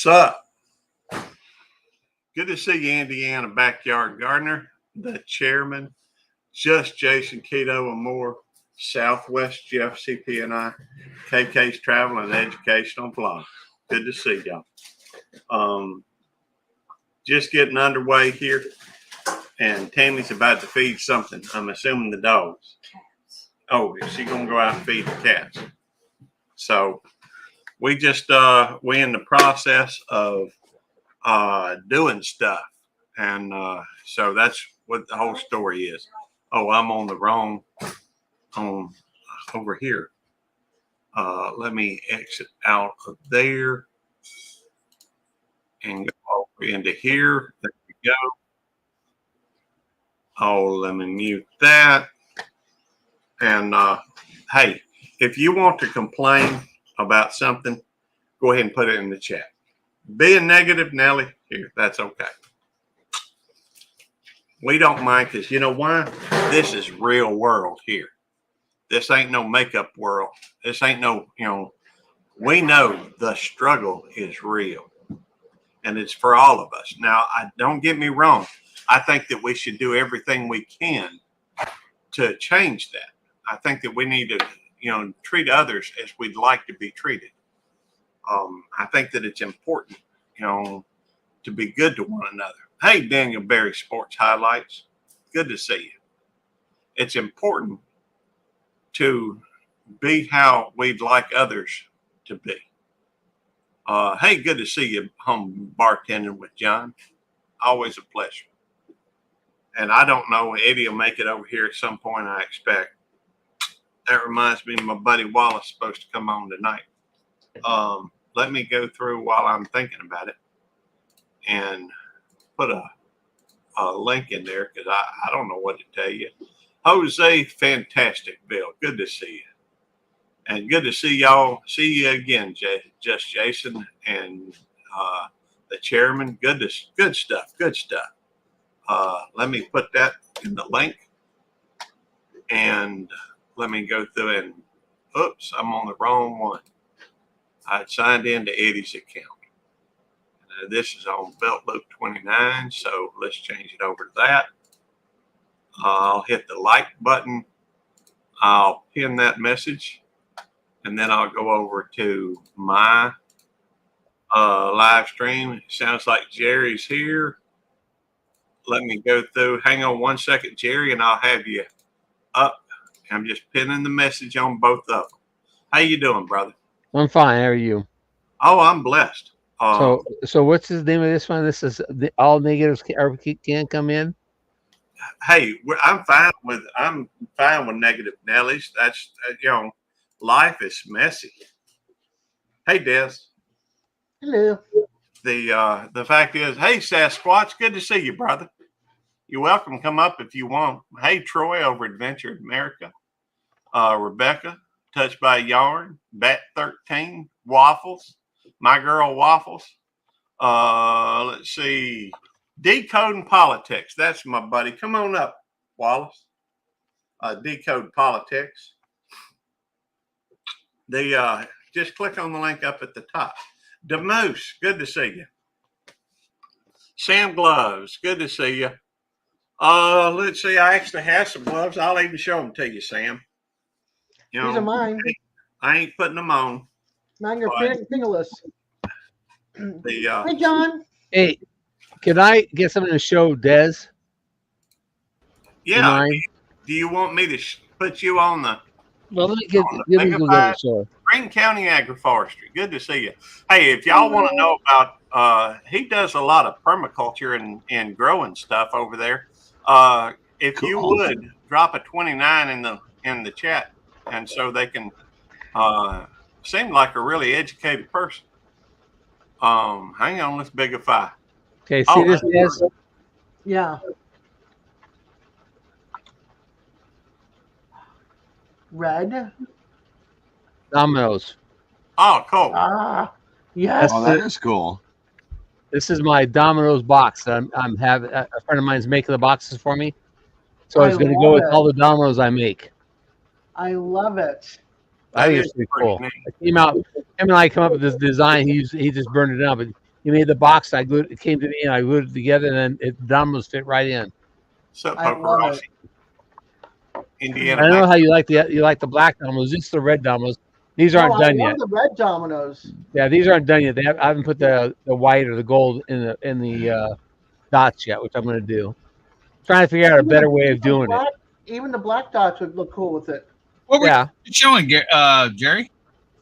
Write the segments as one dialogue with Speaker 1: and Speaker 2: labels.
Speaker 1: Sup? Good to see you, Indiana Backyard Gardener, the chairman, just Jason Keto and more, Southwest Jeff CP&I, KK's Travel and Educational Vlog. Good to see y'all. Just getting underway here, and Tammy's about to feed something. I'm assuming the dogs. Oh, is she gonna go out and feed the cats? So we just we in the process of doing stuff, and so that's what the whole story is. Oh, I'm on the wrong over here. Let me exit out of there and go over into here. There we go. Oh, let me mute that. And hey, if you want to complain about something, go ahead and put it in the chat. Being negative, Nelly, here, that's okay. We don't mind, because you know why? This is real world here. This ain't no makeup world. This ain't no, we know the struggle is real, and it's for all of us. Now, don't get me wrong. I think that we should do everything we can to change that. I think that we need to, treat others as we'd like to be treated. I think that it's important, to be good to one another. Hey, Daniel Berry Sports Highlights. Good to see you. It's important to be how we'd like others to be. Hey, good to see you home bartending with John. Always a pleasure. And I don't know, Eddie will make it over here at some point, I expect. That reminds me, my buddy Wallace is supposed to come on tonight. Let me go through while I'm thinking about it and put a link in there, because I don't know what to tell you. Jose, fantastic, Bill. Good to see you. And good to see y'all. See you again, just Jason and the chairman. Good stuff. Good stuff. Let me put that in the link, and let me go through and oops, I'm on the wrong one. I signed into Eddie's account. This is on Belt Loop 29, so let's change it over to that. I'll hit the like button. I'll pin that message, and then I'll go over to my live stream. It sounds like Jerry's here. Let me go through. Hang on one second, Jerry, and I'll have you up. I'm just pinning the message on both of them. How you doing, brother?
Speaker 2: I'm fine. How are you?
Speaker 1: Oh, I'm blessed.
Speaker 2: So what's the name of this one? This is all negatives can't come in.
Speaker 1: Hey, I'm fine with negative Nellies. That's life is messy. Hey, Des.
Speaker 3: Hello.
Speaker 1: The fact is, hey, Sasquatch, good to see you, brother. You're welcome. Come up if you want. Hey, Troy over Adventure America. Rebecca, Touched by Yarn, Bat 13, Waffles, my girl Waffles. Let's see, Decoding Politics. That's my buddy. Come on up, Wallace. Decode Politics. Just click on the link up at the top. Demoose, good to see you. Sam Gloves, good to see you. Let's see, I actually have some gloves. I'll even show them to you, Sam.
Speaker 3: These are mine.
Speaker 1: I ain't putting them on.
Speaker 3: Mine are fingerless. Hey, John.
Speaker 2: Hey, can I get something to show Des?
Speaker 1: Yeah. Do you want me to put you on the?
Speaker 2: Well, let me get the show.
Speaker 1: Green County Agroforestry. Good to see you. Hey, if y'all want to know about, he does a lot of permaculture and growing stuff over there. If you would drop a 29 in the chat, and so they can seem like a really educated person. Hang on, let's bigify.
Speaker 2: Okay, see this, Des?
Speaker 3: Yeah. Red.
Speaker 2: Dominoes.
Speaker 1: Oh, cool.
Speaker 3: Yes.
Speaker 4: Oh, that is cool.
Speaker 2: This is my Dominoes box. I'm having a friend of mine's making the boxes for me, so I was going to go with all the Dominoes I make.
Speaker 3: I love it.
Speaker 2: I think it's pretty cool. It came out. Him and I come up with this design. He just burned it down, but You made the box. I glued it came to me, and I glued it together, and then the dominoes fit right in.
Speaker 1: So
Speaker 3: I
Speaker 1: Poker
Speaker 3: love
Speaker 1: Rossi, Indiana.
Speaker 2: I know
Speaker 1: Bank.
Speaker 2: how you like the black dominoes. This is the red dominoes. These
Speaker 3: No,
Speaker 2: aren't
Speaker 3: I
Speaker 2: done
Speaker 3: love
Speaker 2: yet.
Speaker 3: the red dominoes.
Speaker 2: Yeah, these aren't done yet. I haven't put the white or the gold in the dots yet, which I'm going to do. Trying to figure out a better way of doing it.
Speaker 3: Even the black dots would look cool with it.
Speaker 4: What were
Speaker 2: Yeah,
Speaker 4: you showing, Jerry?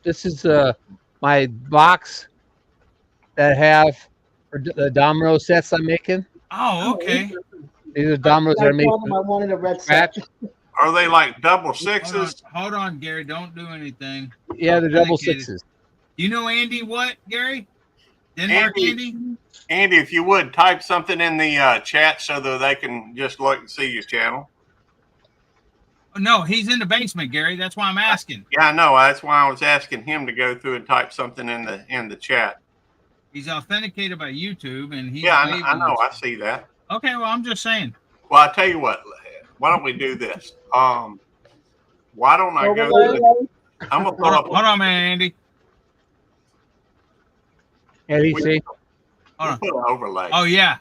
Speaker 2: this is my box that I have for the domino sets I'm making.
Speaker 4: Oh, okay.
Speaker 2: These are dominoes
Speaker 3: I
Speaker 2: that I made
Speaker 3: told them I
Speaker 2: from
Speaker 3: wanted a red
Speaker 2: scratch.
Speaker 3: set.
Speaker 1: Are they like double
Speaker 4: Hold on,
Speaker 1: sixes?
Speaker 4: hold on, Gary. Don't do anything.
Speaker 2: Yeah, they're double
Speaker 4: Dedicated.
Speaker 2: sixes.
Speaker 4: You know Andy what, Gary? Denmark Andy?
Speaker 1: Andy, if you would type something in the chat so that they can just look and see your channel.
Speaker 4: Oh, no, he's in the basement, Gary. That's why I'm asking.
Speaker 1: Yeah, I know. That's why I was asking him to go through and type something in the chat.
Speaker 4: He's authenticated by YouTube, and he's
Speaker 1: Yeah, I
Speaker 4: labeled-
Speaker 1: know. I see that.
Speaker 4: Okay, well, I'm just saying.
Speaker 1: Well, I tell you what. Why don't we do this? Why don't I go?
Speaker 3: Overlay.
Speaker 1: I'm gonna put
Speaker 4: Hold
Speaker 1: up.
Speaker 4: on, hold on, man, Andy.
Speaker 2: And you see,
Speaker 4: Hold on.
Speaker 1: Put an overlay.
Speaker 4: Oh yeah.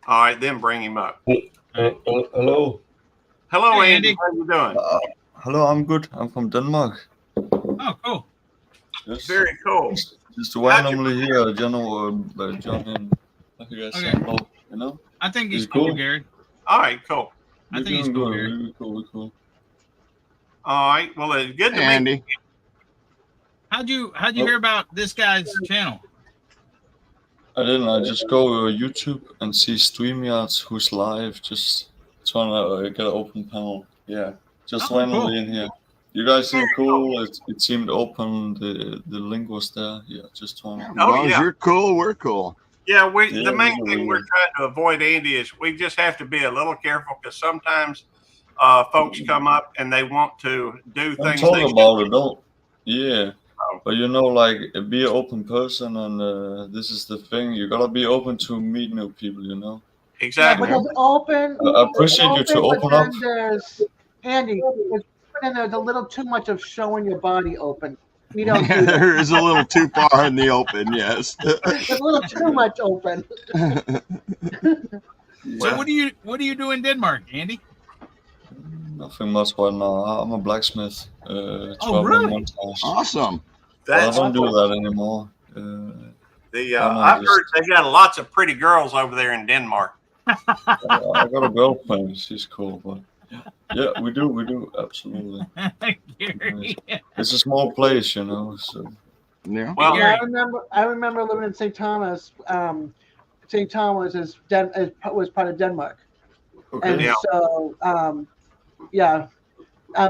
Speaker 1: All right, then bring him up.
Speaker 5: Hello.
Speaker 1: Hello,
Speaker 4: Hey,
Speaker 1: Andy.
Speaker 4: Andy.
Speaker 1: How you doing?
Speaker 5: Hello, I'm good. I'm from Denmark.
Speaker 4: Oh, cool.
Speaker 5: Yes.
Speaker 1: Very cool.
Speaker 5: Just randomly here, John and like you guys
Speaker 4: Okay.
Speaker 5: say hello, you know?
Speaker 4: I think he's
Speaker 5: He's
Speaker 4: cool,
Speaker 5: cool.
Speaker 4: Gary.
Speaker 1: All right, cool.
Speaker 4: I
Speaker 5: We're
Speaker 4: think he's
Speaker 5: doing
Speaker 4: cool,
Speaker 5: good.
Speaker 4: Gary.
Speaker 5: Really cool, really cool.
Speaker 1: All right. Well, it's good to meet
Speaker 6: Andy.
Speaker 4: How'd you hear about this guy's channel?
Speaker 5: I didn't. I just go YouTube and see StreamYards who's live, just trying to get an open panel. Yeah, just
Speaker 4: Oh,
Speaker 5: randomly
Speaker 4: cool.
Speaker 5: in here. You guys seem cool. It seemed open. The link was there. Yeah, just trying to.
Speaker 6: As
Speaker 1: Oh,
Speaker 6: long as
Speaker 1: yeah.
Speaker 6: you're cool, we're cool.
Speaker 1: Yeah,
Speaker 5: Yeah,
Speaker 1: the main
Speaker 5: yeah,
Speaker 1: thing
Speaker 5: yeah.
Speaker 1: we're trying to avoid, Andy, is we just have to be a little careful because sometimes folks come up and they want to do
Speaker 5: Don't
Speaker 1: things.
Speaker 5: talk
Speaker 1: they
Speaker 5: about
Speaker 1: shouldn't.
Speaker 5: it. Don't. Yeah. But you know, like, be an open person, and this is the thing. You gotta be open to meet new people. You know.
Speaker 3: Yeah,
Speaker 1: Exactly.
Speaker 3: because open.
Speaker 5: I appreciate you to
Speaker 3: but
Speaker 5: open
Speaker 3: then
Speaker 5: up.
Speaker 3: There's Andy. There's a little too much of showing your body open. We don't do that.
Speaker 6: There is a little too far in the open, yes.
Speaker 3: There's a little too much open.
Speaker 4: So what do you do in Denmark, Andy?
Speaker 5: Nothing much right now. I'm a blacksmith. Traveling
Speaker 4: really?
Speaker 5: montage.
Speaker 6: Awesome.
Speaker 5: But I
Speaker 1: That's
Speaker 5: don't do that anymore.
Speaker 1: I've heard they got lots of pretty girls over there in Denmark.
Speaker 5: I got a girlfriend. She's cool, but yeah, we do absolutely.
Speaker 4: Gary.
Speaker 5: It's a small place, you know. So
Speaker 6: Yeah.
Speaker 1: Well,
Speaker 3: Yeah, I remember living in St. Thomas. St. Thomas was part of Denmark, and
Speaker 5: okay.
Speaker 1: Yeah.
Speaker 3: so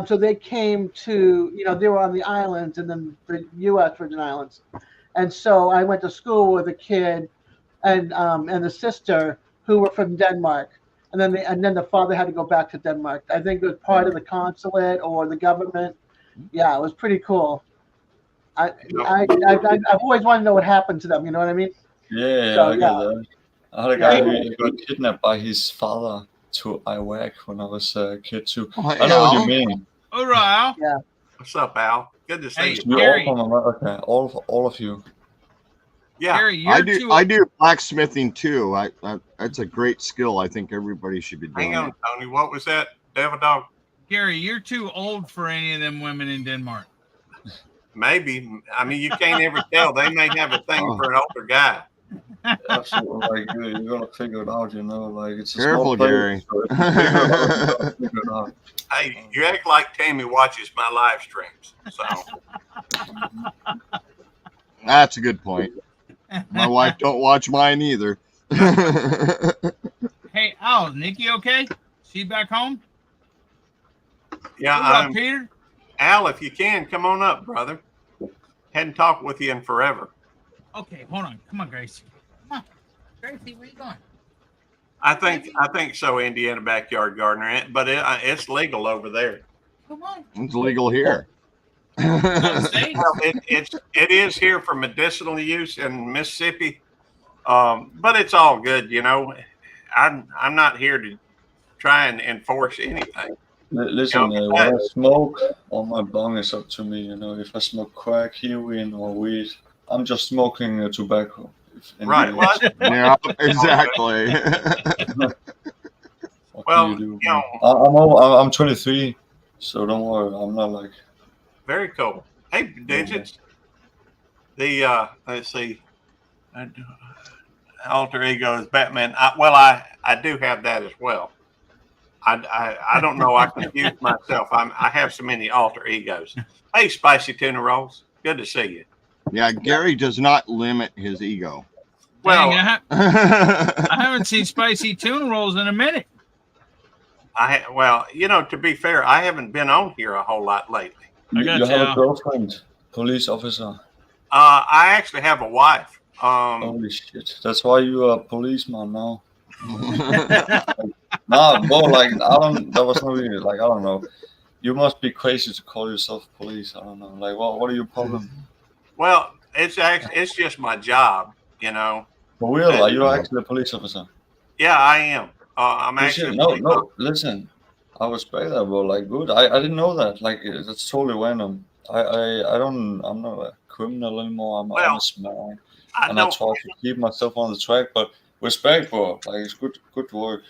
Speaker 3: so they came to they were on the islands and then the U.S. Virgin Islands, and so I went to school with a kid and the sister who were from Denmark, and then the father had to go back to Denmark. I think it was part of the consulate or the government. Yeah, it was pretty cool. I've always wanted to know what happened to them. You know what I mean?
Speaker 5: Yeah,
Speaker 3: So,
Speaker 5: I get
Speaker 3: yeah.
Speaker 5: that. I had a guy who got kidnapped by his father to Iraq when I was a kid too. I know what you mean.
Speaker 4: All right.
Speaker 1: What's up, Al? Good to see
Speaker 4: Hey,
Speaker 1: you.
Speaker 5: You're
Speaker 4: Gary.
Speaker 5: all from America, all of you.
Speaker 1: Yeah.
Speaker 4: Gary, you're
Speaker 6: I do blacksmithing too. I that's a great skill. I think everybody should be doing
Speaker 1: Hang on,
Speaker 6: it.
Speaker 1: Tony. What was that, Devil Dog?
Speaker 4: Gary, you're too old for any of them women in Denmark.
Speaker 1: Maybe. I mean, you can't ever tell. They may have a thing for an older guy.
Speaker 5: Absolutely, like you're gonna figure it out. You know, like it's a
Speaker 6: Careful,
Speaker 5: small place,
Speaker 6: Gary.
Speaker 5: so if you figure it out, you gotta figure it out.
Speaker 1: Hey, you act like Tammy watches my live streams. So
Speaker 6: That's a good point. My wife don't watch mine either.
Speaker 4: Hey, Al, Nikki, okay? She back home?
Speaker 1: yeah,
Speaker 4: What up, Peter?
Speaker 1: Al, if you can, come on up, brother. Hadn't talked with you in forever.
Speaker 4: Okay, hold on. Come on, Gracie. Come on, Gracie, where you going?
Speaker 1: I think so, Indiana Backyard Gardener, but it's legal over there.
Speaker 4: Come on.
Speaker 6: It's legal here.
Speaker 4: Stay.
Speaker 1: Well, it is here for medicinal use in Mississippi, but it's all good. You know, I'm not here to try and enforce anything.
Speaker 5: Listen, when I smoke, all my bong is up to me. You know, if I smoke crack, heroin, or weed, I'm just smoking tobacco.
Speaker 1: Right. Well,
Speaker 6: Yeah, exactly.
Speaker 5: What
Speaker 1: Well,
Speaker 5: can you do?
Speaker 1: you know-
Speaker 5: I'm 23, so don't worry. I'm not like.
Speaker 1: very cool. Hey, Digits. The let's see, alter ego is Batman. I do have that as well. I don't know. I confuse myself. I have so many alter egos. Hey, Spicy Tuna Rolls. Good to see you.
Speaker 6: Yeah, Gary does not limit his ego.
Speaker 1: Well,
Speaker 4: Dang, I haven't seen spicy tuna rolls in a minute.
Speaker 1: well, you know, to be fair, I haven't been on here a whole lot lately.
Speaker 4: I got
Speaker 5: You have
Speaker 4: you.
Speaker 5: a girlfriend, police officer.
Speaker 1: I actually have a wife.
Speaker 5: Holy shit! That's why you are a policeman now. Nah, bro. Like I don't. That was not really like I don't know. You must be crazy to call yourself police. I don't know. Like what are your problem?
Speaker 1: Well, it's just my job, you know.
Speaker 5: For real? Are you actually a police officer?
Speaker 1: Yeah, I am. I'm
Speaker 5: Shit,
Speaker 1: actually
Speaker 5: no. Listen, I respect that, bro. Like, good. I didn't know that. Like, that's totally random. I don't. I'm not a criminal anymore. I'm
Speaker 1: Well,
Speaker 5: a smart,
Speaker 1: I
Speaker 5: and I
Speaker 1: don't.
Speaker 5: try to keep myself on the track. But respect, bro. Like, it's good work.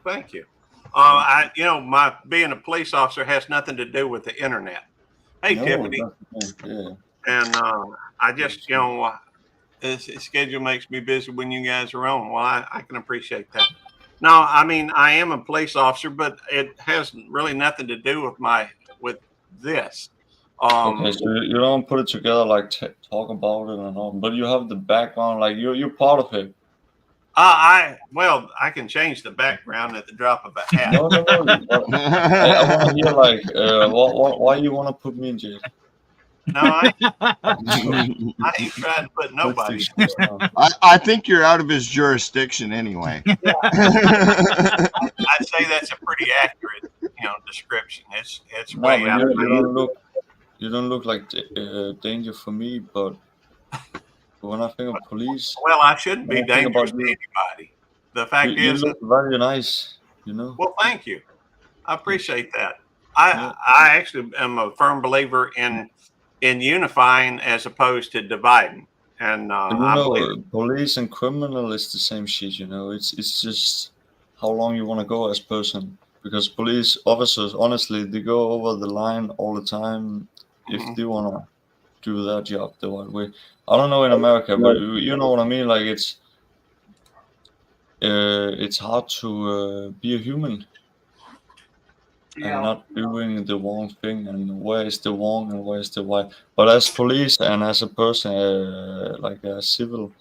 Speaker 1: Thank you. You know, my being a police officer has nothing to do with the internet. Hey,
Speaker 5: No,
Speaker 1: Tiffany,
Speaker 5: that's the thing.
Speaker 1: and I just, you know, this schedule makes me busy when you guys are on. Well, I can appreciate that. No, I mean, I am a police officer, but it has really nothing to do with this.
Speaker 5: Okay, so you don't put it together like talk about it and all, but you have the background. Like, you're part of it.
Speaker 1: Well, I can change the background at the drop of a hat.
Speaker 5: No. I want to hear like, why you want to put me in jail?
Speaker 1: No, I ain't trying to put nobody.
Speaker 6: I think you're out of his jurisdiction anyway.
Speaker 1: I'd say that's a pretty accurate, you know, description. It's
Speaker 5: No,
Speaker 1: way
Speaker 5: but
Speaker 1: out of
Speaker 5: you don't look like danger for me. But when I think of police,
Speaker 1: Well, I shouldn't be
Speaker 5: When I think
Speaker 1: dangerous
Speaker 5: about
Speaker 1: to
Speaker 5: you-
Speaker 1: anybody. The fact
Speaker 5: you
Speaker 1: is,
Speaker 5: look very nice. You know.
Speaker 1: well, thank you. I appreciate that.
Speaker 5: Yeah.
Speaker 1: I actually am a firm believer in unifying as opposed to dividing. And
Speaker 5: And you
Speaker 1: I
Speaker 5: know,
Speaker 1: believe,
Speaker 5: police and criminal is the same shit. You know, it's just how long you want to go as person. Because police officers, honestly, they go over the line all the time if
Speaker 1: Mhm.
Speaker 5: they wanna do their job the right way. I don't know in America, but you know what I mean. Like it's hard to be a human and not doing the wrong thing. And where is the wrong and where is the right? But as police and as a person, like a civil,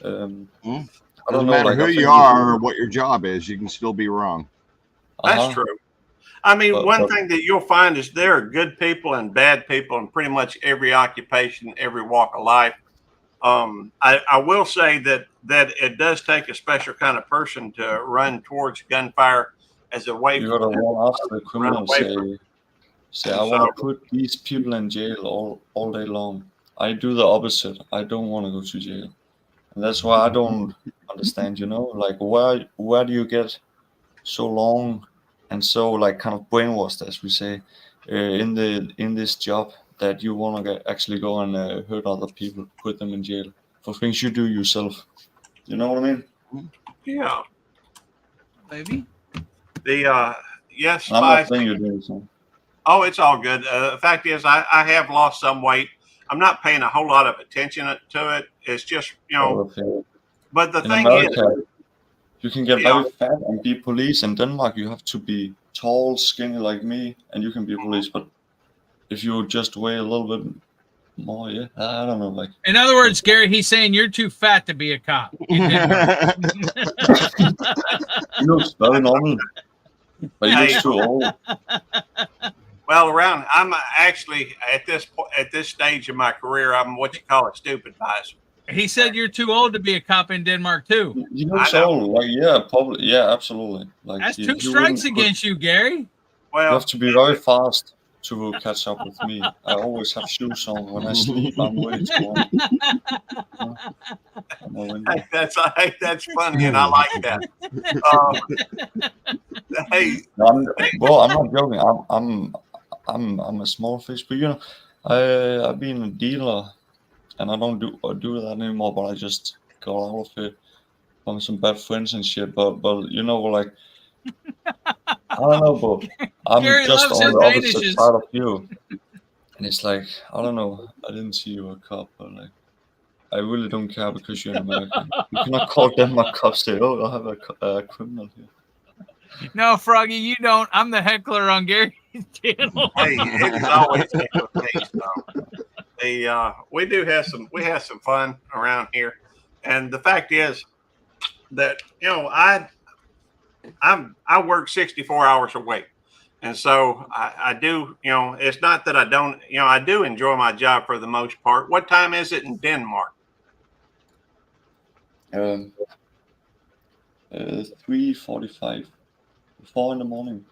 Speaker 5: I don't
Speaker 6: Doesn't
Speaker 5: know.
Speaker 6: matter
Speaker 5: Like, I
Speaker 6: who
Speaker 5: think
Speaker 6: you are or what your job is, you can still be wrong.
Speaker 1: that's
Speaker 5: Uh-huh.
Speaker 1: true. I mean,
Speaker 5: But-
Speaker 1: one
Speaker 5: but-
Speaker 1: thing that you'll find is there are good people and bad people in pretty much every occupation, every walk of life. I will say that it does take a special kind of person to run towards gunfire as a way
Speaker 5: You
Speaker 1: for
Speaker 5: gotta run after the criminal.
Speaker 1: away
Speaker 5: Say, I want to put these people in jail all day long. I do the opposite. I don't want to go to jail, and that's why I don't understand. You know, like where do you get so long and so like kind of brainwashed, as we say, in this job that you want to actually go and hurt other people, put them in jail for things you do yourself. You know what I mean?
Speaker 1: Yeah.
Speaker 4: Baby.
Speaker 1: The yes,
Speaker 5: And I'm not
Speaker 1: Spice.
Speaker 5: saying you're doing something.
Speaker 1: Oh, it's all good. The fact is, I have lost some weight. I'm not paying a whole lot of attention to it. It's just, you know, but the
Speaker 5: In
Speaker 1: thing
Speaker 5: America,
Speaker 1: is,
Speaker 5: you can get
Speaker 1: Yeah.
Speaker 5: very fat and be police. In Denmark, you have to be tall, skinny like me, and you can be police. But if you just weigh a little bit more, yeah, I don't know, like.
Speaker 4: In other words, Gary, he's saying you're too fat to be a cop. in Denmark.
Speaker 5: He looks very normal, but he
Speaker 1: Hey.
Speaker 5: looks too old.
Speaker 1: well, I'm actually at this stage of my career, I'm what you call a stupid advisor.
Speaker 4: He said you're too old to be a cop in Denmark too.
Speaker 5: He looks
Speaker 1: I know.
Speaker 5: old, like yeah, probably, yeah, absolutely. Like
Speaker 4: That's
Speaker 5: you-
Speaker 4: two
Speaker 5: you
Speaker 4: strikes
Speaker 5: wouldn't put-
Speaker 4: against you, Gary.
Speaker 5: You
Speaker 1: Well,
Speaker 5: have to be very fast to catch up with me. I always have shoes on when I sleep. I'm ready to go. I'm already-
Speaker 1: that's funny, and I like that. Hey,
Speaker 5: No, I'm not joking. I'm a small fish, but you know, I've been a dealer and I don't do that anymore. But I just got out of it from some bad friends and shit. But you know, like I don't know, but I'm
Speaker 4: Gary
Speaker 5: just
Speaker 4: loves
Speaker 5: on
Speaker 4: his
Speaker 5: the opposite
Speaker 4: Danishes.
Speaker 5: side of you, and it's like I don't know. I didn't see you a cop, but like I really don't care because you're an American. You cannot call them a cop. Say, oh, I have a criminal here.
Speaker 4: No, Froggy, you don't. I'm the heckler on Gary's channel.
Speaker 1: Hey, it's always been with me. So we have some fun around here, and the fact is that I work 64 hours a week, and so I do. It's not that I don't. I do enjoy my job for the most part. What time is it in Denmark?
Speaker 5: 3:45, 4 in the morning.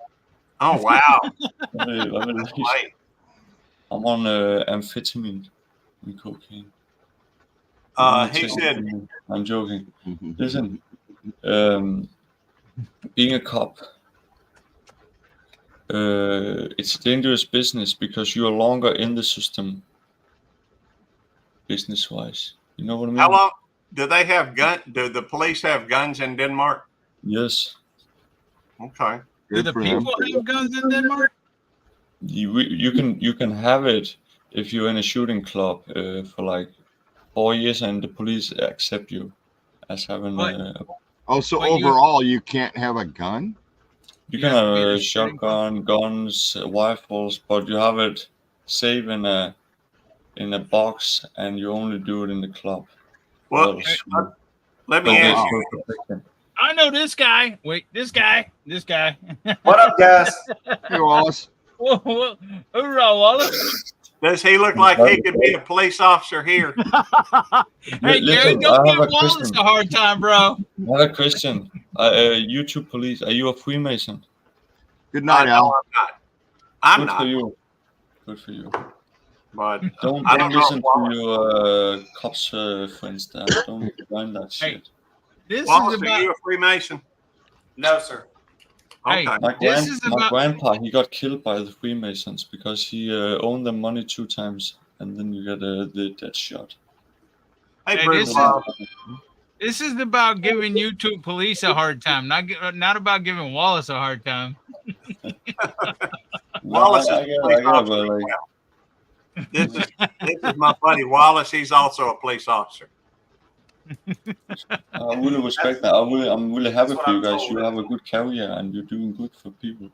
Speaker 1: Oh wow!
Speaker 5: Very
Speaker 1: That's
Speaker 5: late.
Speaker 1: late.
Speaker 5: I'm on amphetamine and cocaine.
Speaker 1: He said,
Speaker 5: I'm joking.
Speaker 6: Mhm.
Speaker 5: Listen, being a cop, it's a dangerous business because you are longer in the system, business-wise. You know what I mean?
Speaker 1: "How long do they have gun? Do the police have guns in Denmark?"
Speaker 5: Yes.
Speaker 1: Okay.
Speaker 4: Do
Speaker 6: Good
Speaker 4: the
Speaker 6: for them.
Speaker 4: people have guns in Denmark?
Speaker 5: You can have it if you're in a shooting club for like 4 years and the police accept you as having
Speaker 4: What?
Speaker 6: Oh, so
Speaker 4: Well, you-
Speaker 6: overall, you can't have a gun?
Speaker 5: you
Speaker 4: You
Speaker 5: can
Speaker 4: have to
Speaker 5: have
Speaker 4: be in
Speaker 5: a
Speaker 4: a shooting club?
Speaker 5: shotgun, guns, rifles, but you have it safe in a box and you only do it in the club.
Speaker 1: Well,
Speaker 5: Else,
Speaker 1: let me
Speaker 5: but
Speaker 1: ask
Speaker 5: there's
Speaker 1: you.
Speaker 5: no protection.
Speaker 4: I know this guy. Wait, this guy.
Speaker 7: What up, guys?
Speaker 6: Hey, Wallace.
Speaker 4: Whoa, whoa. Hoorah, Wallace.
Speaker 1: Does he look like he could be a police officer here?
Speaker 4: Hey, Gary,
Speaker 5: Listen,
Speaker 4: don't
Speaker 5: I have
Speaker 4: give
Speaker 5: a
Speaker 4: Wallace
Speaker 5: question.
Speaker 4: a hard time, bro.
Speaker 5: I have a question. YouTube police, are you a Freemason?
Speaker 6: Good night,
Speaker 1: No,
Speaker 6: Al.
Speaker 1: I'm not. I'm
Speaker 5: Good for
Speaker 1: not.
Speaker 5: you. Good for you.
Speaker 1: But
Speaker 5: Don't
Speaker 1: I don't know
Speaker 5: listen
Speaker 1: if
Speaker 5: to your cops friends there. Don't join that shit.
Speaker 4: This
Speaker 1: Wallace,
Speaker 4: is
Speaker 1: are
Speaker 4: about.
Speaker 1: you a Freemason?
Speaker 7: No, sir.
Speaker 4: Hey,
Speaker 1: Okay.
Speaker 4: this is
Speaker 5: My
Speaker 4: about.
Speaker 5: grandpa, he got killed by the Freemasons because he owned the money 2 times, and then you get the death shot.
Speaker 1: Hey,
Speaker 4: Hey,
Speaker 1: Bruce.
Speaker 4: this
Speaker 1: Bob.
Speaker 4: This is about giving YouTube police a hard time, not about giving Wallace a hard time.
Speaker 1: Wallace is
Speaker 5: I
Speaker 1: a
Speaker 5: get it,
Speaker 1: police
Speaker 5: but
Speaker 1: officer.
Speaker 5: like,
Speaker 1: This is my buddy Wallace. He's also a police officer.
Speaker 5: I really respect that. I'm really happy
Speaker 7: That's what
Speaker 5: for you
Speaker 7: I'm
Speaker 5: guys.
Speaker 7: told.
Speaker 5: You have a good career and you're doing good for people.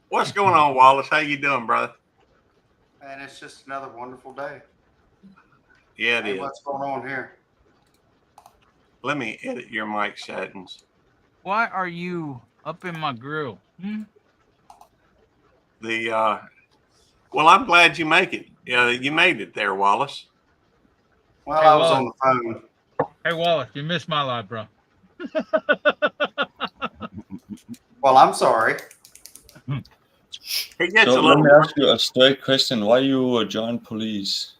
Speaker 1: What's going on, Wallace? How you doing, brother?
Speaker 7: And it's just another wonderful day.
Speaker 1: Yeah, it
Speaker 7: Hey,
Speaker 1: is.
Speaker 7: what's going on here?
Speaker 1: Let me edit your mic settings.
Speaker 4: Why are you up in my grill?
Speaker 1: Well, I'm glad you make it. You made it there, Wallace.
Speaker 7: Well,
Speaker 4: Hey,
Speaker 7: I was
Speaker 4: Walt.
Speaker 7: on the phone.
Speaker 4: Hey, Wallace, you missed my live, bro.
Speaker 7: Well, I'm sorry.
Speaker 1: He gets
Speaker 5: So
Speaker 1: a
Speaker 5: let
Speaker 1: little.
Speaker 5: me ask you a straight question. Why you joined police?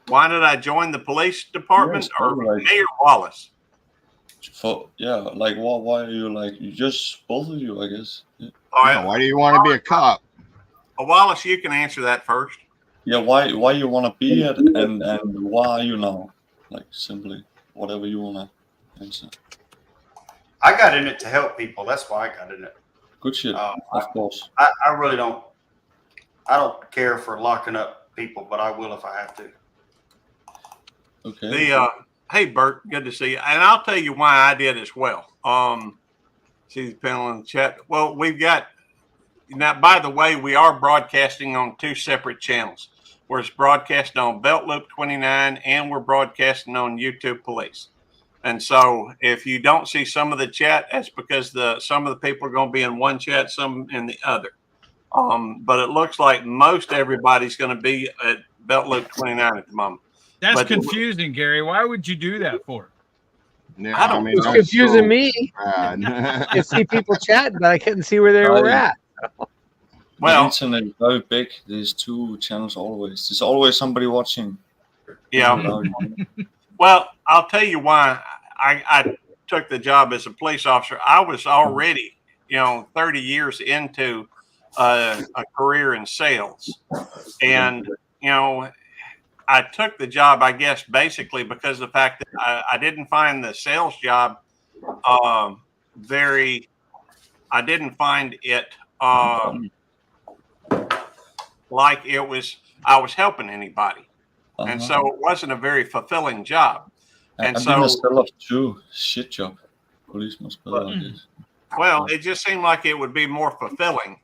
Speaker 1: Why did I join the police department,
Speaker 5: Yes,
Speaker 1: or
Speaker 5: like-
Speaker 1: me or Wallace?
Speaker 5: Like why are you like you just both of you, I guess. Yeah,
Speaker 1: All
Speaker 6: Yeah,
Speaker 1: right,
Speaker 6: why do you want to be a cop?
Speaker 1: Wallace, you can answer that first.
Speaker 5: yeah why you wanna be it and why are you now? Like simply whatever you wanna answer.
Speaker 7: I got in it to help people. That's why I got in it.
Speaker 5: Good shit,
Speaker 7: Um,
Speaker 5: of course.
Speaker 7: I really don't. I don't care for locking up people, but I will if I have to.
Speaker 5: Okay.
Speaker 1: Hey Bert, good to see you. And I'll tell you why I did as well. See the panel in the chat. Well, we've got now. By the way, we are broadcasting on 2 separate channels. We're broadcasting on Belt Loop 29, and we're broadcasting on YouTube Police. And so, if you don't see some of the chat, that's because some of the people are going to be in one chat, some in the other. But it looks like most everybody's going to be at Belt Loop 29 at the moment.
Speaker 4: That's
Speaker 1: But-
Speaker 4: confusing, Gary. Why would you do that for?
Speaker 6: Yeah,
Speaker 1: I don't-
Speaker 2: It was
Speaker 6: that's
Speaker 2: confusing
Speaker 6: so
Speaker 2: me.
Speaker 6: bad.
Speaker 2: I could see people chatting, but I couldn't see where they were at.
Speaker 5: The
Speaker 1: Well,
Speaker 5: internet is very big. There's 2 channels always. There's always somebody watching.
Speaker 1: yeah. Well, I'll tell you why I took the job as a police officer. I was already, 30 years into a career in sales. And, you know, I took the job, I guess, basically because of the fact that I didn't find the sales job very. I didn't find it like it was. I was helping anybody, and
Speaker 5: Uh-huh.
Speaker 1: so it wasn't a very fulfilling job. And
Speaker 5: I've been a
Speaker 1: so,
Speaker 5: seller too. Shit job. Policeman spell, I guess.
Speaker 1: well, it just seemed like it would be more fulfilling.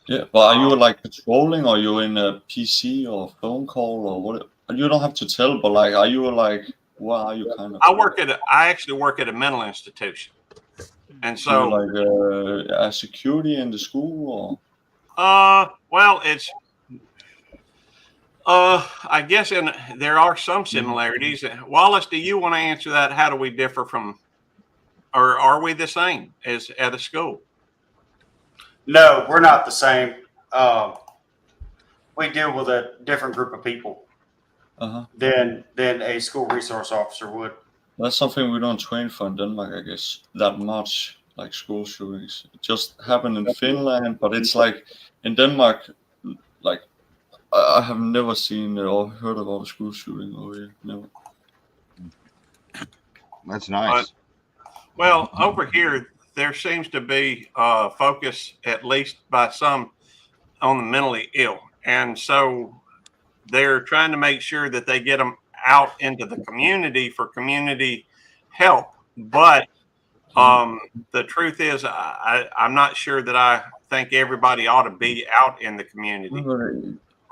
Speaker 5: Yeah, but are you like patrolling, or you in a PC or phone call, or what? You don't have to tell, but like, are you like, what are you kind of?
Speaker 1: I actually work at a mental institution, and
Speaker 5: Do you
Speaker 1: so
Speaker 5: like a security in the school, or?
Speaker 1: well, it's I guess there are some similarities. Wallace, do you want to answer that? How do we differ from, or are we the same as at a school?
Speaker 7: No, we're not the same. We deal with a different group of people
Speaker 5: Uh-huh.
Speaker 7: than a school resource officer would.
Speaker 5: That's something we don't train for in Denmark, I guess, that much, like school shootings. It just happened in Finland, but it's like in Denmark, like I have never seen or heard about a school shooting over here. Never.
Speaker 6: That's nice.
Speaker 1: Well, over here, there seems to be focus, at least by some, on the mentally ill. And so they're trying to make sure that they get them out into the community for community help. But the truth is, I'm not sure that I think everybody ought to be out in the community.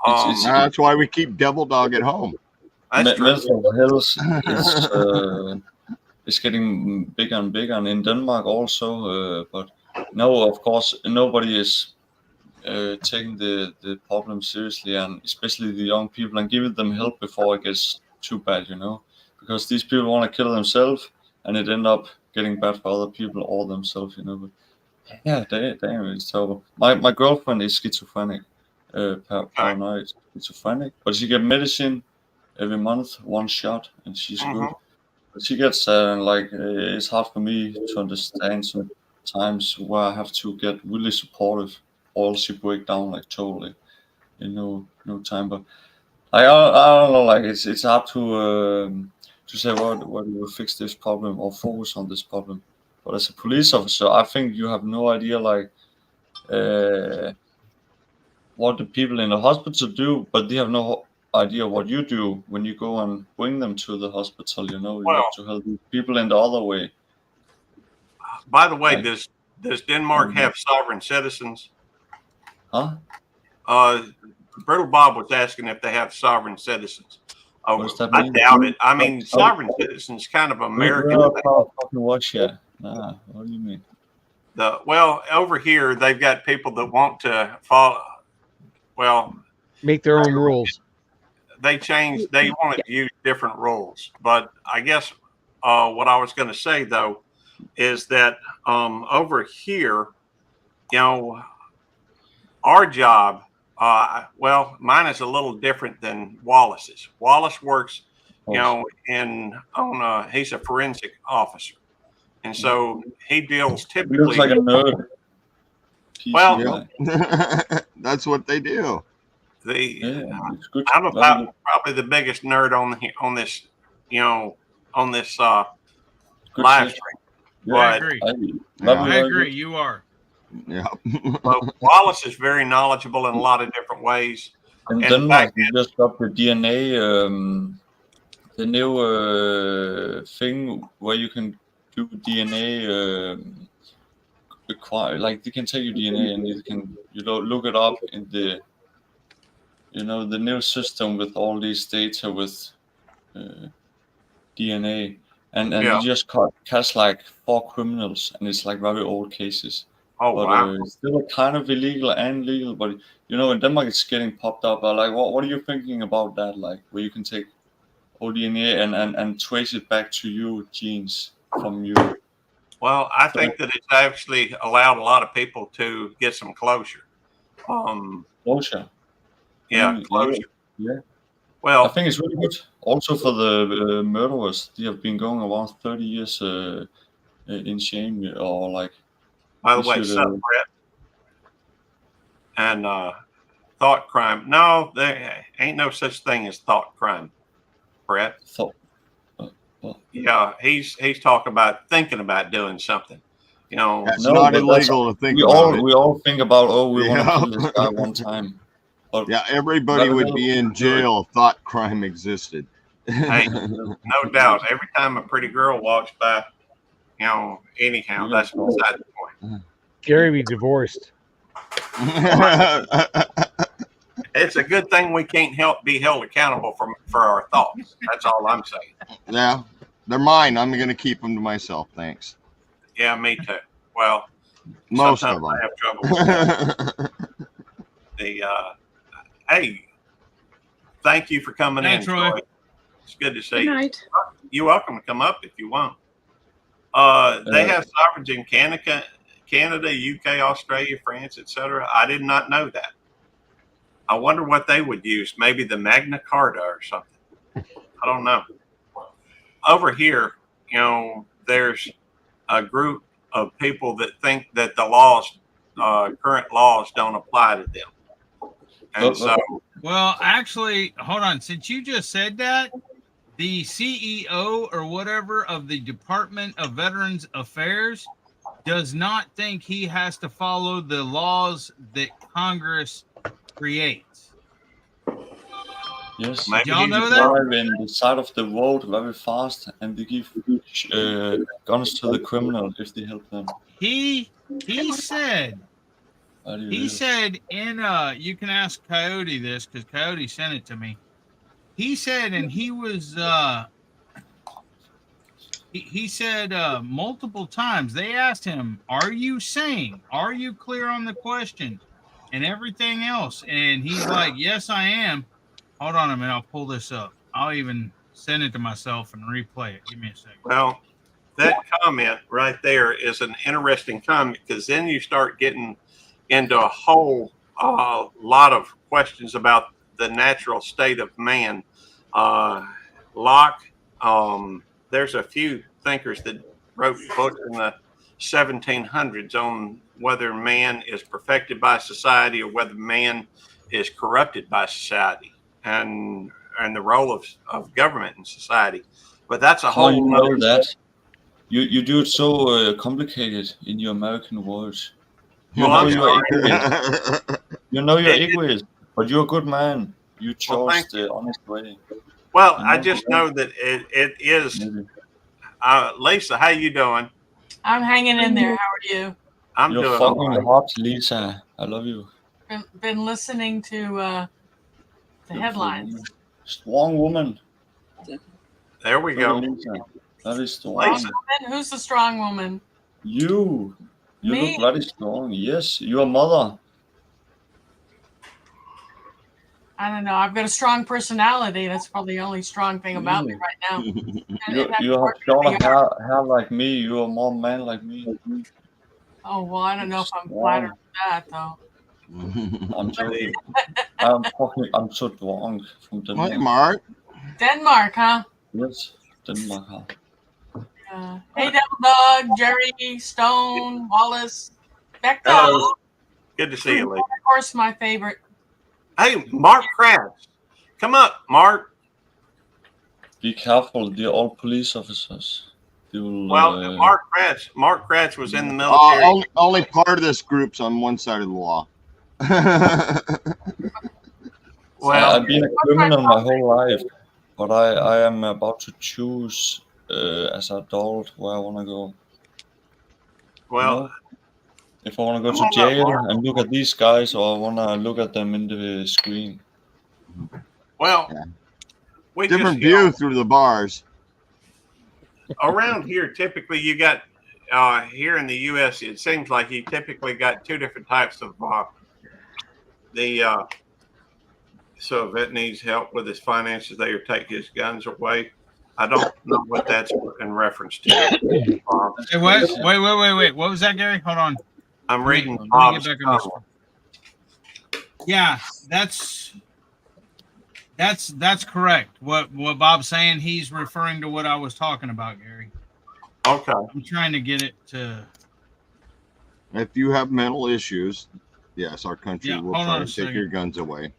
Speaker 6: That's why we keep Devil Dog at home.
Speaker 1: That's true.
Speaker 5: Mental health is getting bigger and bigger, and in Denmark also. But no, of course, nobody is taking the problem seriously, and especially the young people, and giving them help before it gets too bad, you know, because these people want to kill themselves, and it end up getting bad for other people or themselves, you know. But yeah, damn, it's terrible. My girlfriend is schizophrenic, paranoid schizophrenic, but she get medicine every month, one shot, and she's good. But she gets like it's hard for me to understand sometimes where I have to get really supportive, or she break down like totally in no time. But I don't know, like it's hard to say what will fix this problem or focus on this problem. But as a police officer, I think you have no idea like what the people in the hospital do, but they have no idea what you do when you go and bring them to the hospital. You know, you have to help people in the other way.
Speaker 1: By the way, does Denmark have sovereign citizens?
Speaker 5: Huh?
Speaker 1: Brittle Bob was asking if they have sovereign citizens.
Speaker 5: What does that
Speaker 1: I
Speaker 5: mean?
Speaker 1: doubt it. I mean, sovereign citizens kind of American.
Speaker 5: Fucking Russia. Nah, what do you mean?
Speaker 1: Well, over here they've got people that want to follow. Well,
Speaker 2: make their own rules.
Speaker 1: They want to use different rules. But I guess what I was going to say though is that over here, you know, our job. Well, mine is a little different than Wallace's. Wallace works, you know, he's a forensic officer, and so he deals typically.
Speaker 5: He looks like a nerd.
Speaker 1: Well,
Speaker 6: that's what they do.
Speaker 1: I'm about probably the biggest nerd on this, you know, on this live stream.
Speaker 5: Yeah,
Speaker 1: but,
Speaker 4: I agree. I agree. You are.
Speaker 6: Yeah.
Speaker 1: But Wallace is very knowledgeable in a lot of different ways.
Speaker 5: In Denmark, we just got the DNA, the new thing where you can do DNA. Like they can take your DNA and you can look it up in the the new system with all these data with DNA, and you just catch like 4 criminals, and it's like very old cases.
Speaker 1: Oh,
Speaker 5: but
Speaker 1: wow.
Speaker 5: It's still kind of illegal and legal. But in Denmark, it's getting popped up. Like, what are you thinking about that? Like, where you can take old DNA and trace it back to you genes from you.
Speaker 1: Well, I think that it's actually allowed a lot of people to get some closure.
Speaker 5: Closure.
Speaker 1: Yeah, closure.
Speaker 5: Yeah.
Speaker 1: Well,
Speaker 5: I think it's really good. Also for the murderers, they have been going around 30 years in shame or like.
Speaker 1: By the way, Brett. And thought crime. No, there ain't no such thing as thought crime, Brett.
Speaker 5: Thought.
Speaker 1: Yeah, he's talking about thinking about doing something. You know,
Speaker 6: That's
Speaker 5: No,
Speaker 6: not
Speaker 5: but that's-
Speaker 6: illegal to think
Speaker 5: We
Speaker 6: about
Speaker 5: all
Speaker 6: it.
Speaker 5: we all think about, oh, we want to
Speaker 6: Yeah.
Speaker 5: kill this guy one time. But
Speaker 6: Yeah, everybody would be in jail if thought crime existed.
Speaker 1: Hey. no doubt. Every time a pretty girl walks by, you know, anyhow, that's beside the point.
Speaker 2: Gary be divorced.
Speaker 1: It's a good thing we can't be held accountable for our thoughts. That's all I'm saying.
Speaker 6: Yeah, they're mine. I'm going to keep them to myself. Thanks.
Speaker 1: Yeah, me too. Well,
Speaker 6: Most of
Speaker 1: sometimes I
Speaker 6: them.
Speaker 1: have trouble with that. Hey, thank you for coming
Speaker 4: Hey,
Speaker 1: in,
Speaker 4: Troy.
Speaker 1: Troy. It's good to see
Speaker 8: Good
Speaker 1: you.
Speaker 8: night.
Speaker 1: You're welcome to come up if you want. They have sovereigns in Canada, UK, Australia, France, etc. I did not know that. I wonder what they would use. Maybe the Magna Carta or something. I don't know. Over here, you know, there's a group of people that think that the laws, current laws, don't apply to them, and so
Speaker 4: Well, actually, hold on. Since you just said that, the CEO or whatever of the Department of Veterans Affairs does not think he has to follow the laws that Congress creates.
Speaker 5: yes,
Speaker 1: Maybe
Speaker 4: Y'all
Speaker 1: he's
Speaker 4: know
Speaker 1: a
Speaker 4: that?
Speaker 5: drive in the side of the road very fast, and they give guns to the criminal if they help them.
Speaker 4: He said
Speaker 5: Very
Speaker 4: he
Speaker 5: real.
Speaker 4: said in you can ask Coyote this because Coyote sent it to me. He said, and he was he said multiple times they asked him, "Are you sane? Are you clear on the question?" and everything else, and he's like, "Yes, I am." Hold on a minute, I'll pull this up. I'll even send it to myself and replay it. Give me a second.
Speaker 1: well. That comment right there is an interesting comment because then you start getting into a whole lot of questions about the natural state of man. Locke, there's a few thinkers that wrote books in the 1700s on whether man is perfected by society or whether man is corrupted by society and the role of government in society. But that's a
Speaker 5: How
Speaker 1: whole
Speaker 5: you know
Speaker 1: nother-
Speaker 5: that? You do it so complicated in your American words. You
Speaker 1: Well,
Speaker 5: know
Speaker 1: I'm
Speaker 5: you're
Speaker 1: sorry.
Speaker 5: egoist. You know you're
Speaker 1: It-
Speaker 5: egoist, but you're a good man. You chose
Speaker 1: thank
Speaker 5: the honest way.
Speaker 1: Well,
Speaker 5: You
Speaker 1: I
Speaker 5: know,
Speaker 1: just know that it is.
Speaker 5: Maybe.
Speaker 1: Lisa, how you doing?
Speaker 8: I'm hanging in there. How are you?
Speaker 1: I'm
Speaker 5: You're
Speaker 1: doing
Speaker 5: fucking
Speaker 1: all right.
Speaker 5: hot, Lisa. I love you.
Speaker 8: Been listening to the
Speaker 5: Beautiful
Speaker 8: headlines.
Speaker 5: woman. Strong woman.
Speaker 1: There we
Speaker 5: Look at
Speaker 1: go.
Speaker 5: Lisa. Very strong.
Speaker 1: Lisa.
Speaker 8: Woman? Who's the strong woman?
Speaker 5: You
Speaker 8: Me?
Speaker 5: look very strong. Yes, your mother.
Speaker 8: I don't know. I've got a strong personality. That's probably the only strong thing about me right now.
Speaker 5: You have shorter hair like me. You are more man like me.
Speaker 8: Oh well, I don't know if I'm flattered with that though.
Speaker 5: I'm joking. I'm so strong from
Speaker 6: Hey,
Speaker 5: Denmark.
Speaker 6: Mark.
Speaker 8: Denmark, huh?
Speaker 5: Yes, Denmark. Huh?
Speaker 8: Hey, Devil Dog, Jerry, Stone, Wallace, Becca.
Speaker 1: Hello. Good to see you, Lisa.
Speaker 8: Of course, my favorite.
Speaker 1: Hey, Mark Kratz. Come up, Mark.
Speaker 5: Be careful. They're all police officers. They will.
Speaker 1: Well, Mark Kratz was in the military.
Speaker 6: Only part of this group's on one side of the law.
Speaker 1: Well,
Speaker 5: I've been a criminal my whole life, but I am about to choose as an adult where I want to go.
Speaker 1: well,
Speaker 5: You know? If I want to go
Speaker 1: Come on
Speaker 5: to
Speaker 1: up,
Speaker 5: jail
Speaker 1: Mark.
Speaker 5: and look at these guys, or I want to look at them in the screen.
Speaker 1: well.
Speaker 6: Yeah.
Speaker 1: We
Speaker 6: Different
Speaker 1: just, you know,
Speaker 6: view through the bars.
Speaker 1: around here, typically you got here in the U.S. It seems like you typically got two different types of so if it needs help with his finances, they take his guns away. I don't know what that's in reference to.
Speaker 4: Hey, what? Wait. What was that, Gary? Hold on.
Speaker 1: I'm reading
Speaker 4: Let me
Speaker 1: Bob's
Speaker 4: get back on this.
Speaker 1: comment.
Speaker 4: Yeah, that's correct. What Bob's saying, he's referring to what I was talking about, Gary.
Speaker 1: Okay.
Speaker 4: I'm trying to get it to.
Speaker 6: If you have mental issues, Yes, our country
Speaker 4: Yeah,
Speaker 6: will
Speaker 4: hold
Speaker 6: try
Speaker 4: on a
Speaker 6: to take
Speaker 4: second.
Speaker 6: your guns away.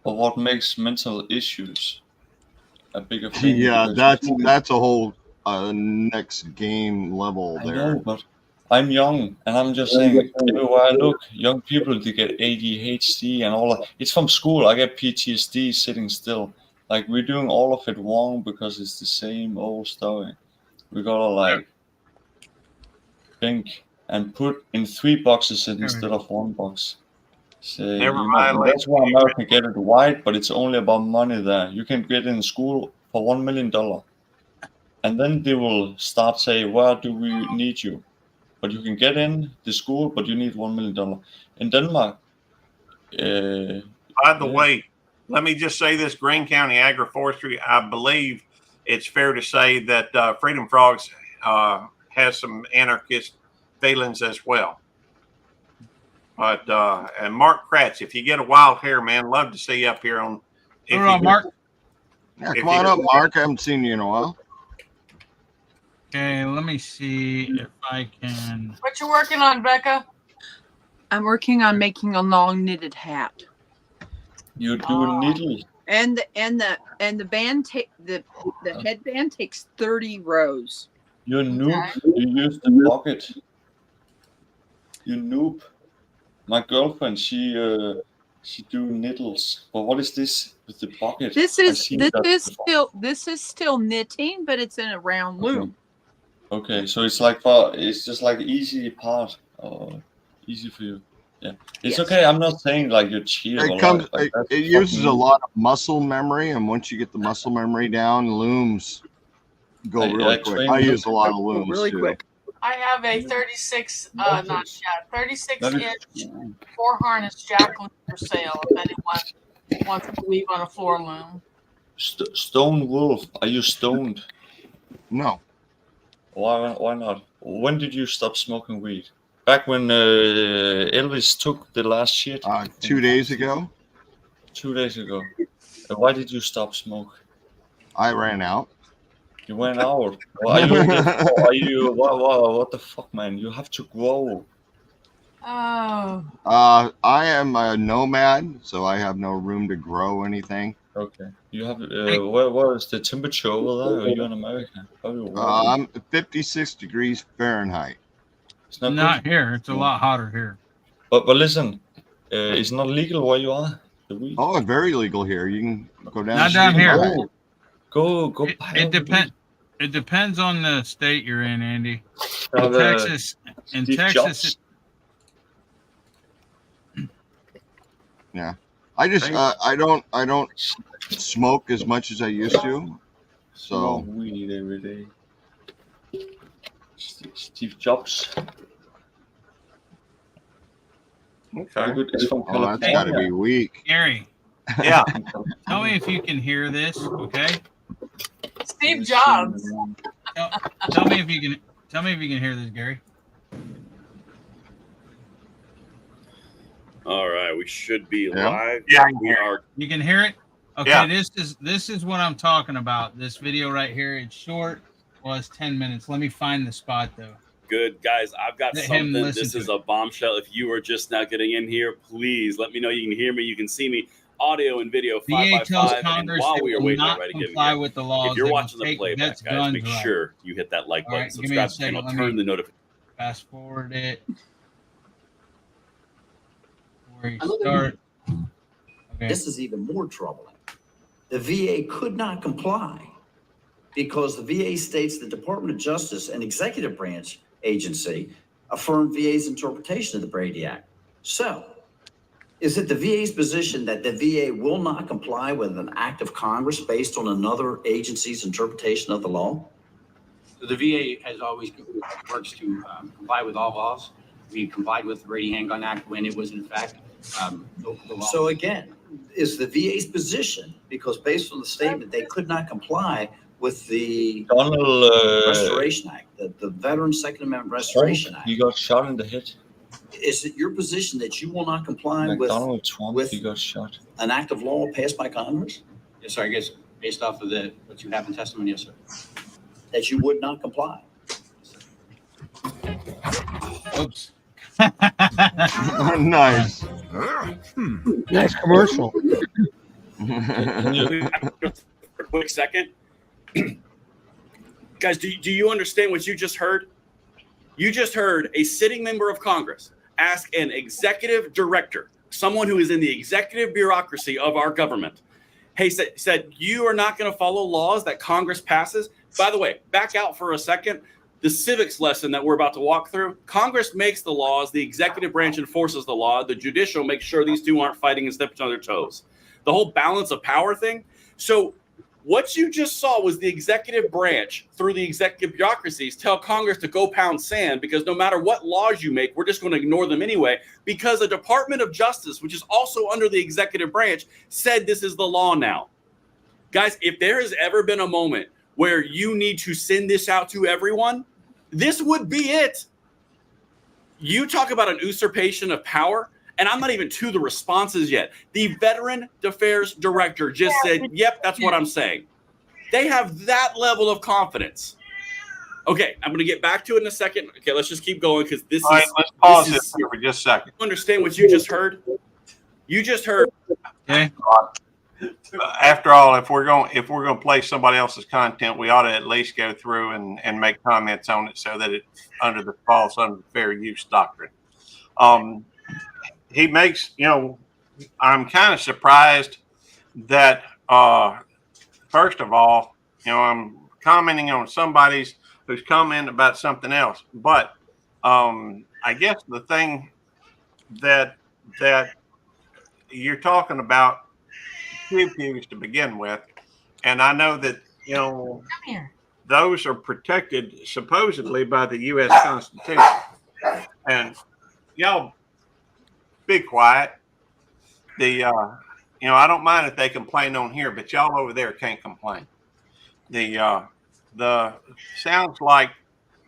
Speaker 5: But what makes mental issues a bigger thing?
Speaker 6: Yeah,
Speaker 5: Because
Speaker 6: that's a whole next game level
Speaker 5: I
Speaker 6: there.
Speaker 5: know, but I'm young, and I'm just saying, everywhere I look, young people, they get ADHD and all that. It's from school. I get PTSD sitting still. Like, we're doing all of it wrong because it's the same old story. We gotta, like, think and put in 3 boxes instead of 1 box. Say,
Speaker 1: Never
Speaker 5: you know, and
Speaker 1: violate
Speaker 5: that's why America get it right, but it's only about money there. You can get in school for $1 million. And then they will start saying, where do we need you? But you can get in the school, but you need $1 million. In Denmark,
Speaker 1: By the way, let me just say this: Greene County Agroforestry. I believe it's fair to say that Freedom Frogs has some anarchist feelings as well. But and Mark Kratz, if you get a wild hair, man, love to see you up here on. If
Speaker 4: Hold on,
Speaker 1: you-
Speaker 4: Mark.
Speaker 6: Yeah,
Speaker 1: If
Speaker 6: come on
Speaker 1: you-
Speaker 6: up, Mark. I haven't seen you in a while.
Speaker 4: Okay, let me see if I can.
Speaker 8: What you working on, Becca?
Speaker 9: I'm working on making a long knitted hat.
Speaker 5: you do
Speaker 8: Oh.
Speaker 5: needle.
Speaker 9: And the band the headband takes 30 rows.
Speaker 5: You noob.
Speaker 8: Okay.
Speaker 5: You use the pocket. You noob. My girlfriend, she do needles. But what is this with the pocket?
Speaker 9: This
Speaker 5: I've
Speaker 9: is
Speaker 5: seen that before.
Speaker 9: this is still knitting, but it's in a round loom.
Speaker 5: Okay, so it's just like easy part, easy for you. Yeah, it's
Speaker 9: Yes.
Speaker 5: okay. I'm not saying like you cheat or
Speaker 6: It uses a lot of muscle memory, and once you get the muscle memory down, looms go
Speaker 5: I
Speaker 6: really quick. I use a lot of looms
Speaker 9: Really
Speaker 6: too.
Speaker 9: quick.
Speaker 8: I have a 36,
Speaker 5: What
Speaker 8: not
Speaker 5: is-
Speaker 8: yet, 36
Speaker 5: That
Speaker 8: inch
Speaker 5: is-
Speaker 8: 4-harness jackaloon for sale if anyone wants to weave on a floor loom.
Speaker 5: Stone Wolf. Are you stoned?
Speaker 6: No,
Speaker 5: Why not? When did you stop smoking weed? Back when Elvis took the last shit?
Speaker 6: 2 days ago,
Speaker 5: 2 days ago. Why did you stop smoke?
Speaker 6: I ran out.
Speaker 5: You went out. Well, what the fuck, man? You have to grow.
Speaker 8: Oh,
Speaker 6: I am a nomad, so I have no room to grow anything.
Speaker 5: Okay. You have what is the temperature over there? Are you in America?
Speaker 6: I'm 56 degrees Fahrenheit.
Speaker 5: It's not
Speaker 4: Not
Speaker 5: good.
Speaker 4: here. It's a lot hotter here.
Speaker 5: But listen, it's not legal where you are. The weed.
Speaker 6: Oh, it's very legal here. You can go down.
Speaker 4: Not
Speaker 6: the
Speaker 4: down
Speaker 6: street and
Speaker 4: here.
Speaker 6: buy it.
Speaker 5: Go.
Speaker 4: It,
Speaker 5: buy
Speaker 4: it
Speaker 5: all the
Speaker 4: depends. It depends on the state you're in, Andy.
Speaker 5: weed.
Speaker 4: In Texas, in
Speaker 5: Steve
Speaker 4: Texas,
Speaker 5: Jobs.
Speaker 6: I just I don't smoke as much as I used to.
Speaker 5: Smoke
Speaker 6: So
Speaker 5: weed every day. Steve Jobs. Very
Speaker 1: Okay.
Speaker 5: good. It's from
Speaker 6: oh, that's got to be weak.
Speaker 4: Gary,
Speaker 1: Yeah.
Speaker 4: tell me if you can hear this, okay?
Speaker 8: Steve Jobs.
Speaker 4: Tell me if you can hear this, Gary.
Speaker 10: All right, we should be
Speaker 6: Yeah.
Speaker 10: live.
Speaker 1: Yeah.
Speaker 10: We are.
Speaker 4: You can hear it? Okay,
Speaker 1: Yeah.
Speaker 4: this is what I'm talking about. This video right here. It's short. Well, it's 10 minutes. Let me find the spot though.
Speaker 10: Good, guys. I've got
Speaker 4: Let him
Speaker 10: something.
Speaker 4: listen
Speaker 10: This
Speaker 4: to
Speaker 10: is
Speaker 4: it.
Speaker 10: a bombshell. If you are just now getting in here, please let me know you can hear me. You can see me. Audio and video 5
Speaker 4: VA
Speaker 10: by
Speaker 4: tells
Speaker 10: 5. And
Speaker 4: Congress
Speaker 10: while
Speaker 4: they
Speaker 10: we are
Speaker 4: will
Speaker 10: waiting,
Speaker 4: not
Speaker 10: everybody get in
Speaker 4: comply
Speaker 10: here.
Speaker 4: with the laws.
Speaker 10: If you're
Speaker 4: They will
Speaker 10: watching the
Speaker 4: take
Speaker 10: playback,
Speaker 4: vets'
Speaker 10: guys,
Speaker 4: guns
Speaker 10: make
Speaker 4: right.
Speaker 10: sure you hit that like
Speaker 4: All
Speaker 10: button,
Speaker 4: right, give me a
Speaker 10: subscribe to the
Speaker 4: second,
Speaker 10: channel,
Speaker 4: let
Speaker 10: turn
Speaker 4: me-
Speaker 10: the notification.
Speaker 4: Fast forward it. Where you start. Okay.
Speaker 11: This is even more troubling. The VA could not comply because the VA states the Department of Justice, an executive branch agency, affirmed VA's interpretation of the Brady Act. So, is it the VA's position that the VA will not comply with an act of Congress based on another agency's interpretation of the law?
Speaker 12: The VA has always works to comply with all laws. We complied with the Brady Handgun Act when it was in fact the law.
Speaker 11: So again, is the VA's position, because based on the statement, they could not comply with the
Speaker 5: Donald
Speaker 11: Restoration Act, the Veterans Second Amendment Restoration
Speaker 5: Trump,
Speaker 11: Act.
Speaker 5: he got shot in the head.
Speaker 11: Is it your position that you will not comply
Speaker 5: Like
Speaker 11: with
Speaker 5: Donald Trump,
Speaker 11: with-
Speaker 5: he got shot.
Speaker 11: an act of law passed by Congress?
Speaker 12: Yes, sir. I guess based off of what you have in testimony, yes, sir.
Speaker 11: That you would not comply?
Speaker 4: Oops.
Speaker 6: Nice.
Speaker 2: Nice commercial.
Speaker 10: For a quick second. Guys, do you understand what you just heard? You just heard a sitting member of Congress ask an executive director, someone who is in the executive bureaucracy of our government, hey, said you are not going to follow laws that Congress passes. By the way, back out for a second. The civics lesson that we're about to walk through, Congress makes the laws, the executive branch enforces the law, the judicial makes sure these two aren't fighting and stepping on their toes. The whole balance of power thing. So what you just saw was the executive branch through the executive bureaucracies tell Congress to go pound sand because no matter what laws you make, we're just going to ignore them anyway because the Department of Justice, which is also under the executive branch, said this is the law now. Guys, if there has ever been a moment where you need to send this out to everyone, this would be it. You talk about an usurpation of power, and I'm not even to the responses yet. The Veteran Affairs Director just said, yep, that's what I'm saying. They have that level of confidence. Okay, I'm going to get back to it in a second. Okay, let's just keep going because this
Speaker 1: All right, let's pause this here for just a second.
Speaker 10: You understand what you just heard? You just heard.
Speaker 4: Okay.
Speaker 1: After all, if we're going to play somebody else's content, we ought to at least go through and make comments on it so that it falls under the fair use doctrine. He makes, I'm kind of surprised that first of all, I'm commenting on somebody's who's commenting about something else, but I guess the thing that you're talking about pew-pews to begin with, and I know that those are protected supposedly by the U.S. Constitution, and y'all be quiet. I don't mind if they complain on here, but y'all over there can't complain. The sounds like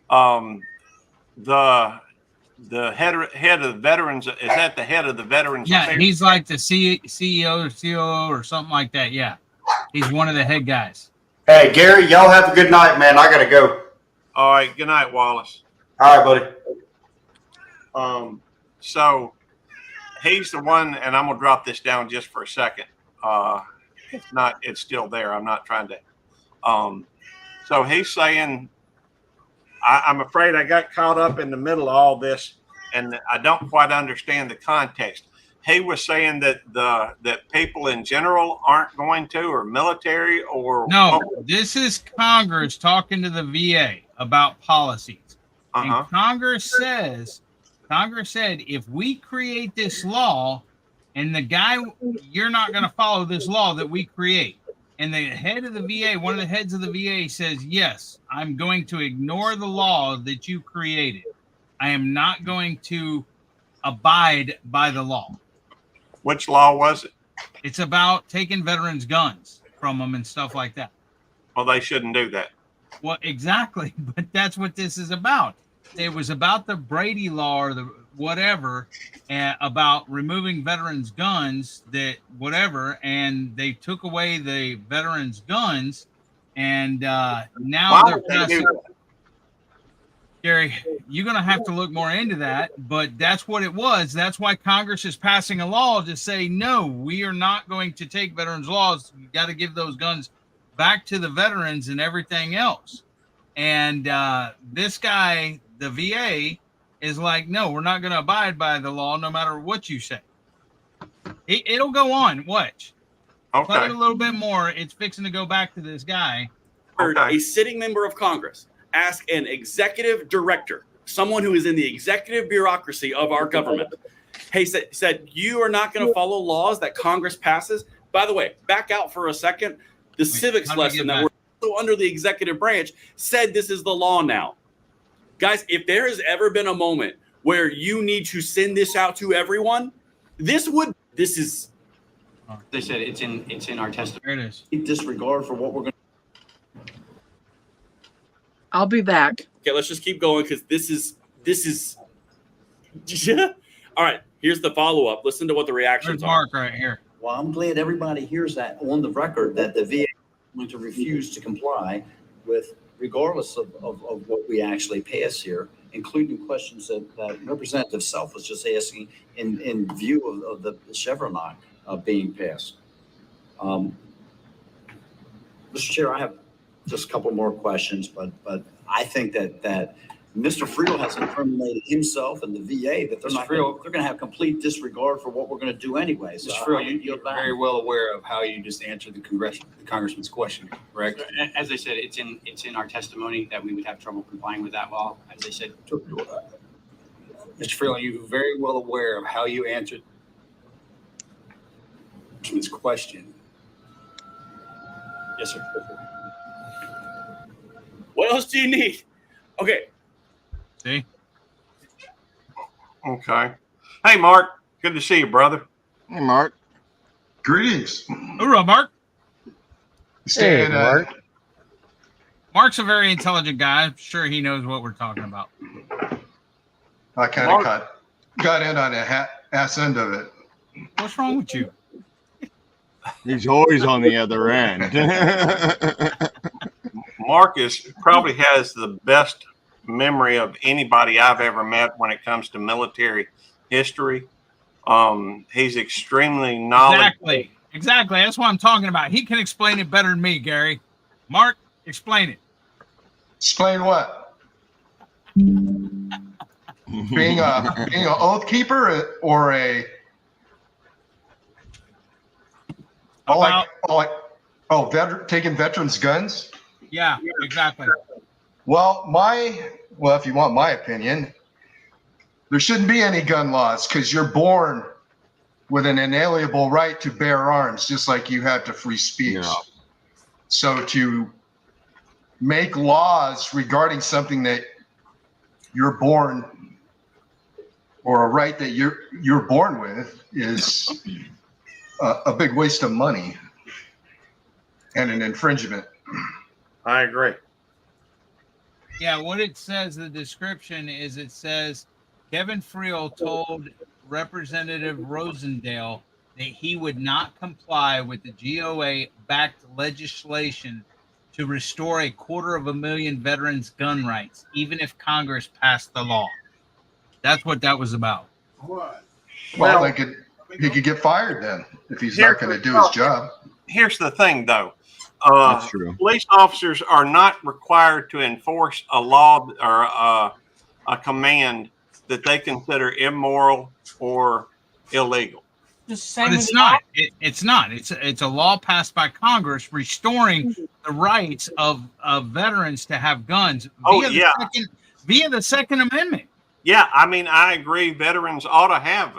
Speaker 1: the head of the veterans, is that the head of the veterans?
Speaker 4: Yeah,
Speaker 1: affairs?
Speaker 4: he's like the CEO or COO or something like that. Yeah, he's one of the head guys.
Speaker 7: Hey, Gary, y'all have a good night, man. I gotta go.
Speaker 1: All right, good night, Wallace.
Speaker 7: All right, buddy.
Speaker 1: So he's the one, and I'm gonna drop this down just for a second. It's still there. I'm not trying to. So he's saying, I'm afraid I got caught up in the middle of all this, and I don't quite understand the context. He was saying that that people in general aren't going to, or military, or
Speaker 4: no. This is Congress talking to the VA about policies. And Congress said if we create this law, and the guy, you're not going to follow this law that we create. And the head of the VA, one of the heads of the VA says, yes, I'm going to ignore the law that you created. I am not going to abide by the law.
Speaker 1: Which law was it?
Speaker 4: It's about taking veterans' guns from them and stuff like that.
Speaker 1: Well, they shouldn't do that.
Speaker 4: Well, exactly. But that's what this is about. It was about the Brady Law or the whatever, about removing veterans' guns, and they took away the veterans' guns, and now they're passing. Gary, you're going to have to look more into that, but that's what it was. That's why Congress is passing a law to say, no, we are not going to take veterans' laws. You got to give those guns back to the veterans and everything else. And this guy, the VA, is like, no, we're not going to abide by the law no matter what you say. It'll go on. Watch.
Speaker 1: Okay.
Speaker 4: Play it a little bit more. It's fixing to go back to this guy.
Speaker 10: A sitting member of Congress ask an executive director, someone who is in the executive bureaucracy of our government, hey, said you are not going to follow laws that Congress passes. By the way, back out for a second. The civics lesson that we're also under the executive branch said this is the law now. Guys, if there has ever been a moment where you need to send this out to everyone, this is.
Speaker 12: They said it's in our testimony.
Speaker 4: There it is.
Speaker 11: Disregard for what we're going to.
Speaker 9: I'll be back.
Speaker 10: Okay, let's just keep going because this is. All right, here's the follow up. Listen to what the reactions
Speaker 4: There's Mark right here.
Speaker 11: Well, I'm glad everybody hears that on the record that the VA is going to refuse to comply with, regardless of what we actually pass here. including questions that Representative Self was just asking in view of the Chevron Act being passed. Mr. Chair, I have just a couple more questions, but I think that Mr. Friel has incriminated himself and the VA that they're going to have complete disregard for what we're going to do anyway. So
Speaker 12: Mr. Friel, you're very well aware of how you just answered the congressman's question, correct? As I said, it's in our testimony that we would have trouble complying with that law. As I said, Mr. Friel, you're very well aware of how you answered the congressman's question. Yes, sir.
Speaker 10: What else do you need? Okay.
Speaker 4: See?
Speaker 1: Okay. Hey, Mark. Good to see you, brother.
Speaker 6: Hey, Mark.
Speaker 13: Greetings.
Speaker 4: Hoorah, Mark.
Speaker 2: Hey, Mark.
Speaker 4: Mark's a very intelligent guy. I'm sure he knows what we're talking about.
Speaker 13: I kind of got in on the ass end of it.
Speaker 4: What's wrong with you?
Speaker 6: He's always on the other end.
Speaker 1: Mark probably has the best memory of anybody I've ever met when it comes to military history. He's extremely knowledgeable.
Speaker 4: Exactly. That's what I'm talking about. He can explain it better than me, Gary. Mark, explain it.
Speaker 13: Explain what? being an oath keeper or a taking veterans' guns?
Speaker 4: Yeah, exactly.
Speaker 13: Well, if you want my opinion, there shouldn't be any gun laws because you're born with an inalienable right to bear arms, just like you have to free speech. Yeah. So to make laws regarding something that you're born or a right that you're born with is a big waste of money and an infringement.
Speaker 1: I agree.
Speaker 4: Yeah, what it says, the description is it says Kevin Friel told Representative Rosendale that he would not comply with the GOA-backed legislation to restore 250,000 veterans' gun rights, even if Congress passed the law. That's what that was about.
Speaker 13: Well, he could get fired then if he's not going to do his job.
Speaker 1: Here's the thing, though.
Speaker 6: That's true.
Speaker 1: Police officers are not required to enforce a law or a command that they consider immoral or illegal.
Speaker 4: But it's not. It's not. It's a law passed by Congress restoring the rights of veterans to have guns via the Second Amendment.
Speaker 1: Yeah, I mean, I agree. Veterans ought to have,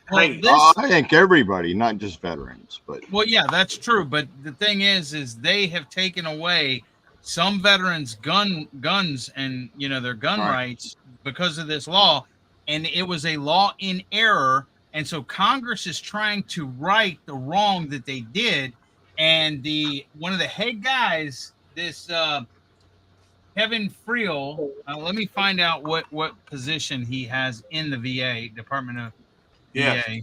Speaker 6: I think everybody, not just veterans, but
Speaker 4: yeah, that's true. But the thing is they have taken away some veterans' guns and their gun rights because of this law, and it was a law in error. And so Congress is trying to right the wrong that they did. And one of the head guys, this Kevin Friel, let me find out what position he has in the VA, Department of VA.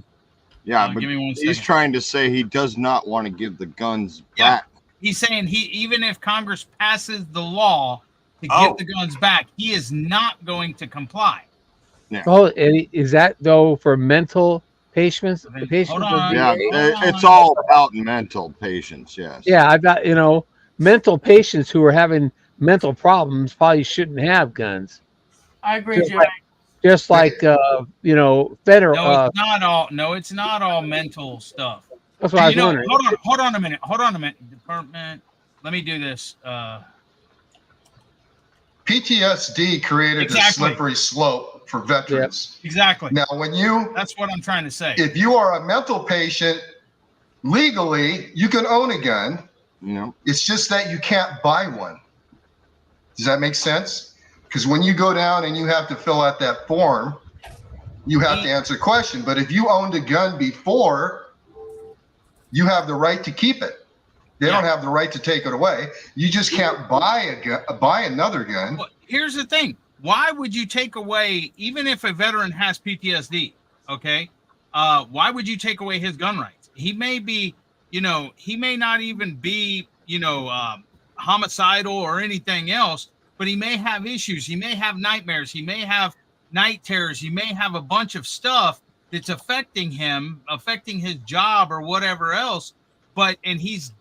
Speaker 6: Yeah, but he's trying to say he does not want to give the guns back.
Speaker 4: He's saying even if Congress passes the law to get the guns back, he is not going to comply.
Speaker 6: Yeah.
Speaker 2: Oh, is that though for mental patients?
Speaker 4: Hold on.
Speaker 6: Yeah, it's all about mental patients. Yes.
Speaker 2: Yeah, I've got mental patients who are having mental problems probably shouldn't have guns.
Speaker 8: I agree with you.
Speaker 2: Just like federal.
Speaker 4: No, it's not all mental stuff.
Speaker 2: That's what I was wondering.
Speaker 4: Hold on a minute. Department. Let me do this.
Speaker 13: PTSD created a slippery slope for veterans.
Speaker 4: Yep. Exactly.
Speaker 13: Now, that's
Speaker 4: what I'm trying to say.
Speaker 13: If you are a mental patient, legally, you can own a gun. It's just that you can't buy one. Does that make sense? Because when you go down and you have to fill out that form, you have to answer a question. But if you owned a gun before, you have the right to keep it. They don't have the right to take it away. You just can't buy another gun.
Speaker 4: Well, here's the thing. Why would you take away, even if a veteran has PTSD, okay? Why would you take away his gun rights? He may be, he may not even be, homicidal or anything else, but he may have issues. He may have nightmares. He may have night terrors. He may have a bunch of stuff that's affecting him, affecting his job or whatever else. And he's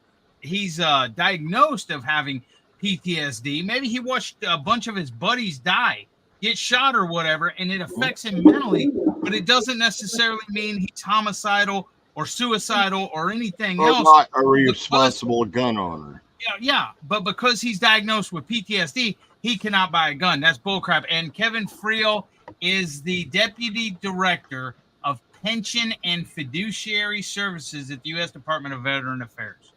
Speaker 4: diagnosed of having PTSD. Maybe he watched a bunch of his buddies die, get shot or whatever, and it affects him mentally, but it doesn't necessarily mean he's homicidal or suicidal or anything
Speaker 6: Or
Speaker 4: else.
Speaker 6: not a responsible gun owner.
Speaker 4: Yeah, but because he's diagnosed with PTSD, he cannot buy a gun. That's bullcrap. And Kevin Friel is the deputy director of pension and fiduciary services at the U.S. Department of Veteran Affairs.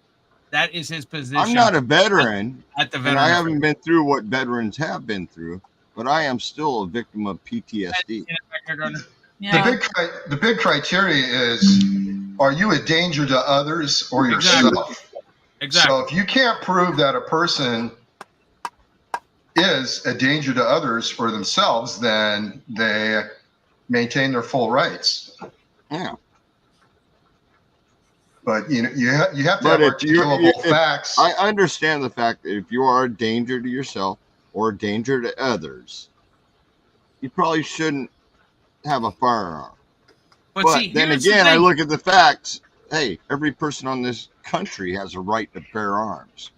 Speaker 4: That is his position.
Speaker 6: I'm not a veteran,
Speaker 4: at the
Speaker 6: and
Speaker 4: Veteran
Speaker 6: I haven't
Speaker 4: Affairs.
Speaker 6: been through what veterans have been through, but I am still a victim of PTSD.
Speaker 4: Yeah.
Speaker 13: The big criteria is, are you a danger to others or yourself?
Speaker 4: Exactly.
Speaker 13: So if you can't prove that a person is a danger to others or themselves, then they maintain their full rights.
Speaker 6: Yeah.
Speaker 13: But you have to have
Speaker 6: But
Speaker 13: articulable facts.
Speaker 6: I understand the fact that if you are a danger to yourself or a danger to others, you probably shouldn't have a firearm.
Speaker 4: But see,
Speaker 6: then
Speaker 4: here's the
Speaker 6: again, I
Speaker 4: thing.
Speaker 6: look at the facts. Hey, every person on this country has a right to bear arms.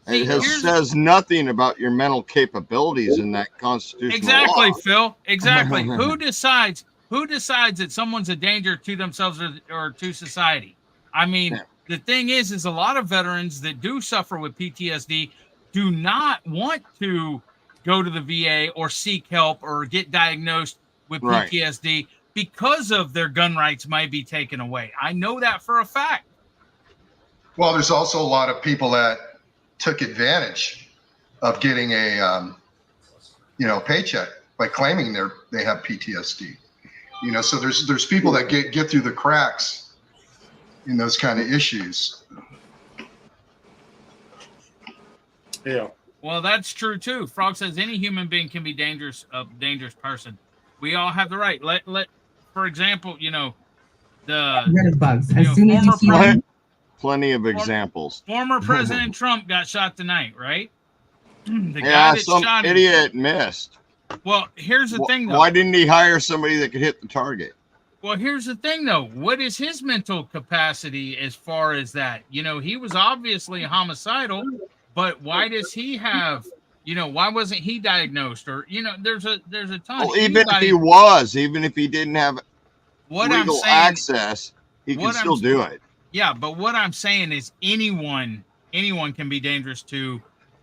Speaker 4: See,
Speaker 6: It says nothing about your mental capabilities in that constitutional
Speaker 4: Exactly,
Speaker 6: law.
Speaker 4: Phil. Exactly. Who decides that someone's a danger to themselves or to society? I mean, the thing is a lot of veterans that do suffer with PTSD do not want to go to the VA or seek help or get diagnosed with
Speaker 6: Right.
Speaker 4: PTSD because of their gun rights might be taken away. I know that for a fact.
Speaker 13: Well, there's also a lot of people that took advantage of getting a paycheck by claiming they have PTSD. So there's people that get through the cracks in those kind of issues.
Speaker 1: Yeah.
Speaker 4: Well, that's true too. Frog says any human being can be dangerous, a dangerous person. We all have the right. Let for example, the
Speaker 14: bugs. As soon as you see them,
Speaker 6: Plenty of examples.
Speaker 4: former President Trump got shot tonight, right? The guy
Speaker 6: Yeah,
Speaker 4: that
Speaker 6: some
Speaker 4: shot him.
Speaker 6: idiot missed.
Speaker 4: Well, here's the thing, though.
Speaker 6: Why didn't he hire somebody that could hit the target?
Speaker 4: Well, here's the thing, though. What is his mental capacity as far as that? He was obviously homicidal, but why does he have? Why wasn't he diagnosed? Or there's a ton.
Speaker 6: Well, even if he didn't have
Speaker 4: what I'm
Speaker 6: legal
Speaker 4: saying,
Speaker 6: access, he can
Speaker 4: what
Speaker 6: still
Speaker 4: I'm-
Speaker 6: do it.
Speaker 4: Yeah, but what I'm saying is anyone can be dangerous to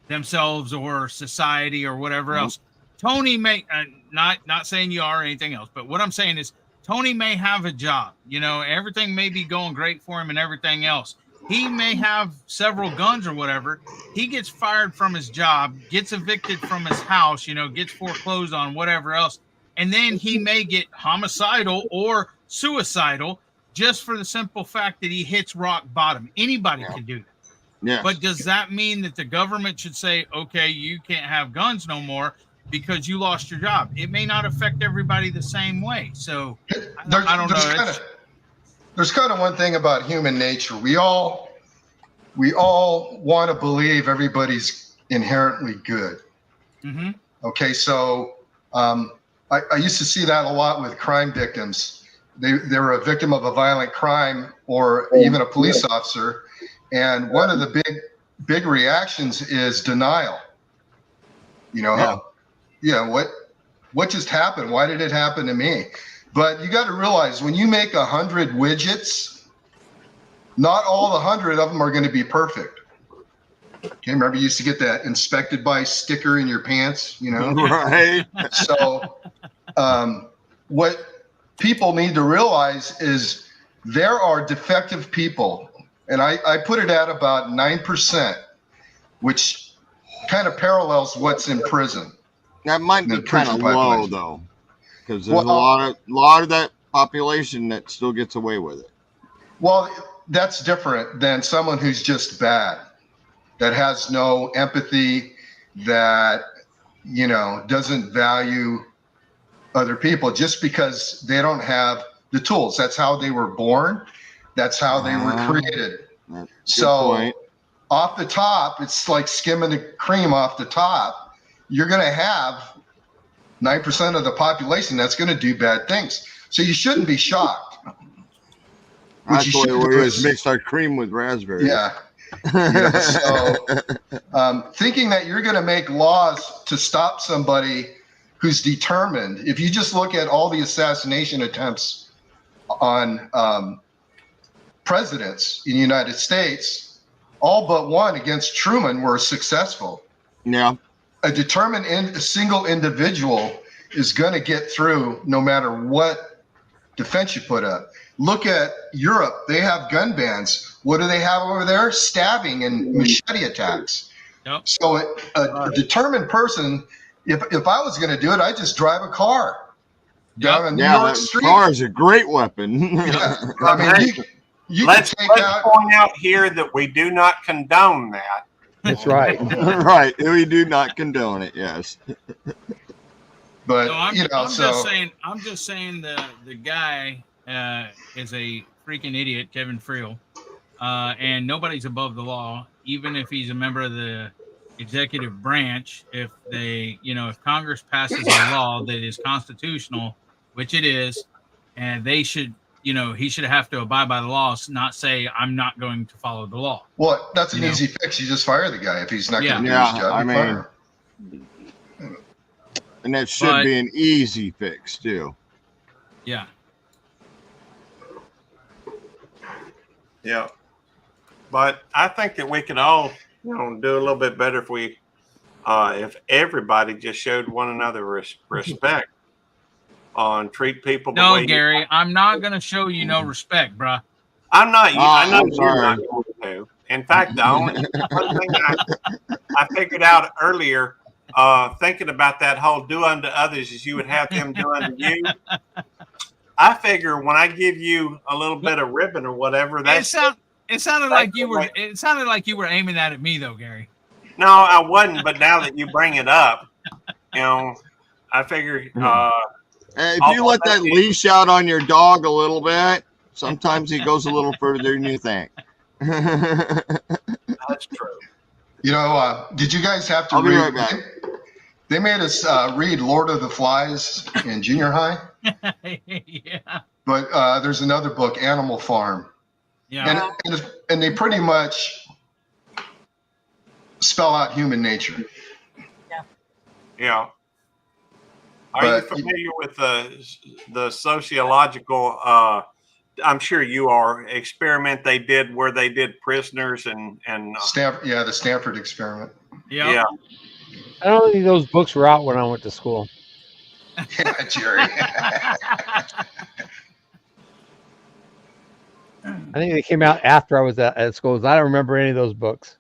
Speaker 4: themselves or society or whatever else. Tony may not saying you are or anything else, but what I'm saying is Tony may have a job. Everything may be going great for him and everything else. He may have several guns or whatever. He gets fired from his job, gets evicted from his house, gets foreclosed on, whatever else. And then he may get homicidal or suicidal just for the simple fact that he hits rock bottom. Anybody can do that.
Speaker 6: Yeah.
Speaker 4: But does that mean that the government should say, okay, you can't have guns no more because you lost your job? It may not affect everybody the same way. So I don't know.
Speaker 13: There's kind of one thing about human nature. We all want to believe everybody's inherently good.
Speaker 4: Mm-hmm.
Speaker 13: Okay, so I used to see that a lot with crime victims. They were a victim of a violent crime or even a police officer, and one of the big reactions is denial. What just happened? Why did it happen to me? But you got to realize when you make 100 widgets, not all 100 of them are going to be perfect. Okay, remember you used to get that inspected by sticker in your pants,
Speaker 6: Right.
Speaker 13: So what people need to realize is there are defective people, and I put it at about 9%, which kind of parallels what's in prison.
Speaker 6: That might
Speaker 13: in
Speaker 6: be
Speaker 13: the
Speaker 6: kind of
Speaker 13: prison
Speaker 6: low
Speaker 13: population.
Speaker 6: though, because there's a lot of that population that still gets away with it.
Speaker 13: Well, that's different than someone who's just bad, that has no empathy, that doesn't value other people just because they don't have the tools. That's how they were born. That's how they were created.
Speaker 6: Good
Speaker 13: So
Speaker 6: point.
Speaker 13: off the top, it's like skimming the cream off the top. you're going to have 9% of the population that's going to do bad things. So you shouldn't be shocked. What you
Speaker 6: That's
Speaker 13: should
Speaker 6: why we
Speaker 13: do
Speaker 6: just
Speaker 13: is,
Speaker 6: mixed our cream with raspberries.
Speaker 13: yeah. So thinking that you're going to make laws to stop somebody who's determined, if you just look at all the assassination attempts on presidents in the United States, all but one against Truman were successful.
Speaker 6: Yeah.
Speaker 13: A determined a single individual is going to get through no matter what defense you put up. Look at Europe. They have gun bans. What do they have over there? Stabbing and machete attacks.
Speaker 4: Yep.
Speaker 13: So a determined person, if I was going to do it, I'd just drive a car down a New York street.
Speaker 6: Car is a great weapon.
Speaker 13: Yeah. I mean, you
Speaker 1: let's
Speaker 13: can take out.
Speaker 1: point out here that we do not condone that.
Speaker 2: That's right.
Speaker 6: Right. We do not condone it. Yes.
Speaker 13: But
Speaker 4: No, I'm,
Speaker 13: you know,
Speaker 4: I'm just saying the guy is a freaking idiot, Kevin Friel, and nobody's above the law, even if he's a member of the executive branch. If if Congress passes a law that is constitutional, which it is, and they should, he should have to abide by the laws, not say I'm not going to follow the law.
Speaker 13: Well, that's an easy fix. You just fire the guy if he's not going to do
Speaker 6: Yeah,
Speaker 13: his job.
Speaker 6: I
Speaker 13: you
Speaker 6: mean,
Speaker 13: fire him.
Speaker 6: And that should be an easy fix too.
Speaker 4: Yeah.
Speaker 1: Yeah. But I think that we could all, do a little bit better if everybody just showed one another respect on treat people. The
Speaker 4: No,
Speaker 1: way
Speaker 4: Gary, I'm not going to show you no respect, bruh.
Speaker 1: I'm not. I know
Speaker 6: I'm
Speaker 1: you're not
Speaker 6: sorry.
Speaker 1: going to. In fact, the only one thing I figured out earlier, thinking about that whole do unto others as you would have them do unto you. I figure when I give you a little bit of ribbon or whatever, that's
Speaker 4: It sounded like you were. It sounded like you were aiming that at me, though, Gary.
Speaker 1: no, I wasn't. But now that you bring it up, I figure.
Speaker 6: If you let that leash out on your dog a little bit, sometimes he goes a little further than you think.
Speaker 1: That's true.
Speaker 13: Did you guys have to
Speaker 6: I'll be
Speaker 13: read?
Speaker 6: right back.
Speaker 13: They made us read Lord of the Flies in junior high.
Speaker 4: Yeah.
Speaker 13: But there's another book, Animal Farm.
Speaker 4: Yeah.
Speaker 13: And they pretty much spell out human nature.
Speaker 1: Yeah. Are you
Speaker 13: But-
Speaker 1: familiar with the sociological? I'm sure you are. Experiment they did where they did prisoners and
Speaker 13: The Stanford experiment.
Speaker 1: yeah.
Speaker 2: I don't think those books were out when I went to school.
Speaker 13: Yeah, Jerry.
Speaker 2: I think they came out after I was at school. I don't remember any of those books.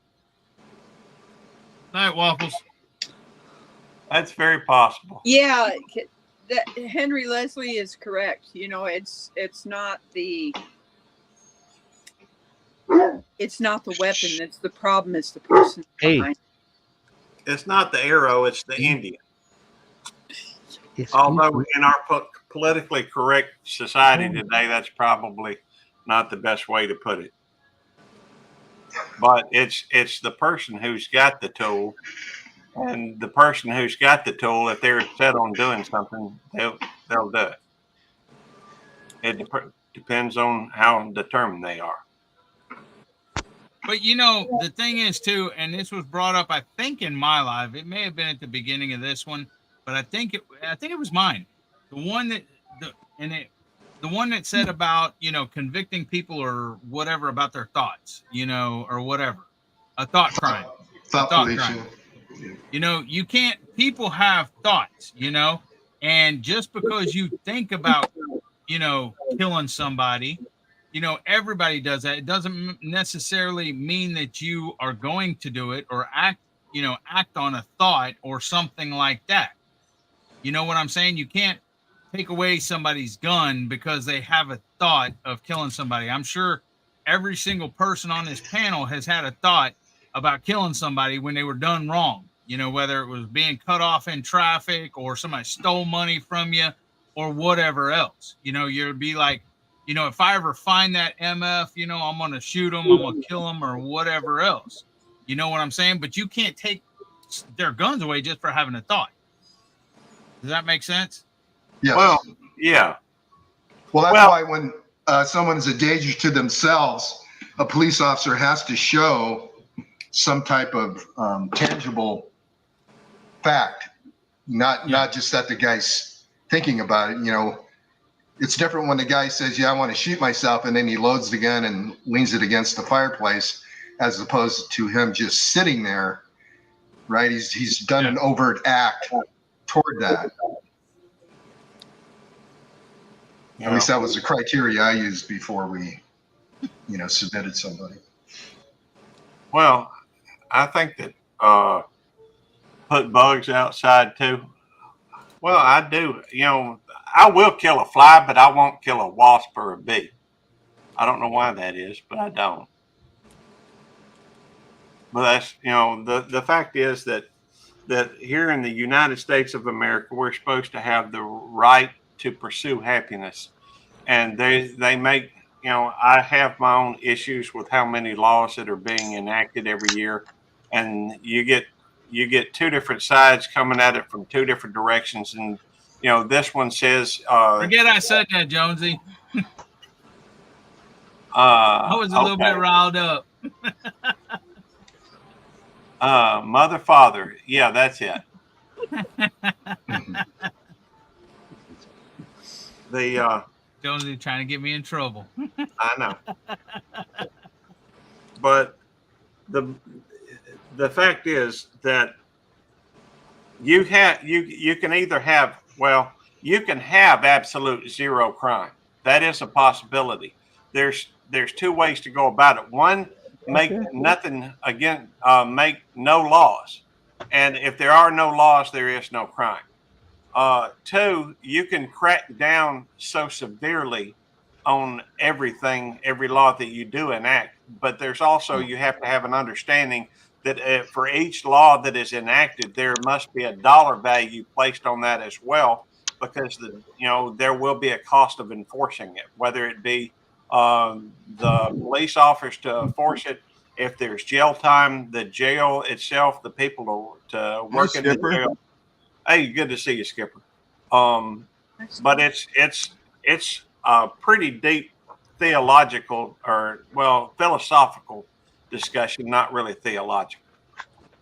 Speaker 4: Night, Waffles.
Speaker 1: That's very possible.
Speaker 9: Yeah, that Henry Leslie is correct. It's not the weapon that's the problem. It's the person behind.
Speaker 1: It's not the arrow; it's the Indian. Although in our politically correct society today, that's probably not the best way to put it. But it's the person who's got the tool, and the person who's got the tool, if they're set on doing something, they'll do it. It depends on how determined they are.
Speaker 4: But the thing is too, and this was brought up, I think, in my live. It may have been at the beginning of this one, but I think it was mine. The one that said about convicting people or whatever about their thoughts, or whatever, a thought crime.
Speaker 13: Thought police.
Speaker 4: You can't. People have thoughts, and just because you think about killing somebody. Everybody does that. It doesn't necessarily mean that you are going to do it or act on a thought or something like that. You know what I'm saying? You can't take away somebody's gun because they have a thought of killing somebody. I'm sure every single person on this panel has had a thought about killing somebody when they were done wrong. Whether it was being cut off in traffic or somebody stole money from you or whatever else. You'd be like, if I ever find that MF, I'm going to shoot him, I'm going to kill him or whatever else. You know what I'm saying? But you can't take their guns away just for having a thought. Does that make sense?
Speaker 13: Yes.
Speaker 1: Well, yeah.
Speaker 13: Well, that's why when someone's a danger to themselves, a police officer has to show some type of tangible fact, not just that the guy's thinking about it. You know, it's different when the guy says, "Yeah, I want to shoot myself," and then he loads the gun and leans it against the fireplace, as opposed to him just sitting there. Right? He's done an overt act toward that. At least that was the criteria I used before we, submitted somebody.
Speaker 1: Well, I think that put bugs outside too. Well, I do. I will kill a fly, but I won't kill a wasp or a bee. I don't know why that is, but I don't. But that's, the fact is that here in the United States of America, we're supposed to have the right to pursue happiness. And they make, I have my own issues with how many laws that are being enacted every year. And you get two different sides coming at it from two different directions. And, this one says,
Speaker 4: forget I said that, Jonesy. I was a little bit riled up.
Speaker 1: Mother, father. Yeah, that's it.
Speaker 4: Jonesy trying to get me in trouble.
Speaker 1: I know. But the fact is that you can either have, you can have absolute zero crime. That is a possibility. There's two ways to go about it. One, make nothing again, make no laws. And if there are no laws, there is no crime. Two, you can crack down so severely on everything, every law that you do enact. But there's also, you have to have an understanding that for each law that is enacted, there must be a dollar value placed on that as well, because there will be a cost of enforcing it, whether it be the police officers to enforce it. If there's jail time, the jail itself, the people to work in the jail. Hey, good to see you, Skipper. But it's a pretty deep theological philosophical discussion, not really theological.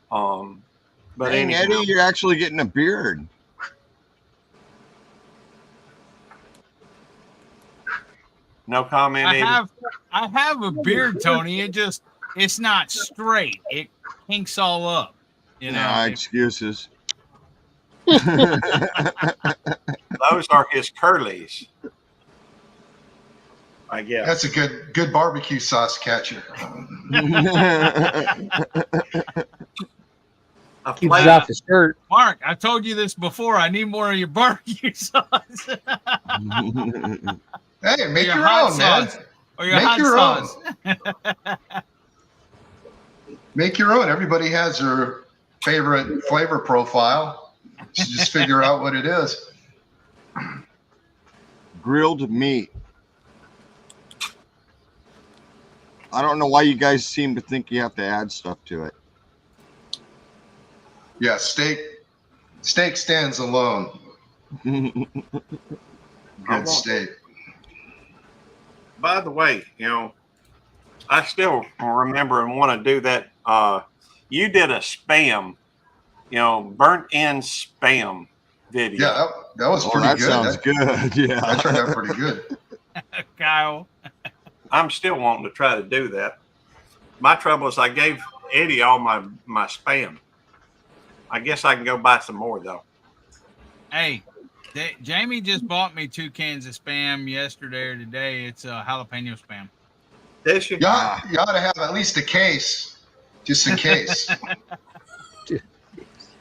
Speaker 1: But
Speaker 6: Dang,
Speaker 1: anyhow,
Speaker 6: Eddie, you're actually getting a beard.
Speaker 1: No comment.
Speaker 4: I have a beard, Tony. It's not straight. It kinks all up.
Speaker 6: Excuses.
Speaker 1: Those are his curlies. I guess
Speaker 13: that's a good barbecue sauce catcher.
Speaker 2: Keeps it off his shirt.
Speaker 4: Mark, I told you this before. I need more of your barbecue sauce.
Speaker 13: Hey, make your own, man.
Speaker 4: Or your hot sauce.
Speaker 13: Make your own. Everybody has their favorite flavor profile. You just figure out what it is.
Speaker 6: Grilled meat. I don't know why you guys seem to think you have to add stuff to it.
Speaker 13: Yeah, steak stands alone. Good steak.
Speaker 1: By the way, I still remember and want to do that. You did a spam, burnt end spam video.
Speaker 13: Yeah, that was pretty good.
Speaker 6: Sounds good. Yeah,
Speaker 13: that turned out pretty good.
Speaker 4: Kyle,
Speaker 1: I'm still wanting to try to do that. My trouble is I gave Eddie all my spam. I guess I can go buy some more though.
Speaker 4: Hey, Jamie just bought me 2 cans of spam yesterday or today. It's jalapeno spam.
Speaker 13: You ought to have at least a case, just in case.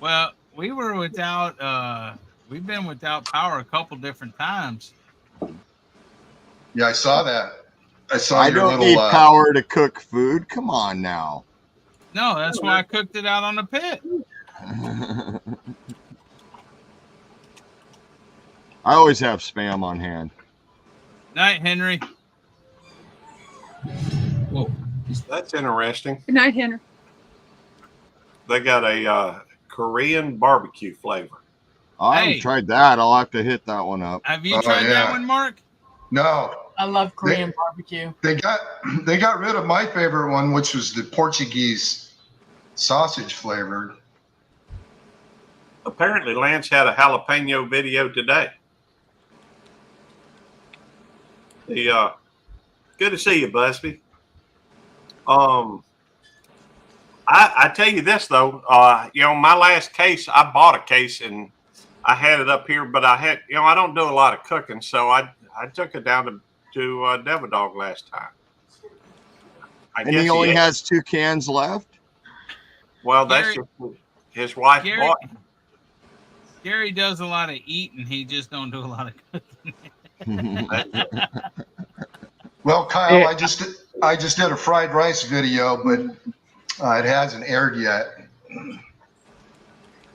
Speaker 4: Well, we were without. We've been without power a couple different times.
Speaker 13: Yeah, I saw that.
Speaker 6: I don't need power to cook food. Come on now.
Speaker 4: No, that's why I cooked it out on the pit.
Speaker 6: I always have spam on hand.
Speaker 4: Night, Henry.
Speaker 1: Whoa, that's interesting.
Speaker 9: Good night, Henry.
Speaker 1: They got a Korean barbecue flavor.
Speaker 6: I haven't
Speaker 4: Hey.
Speaker 6: tried that. I'll have to hit that one up.
Speaker 4: Have you
Speaker 13: Oh,
Speaker 4: tried
Speaker 13: yeah.
Speaker 4: that one, Mark?
Speaker 13: No,
Speaker 8: I love Korean barbecue.
Speaker 13: they got rid of my favorite one, which was the Portuguese sausage flavored.
Speaker 1: Apparently, Lance had a jalapeno video today. The good to see you, Busby. I tell you this though, my last case, I bought a case and I had it up here, but I don't do a lot of cooking, so I took it down to Devil Dog last time.
Speaker 6: And he only has 2 cans left.
Speaker 1: Well, that's
Speaker 4: Gary-
Speaker 1: just his wife
Speaker 4: Gary-
Speaker 1: bought.
Speaker 4: Gary does a lot of eating. He just don't do a lot of cooking.
Speaker 13: Well, Kyle,
Speaker 2: Yeah.
Speaker 13: I just did a fried rice video, but it hasn't aired yet.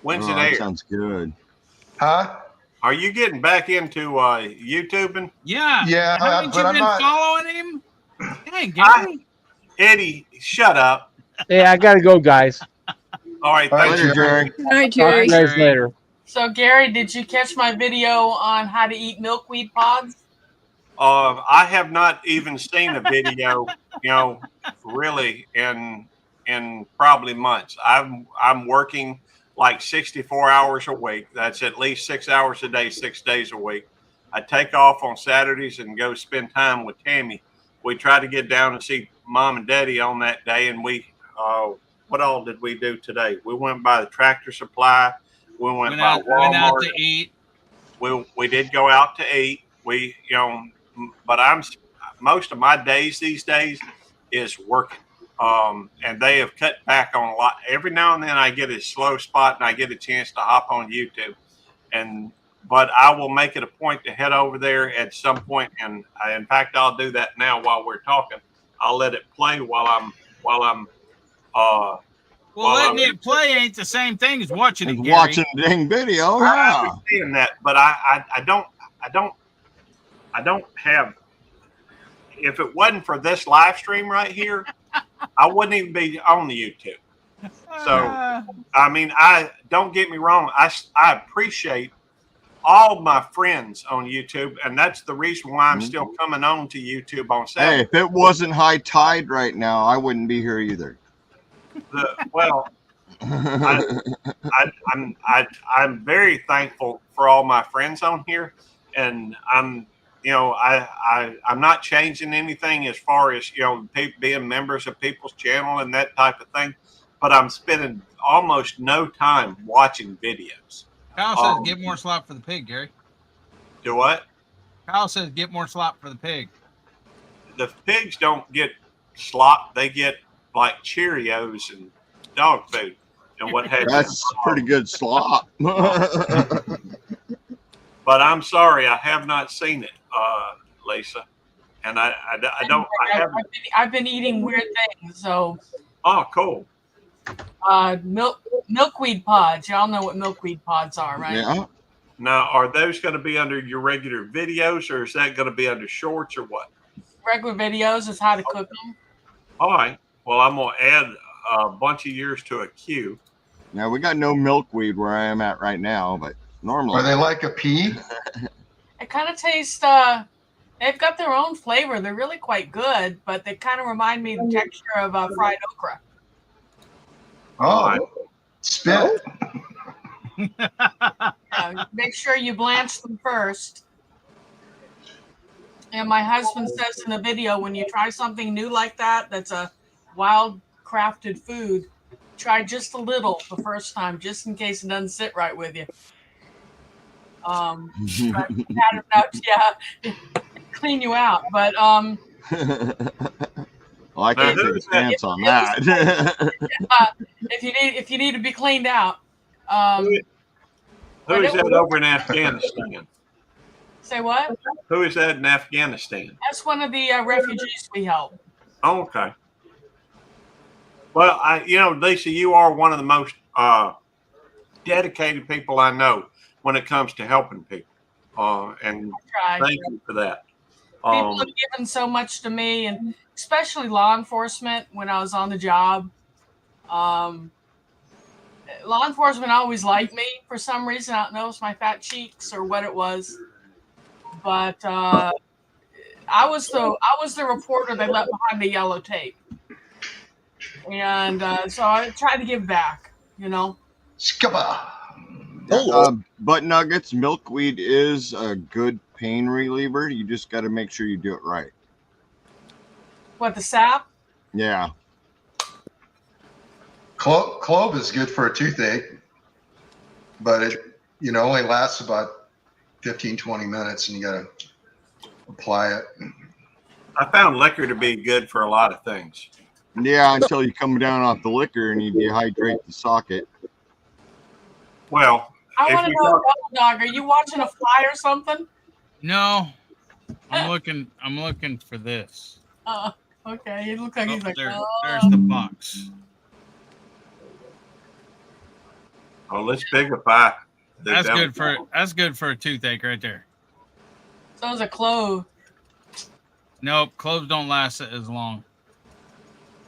Speaker 1: When's
Speaker 6: Oh,
Speaker 1: it
Speaker 6: that
Speaker 1: air?
Speaker 6: sounds good.
Speaker 13: Huh?
Speaker 1: Are you getting back into YouTubing?
Speaker 4: Yeah.
Speaker 13: Yeah,
Speaker 4: Haven't
Speaker 13: but
Speaker 4: you
Speaker 13: I'm
Speaker 4: been
Speaker 13: not-
Speaker 4: following him? Dang, Gary.
Speaker 1: Eddie, shut up.
Speaker 2: Yeah, I gotta go, guys.
Speaker 1: All right,
Speaker 13: All right,
Speaker 1: thanks.
Speaker 6: Jerry.
Speaker 9: Good night,
Speaker 2: Talk to
Speaker 9: Jerry.
Speaker 2: you guys later.
Speaker 8: So, Gary, did you catch my video on how to eat milkweed pods?
Speaker 1: I have not even seen a video, really in probably months. I'm working like 64 hours a week. That's at least 6 hours a day, 6 days a week. I take off on Saturdays and go spend time with Tammy. We try to get down and see Mom and Daddy on that day, and what all did we do today? We went by the Tractor Supply. We went by
Speaker 4: Went out
Speaker 1: Walmart.
Speaker 4: to eat.
Speaker 1: We did go out to eat. But most of my days these days is working. And they have cut back on a lot. Every now and then I get a slow spot and I get a chance to hop on YouTube. But I will make it a point to head over there at some point. And in fact, I'll do that now while we're talking. I'll let it play while I'm
Speaker 4: Well, letting it play ain't the same thing as watching it, Gary.
Speaker 6: Watching the dang video.
Speaker 1: I
Speaker 6: Yeah.
Speaker 1: understand that, but I don't have. If it wasn't for this live stream right here, I wouldn't even be on the YouTube. So, I mean, don't get me wrong. I appreciate all my friends on YouTube, and that's the reason why I'm still coming on to YouTube on
Speaker 6: Hey,
Speaker 1: Saturday.
Speaker 6: if it wasn't high tide right now, I wouldn't be here either.
Speaker 1: I'm very thankful for all my friends on here, and I'm not changing anything as far as being members of people's channel and that type of thing, but I'm spending almost no time watching videos.
Speaker 4: Kyle says get more slop for the pig, Gary.
Speaker 1: Do what?
Speaker 4: Kyle says get more slop for the pig.
Speaker 1: The pigs don't get slop; they get like Cheerios and dog food and what have you.
Speaker 6: That's pretty good slop.
Speaker 1: But I'm sorry, I have not seen it, Lisa, and I haven't.
Speaker 8: I've been eating weird things. So,
Speaker 1: Oh, cool.
Speaker 8: milkweed pods. Y'all know what milkweed pods are, right?
Speaker 6: Yeah.
Speaker 1: Now, are those going to be under your regular videos, or is that going to be under shorts, or what?
Speaker 8: Regular videos is how to cook them.
Speaker 1: All right. Well, I'm going to add a bunch of yours to a queue.
Speaker 6: Now we got no milkweed where I am at right now, but normally
Speaker 13: Are they like a pea?
Speaker 8: It kind of tastes. They've got their own flavor. They're really quite good, but they kind of remind me of the texture of fried okra.
Speaker 13: Oh, spit.
Speaker 8: Make sure you blanch them first. And my husband says in the video, when you try something new like that, that's a wild crafted food, try just a little the first time, just in case it doesn't sit right with you. But had enough, yeah, clean you out. But
Speaker 6: well, I can't take a chance on that.
Speaker 8: if you need to be cleaned out,
Speaker 1: Who is that over in Afghanistan?
Speaker 8: say what?
Speaker 1: Who is that in Afghanistan?
Speaker 8: That's one of the refugees we help.
Speaker 1: Oh, okay. Well, Lisa, you are one of the most dedicated people I know when it comes to helping people. And
Speaker 8: Try.
Speaker 1: thank you for that.
Speaker 8: People have given so much to me, and especially law enforcement when I was on the job. law enforcement always liked me for some reason. I don't know if it's my fat cheeks or what it was, but I was the reporter they left behind the yellow tape, and so I tried to give back. You know.
Speaker 6: Butt nuggets, milkweed is a good pain reliever. You just got to make sure you do it right.
Speaker 8: What, the sap?
Speaker 6: Yeah.
Speaker 13: Clove is good for a toothache, but it only lasts about 15, 20 minutes, and you got to apply it.
Speaker 1: I found liquor to be good for a lot of things.
Speaker 6: Yeah, until you come down off the liquor and you dehydrate the socket.
Speaker 1: Well,
Speaker 8: I want to know, Double Dog, are you watching a fly or something?
Speaker 4: No, I'm looking for this.
Speaker 8: Okay. He looks like he's like,
Speaker 4: there's the box.
Speaker 1: Oh, let's bigify.
Speaker 4: That's good for a toothache right there.
Speaker 8: So is a clove.
Speaker 4: Nope, cloves don't last as long.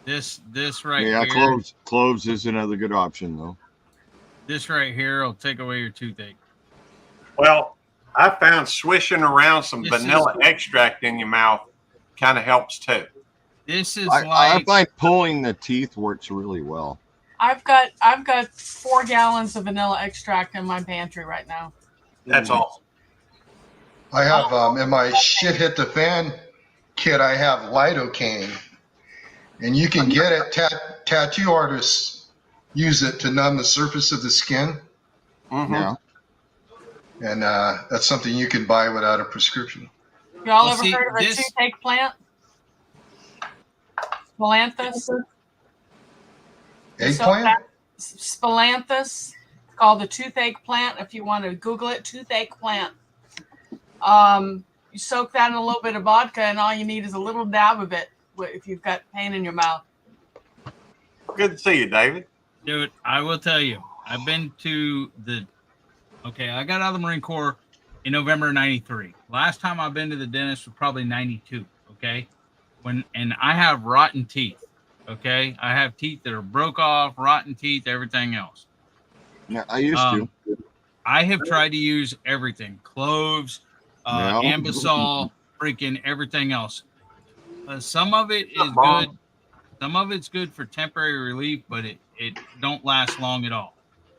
Speaker 4: This right
Speaker 6: Yeah,
Speaker 4: here.
Speaker 6: cloves is another good option though.
Speaker 4: This right here will take away your toothache.
Speaker 1: Well, I found swishing around some vanilla extract in your mouth kind of helps too.
Speaker 4: This is
Speaker 6: I find pulling the teeth works really well.
Speaker 8: I've got 4 gallons of vanilla extract in my pantry right now.
Speaker 1: That's awesome.
Speaker 13: I have in my shit hit the fan kit. I have lidocaine, and you can get it. Tattoo artists use it to numb the surface of the skin.
Speaker 1: Mm-hmm.
Speaker 6: Yeah.
Speaker 13: And that's something you can buy without a prescription.
Speaker 8: Y'all ever heard of a toothache plant? Splanthus.
Speaker 13: Eggplant?
Speaker 8: Splanthus. It's called the toothache plant. If you want to Google it, toothache plant. You soak that in a little bit of vodka, and all you need is a little dab of it if you've got pain in your mouth.
Speaker 1: Good to see you, David.
Speaker 4: Dude, I will tell you, I've been to I got out of the Marine Corps in November of 93. Last time I've been to the dentist was probably 92. Okay. And I have rotten teeth. Okay. I have teeth that are broke off, rotten teeth, everything else.
Speaker 6: Yeah, I used to.
Speaker 4: I have tried to use everything. Cloves, Ambisol, freaking everything else. Some of it is good. Some of it's good for temporary relief, but it don't last long at all.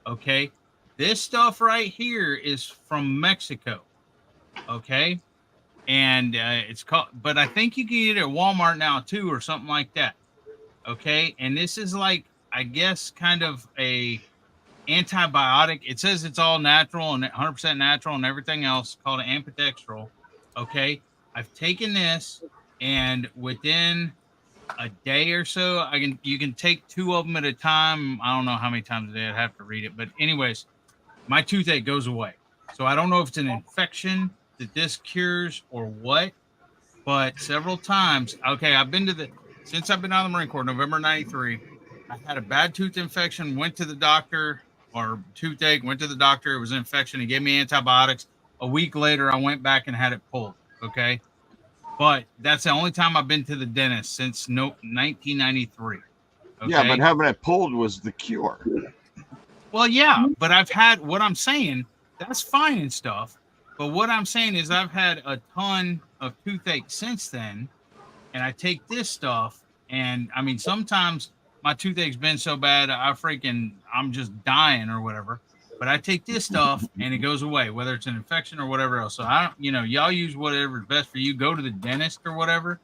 Speaker 4: Okay. This stuff right here is from Mexico. Okay. And it's called, but I think you can get it at Walmart now too, or something like that. Okay. And this is like, I guess, kind of a antibiotic. It says it's all natural and 100% natural and everything else, called an ambidextrol. Okay. I've taken this, and within a day or so, you can take 2 of them at a time. I don't know how many times a day. I'd have to read it, but anyways, my toothache goes away. So I don't know if it's an infection that this cures or what, but several times. Okay, since I've been out of the Marine Corps, November 93, I had a bad tooth infection. Went to the doctor, or toothache. Went to the doctor. It was an infection. He gave me antibiotics. A week later, I went back and had it pulled. Okay. But that's the only time I've been to the dentist since 1993. Okay?
Speaker 6: Yeah, but having it pulled was the cure.
Speaker 4: Well, yeah, but what I'm saying, that's fine and stuff. But what I'm saying is I've had a ton of toothache since then, and I take this stuff, and I mean, sometimes my toothache's been so bad, I'm just dying or whatever. But I take this stuff and it goes away, whether it's an infection or whatever else. So y'all use whatever is best for you. Go to the dentist or whatever.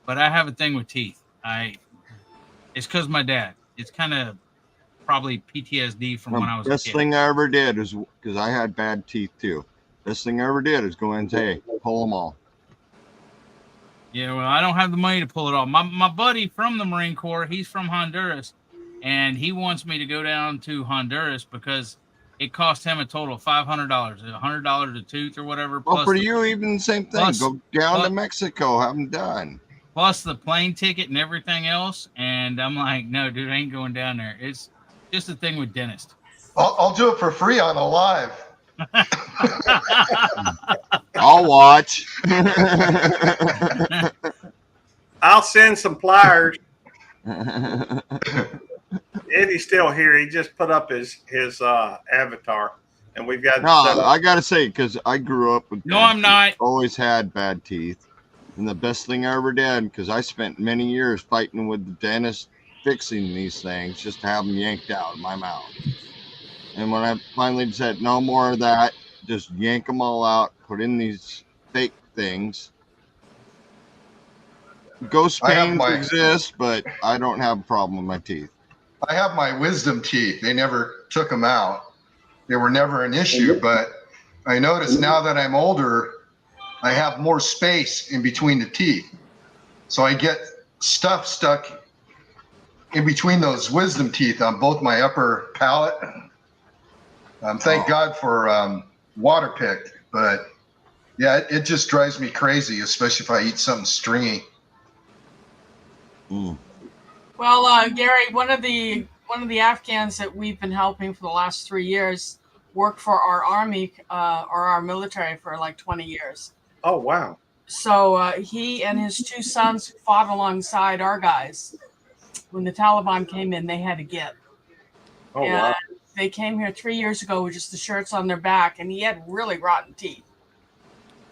Speaker 4: But I have a thing with teeth. It's because my dad. It's kind of probably PTSD from when I was a kid.
Speaker 6: Best thing I ever did is, because I had bad teeth too. Best thing I ever did is go in and say, pull them all.
Speaker 4: Yeah, well, I don't have the money to pull it off. My buddy from the Marine Corps, he's from Honduras, and he wants me to go down to Honduras because it cost him a total of $500, $100 a tooth or whatever.
Speaker 6: Well, for you, even the same thing. Go down to Mexico, have them done.
Speaker 4: Plus the plane ticket and everything else. And I'm like, no, dude, I ain't going down there. It's just a thing with dentist.
Speaker 13: I'll do it for free on a live.
Speaker 6: I'll watch.
Speaker 1: I'll send some pliers. Eddie's still here. He just put up his avatar, and we've got.
Speaker 6: No,
Speaker 1: set up.
Speaker 6: I gotta say, because I grew up with.
Speaker 4: No,
Speaker 6: bad
Speaker 4: I'm
Speaker 6: teeth,
Speaker 4: not.
Speaker 6: Always had bad teeth, and the best thing I ever did, because I spent many years fighting with the dentist, fixing these things just to have them yanked out of my mouth. And when I finally said no more of that, just yank them all out, put in these fake things. Ghost
Speaker 13: I have
Speaker 6: pains
Speaker 13: my-
Speaker 6: exist, but I don't have a problem with my teeth.
Speaker 13: I have my wisdom teeth. They never took them out. They were never an issue, but I notice now that I'm older, I have more space in between the teeth. So I get stuff stuck in between those wisdom teeth on both my upper palate. Thank God for Waterpik, but yeah, it just drives me crazy, especially if I eat something stringy.
Speaker 8: Well, Gary, one of the Afghans that we've been helping for the last 3 years worked for our army or our military for like 20 years.
Speaker 1: Oh wow!
Speaker 8: So he and his two sons fought alongside our guys. When the Taliban came in, they had to get.
Speaker 1: Oh
Speaker 8: and
Speaker 1: wow!
Speaker 8: They came here 3 years ago with just the shirts on their back, and he had really rotten teeth.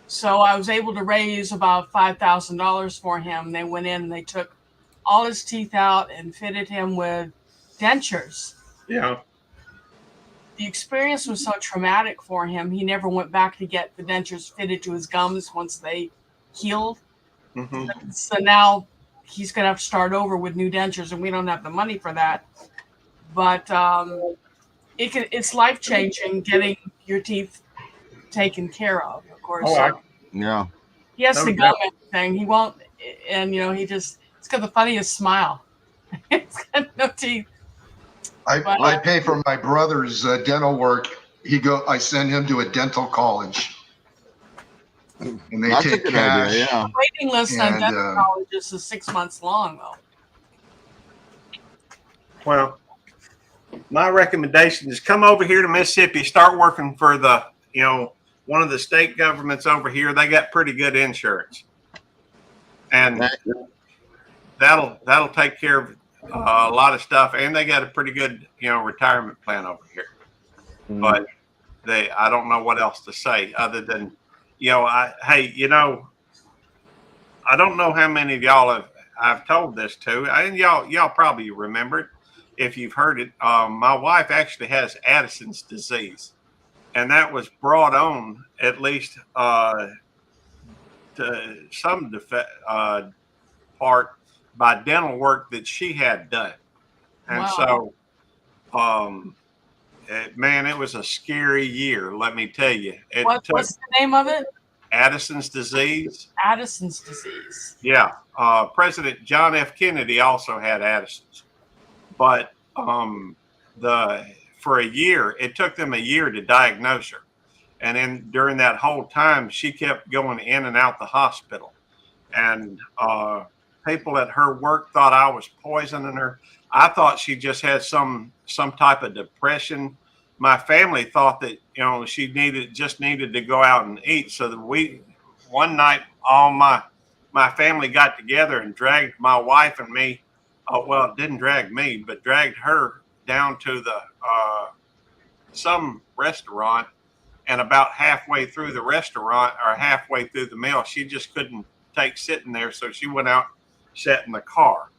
Speaker 8: So I was able to raise about $5,000 for him. They went in and they took all his teeth out and fitted him with dentures.
Speaker 1: Yeah.
Speaker 8: The experience was so traumatic for him, he never went back to get the dentures fitted to his gums once they healed.
Speaker 1: Mm-hmm.
Speaker 8: So now he's going to have to start over with new dentures, and we don't have the money for that. But it's life-changing getting your teeth taken care of course.
Speaker 6: Yeah.
Speaker 8: He has
Speaker 1: No
Speaker 8: to
Speaker 1: doubt.
Speaker 8: gum everything. He won't, and he's got the funniest smile. He's got no teeth.
Speaker 13: I pay for my brother's dental work. I send him to a dental college, and they
Speaker 6: That's a
Speaker 13: take
Speaker 6: good
Speaker 13: cash.
Speaker 6: idea, yeah.
Speaker 8: The waiting list on
Speaker 13: And,
Speaker 8: dental colleges is 6 months long, though.
Speaker 1: Well, my recommendation is come over here to Mississippi, start working for the, one of the state governments over here. They got pretty good insurance, and that'll take care of a lot of stuff. And they got a pretty good, retirement plan over here. But I don't know what else to say other than, I don't know how many of y'all I've told this to, and y'all probably remember it if you've heard it. My wife actually has Addison's disease, and that was brought on at least to some part by dental work that she had done. And
Speaker 8: Wow.
Speaker 1: so, man, it was a scary year, let me tell you.
Speaker 8: What's the name of it?
Speaker 1: Addison's disease.
Speaker 8: Addison's disease.
Speaker 1: Yeah. President John F. Kennedy also had Addison's. But for a year, it took them a year to diagnose her. And then during that whole time, she kept going in and out the hospital. And people at her work thought I was poisoning her. I thought she just had some type of depression. My family thought that she just needed to go out and eat. So that one night all my family got together and dragged my wife and me. Well, it didn't drag me, but dragged her down to the some restaurant. And about halfway through the restaurant or halfway through the meal, she just couldn't take sitting there, so she went out, sat in the car.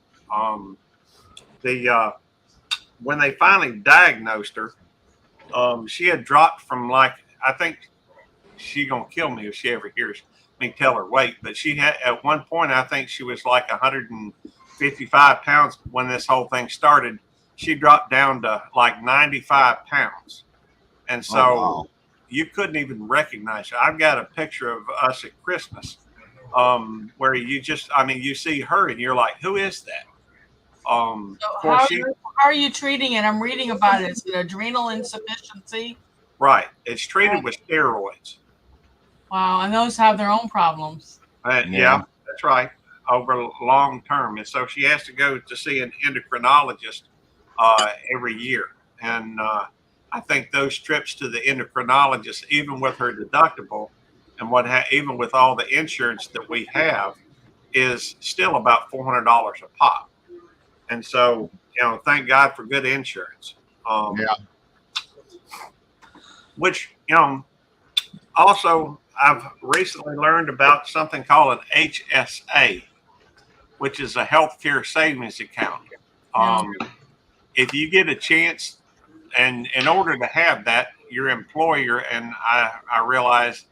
Speaker 1: When they finally diagnosed her, she had dropped from I think she gonna kill me if she ever hears me tell her weight, but she had at one point, I think she was like 155 pounds when this whole thing started. She dropped down to like 95 pounds, and so
Speaker 6: wow.
Speaker 1: you couldn't even recognize her. I've got a picture of us at Christmas where you see her and you're like, who is that?
Speaker 8: So
Speaker 1: of course
Speaker 8: how are you treating it? I'm reading about it. Is it adrenal insufficiency?
Speaker 1: right. It's treated with steroids.
Speaker 8: Wow, and those have their own problems.
Speaker 1: Yeah, that's right. Over long term. And so she has to go to see an endocrinologist every year. And I think those trips to the endocrinologist, even with her deductible and even with all the insurance that we have, is still about $400 a pop. And so, thank God for good insurance.
Speaker 6: Yeah.
Speaker 1: Which, also I've recently learned about something called an HSA, which is a healthcare savings account. If you get a chance, and in order to have that, your employer, and I realize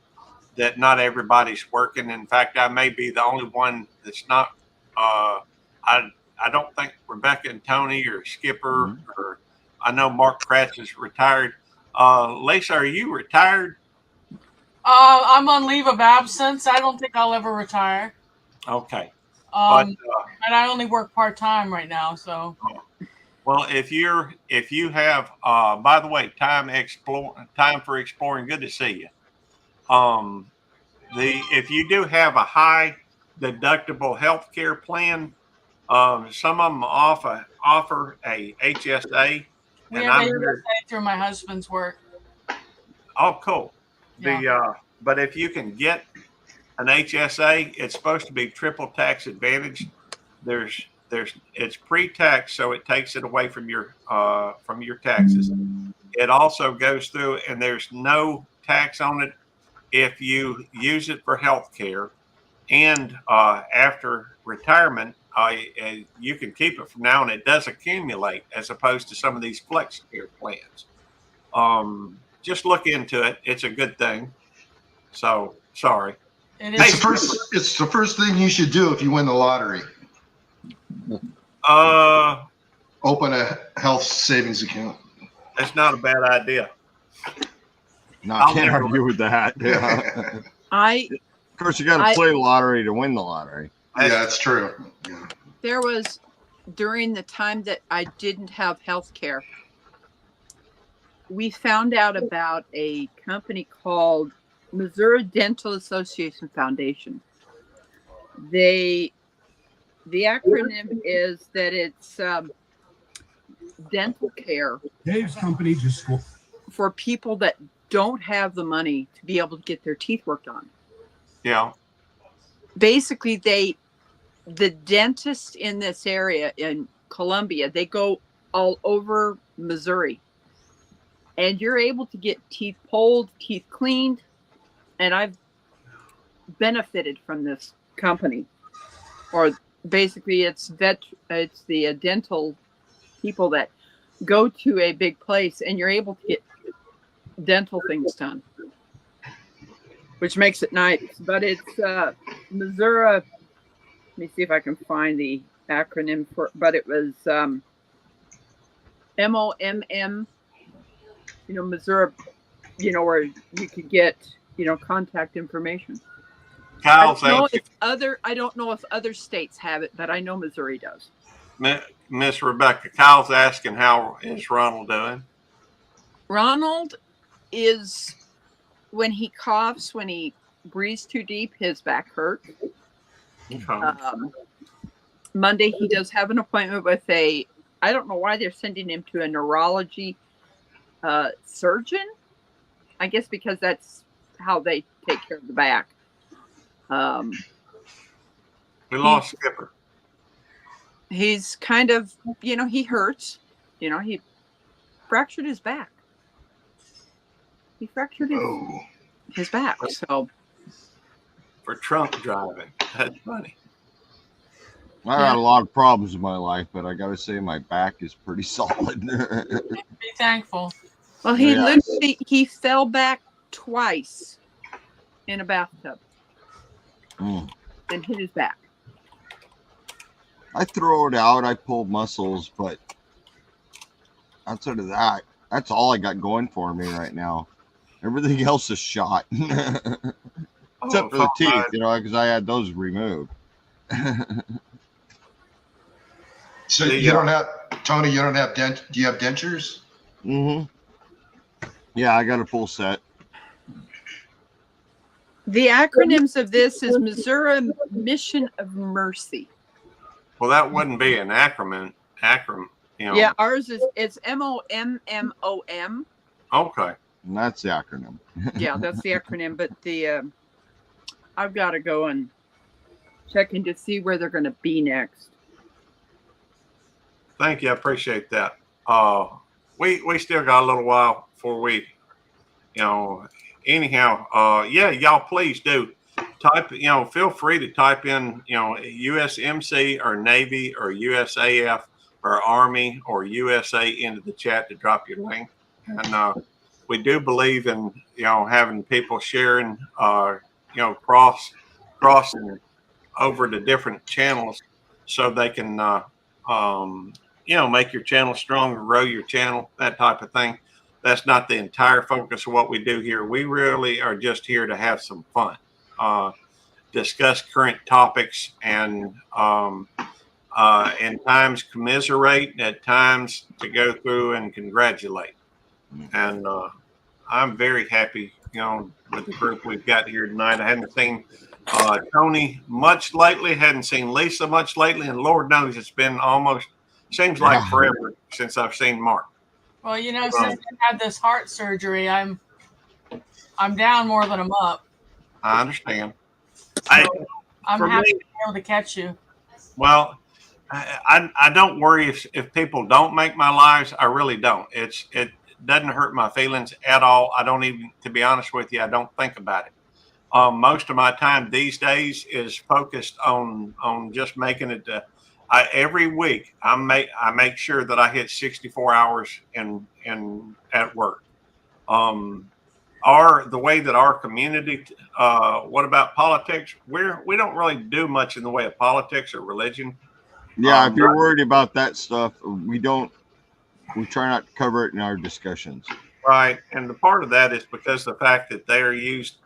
Speaker 1: that not everybody's working. In fact, I may be the only one that's not. I don't think Rebecca and Tony or Skipper, or I know Mark Kratz is retired. Lisa, are you retired?
Speaker 8: I'm on leave of absence. I don't think I'll ever retire.
Speaker 1: Okay.
Speaker 8: And I only work part time right now, so.
Speaker 1: Well, if you have, by the way, time for exploring. Good to see you. If you do have a high deductible health care plan, some of them offer a HSA.
Speaker 8: We have HSA through my husband's work.
Speaker 1: Oh, cool.
Speaker 8: Yeah.
Speaker 1: But if you can get an HSA, it's supposed to be triple tax advantage. It's pre-tax, so it takes it away from your taxes. It also goes through, and there's no tax on it if you use it for health care. And after retirement, you can keep it from now, and it does accumulate as opposed to some of these flex care plans. Just look into it. It's a good thing. So sorry.
Speaker 13: It's the first thing you should do if you win the lottery. Open a health savings account.
Speaker 1: That's not a bad idea.
Speaker 6: No, I can't argue with that. Yeah. Of course, you got to play the lottery to win the lottery.
Speaker 13: Yeah, that's true. Yeah.
Speaker 9: There was, during the time that I didn't have health care, we found out about a company called Missouri Dental Association Foundation. The acronym is that it's dental care.
Speaker 14: Dave's company just
Speaker 9: for people that don't have the money to be able to get their teeth worked on.
Speaker 1: Yeah.
Speaker 9: Basically, the dentists in this area in Columbia, they go all over Missouri, and you're able to get teeth pulled, teeth cleaned, and I've benefited from this company. Or basically, it's the dental people that go to a big place, and you're able to get dental things done, which makes it nice. But it's Missouri. Let me see if I can find the acronym for. But it was MOMM. Missouri. Where you could get contact information. I don't know if other states have it, but I know Missouri does.
Speaker 1: Miss Rebecca, Kyle's asking, how is Ronald doing?
Speaker 9: Ronald is, when he coughs, when he breathes too deep, his back hurts. Monday, he does have an appointment with I don't know why they're sending him to a neurology surgeon. I guess because that's how they take care of the back.
Speaker 1: We lost Skipper.
Speaker 9: He's kind of, he hurts. He fractured his back. He fractured his back. So
Speaker 1: for drunk driving. That's funny.
Speaker 6: I had a lot of problems in my life, but I got to say my back is pretty solid.
Speaker 8: Be thankful.
Speaker 9: Well, he fell back twice in a bathtub and hit his back.
Speaker 6: I throw it out. I pull muscles, but outside of that, that's all I got going for me right now. Everything else is shot. Except for the teeth, because I had those removed.
Speaker 13: So you don't have, Tony, do you have dentures?
Speaker 6: Mm-hmm. Yeah, I got a full set.
Speaker 9: The acronyms of this is Missouri Mission of Mercy.
Speaker 1: Well, that wouldn't be an acronym.
Speaker 9: Yeah, ours it's MOMMOM.
Speaker 1: Okay.
Speaker 6: And that's the acronym.
Speaker 9: Yeah, that's the acronym. But I've got to go and check in to see where they're going to be next.
Speaker 1: Thank you. I appreciate that. We still got a little while before we, anyhow, yeah, y'all please do type, feel free to type in, USMC or Navy or USAF or Army or USA into the chat to drop your link. And we do believe in, having people sharing, crossing over to different channels so they can, make your channel stronger, grow your channel, that type of thing. That's not the entire focus of what we do here. We really are just here to have some fun, discuss current topics, and times commiserate, at times to go through and congratulate. And I'm very happy, with the group we've got here tonight. I hadn't seen Tony much lately, hadn't seen Lisa much lately, and Lord knows it's been seems like forever since I've seen Mark.
Speaker 8: Well, since I had this heart surgery, I'm down more than I'm up.
Speaker 1: I understand.
Speaker 8: So I'm
Speaker 1: for
Speaker 8: happy
Speaker 1: me-
Speaker 8: to be able to catch you.
Speaker 1: Well, I don't worry if people don't make my lives. I really don't. It doesn't hurt my feelings at all. I don't even, to be honest with you, I don't think about it. Most of my time these days is focused on just making it. Every week I make sure that I hit 64 hours in at work. The way that our community, what about politics? We don't really do much in the way of politics or religion.
Speaker 6: Yeah, if you're worried about that stuff, we try not to cover it in our discussions.
Speaker 1: Right. And the part of that is because the fact that they are used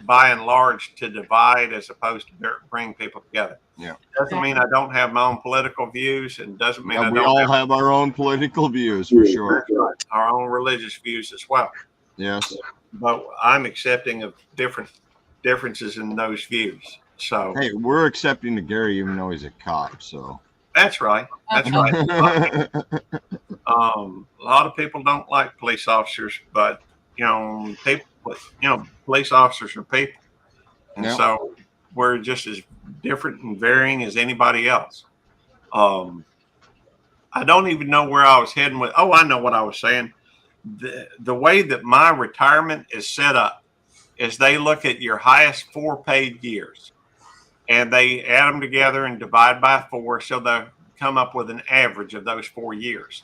Speaker 1: by and large to divide as opposed to bring people together.
Speaker 6: Yeah.
Speaker 1: Doesn't mean I don't have my own political views, and doesn't mean I
Speaker 6: We
Speaker 1: don't
Speaker 6: all have our own political views for sure.
Speaker 1: our own religious views as well.
Speaker 6: Yes.
Speaker 1: But I'm accepting of differences in those views. So
Speaker 6: Hey, we're accepting to Gary even though he's a cop, so.
Speaker 1: that's right. That's right. A lot of people don't like police officers, but police officers are people, and
Speaker 6: Yep.
Speaker 1: so we're just as different and varying as anybody else. I don't even know where I was heading with. Oh, I know what I was saying. The way that my retirement is set up is they look at your highest 4 paid years, and they add them together and divide by 4, so they come up with an average of those 4 years.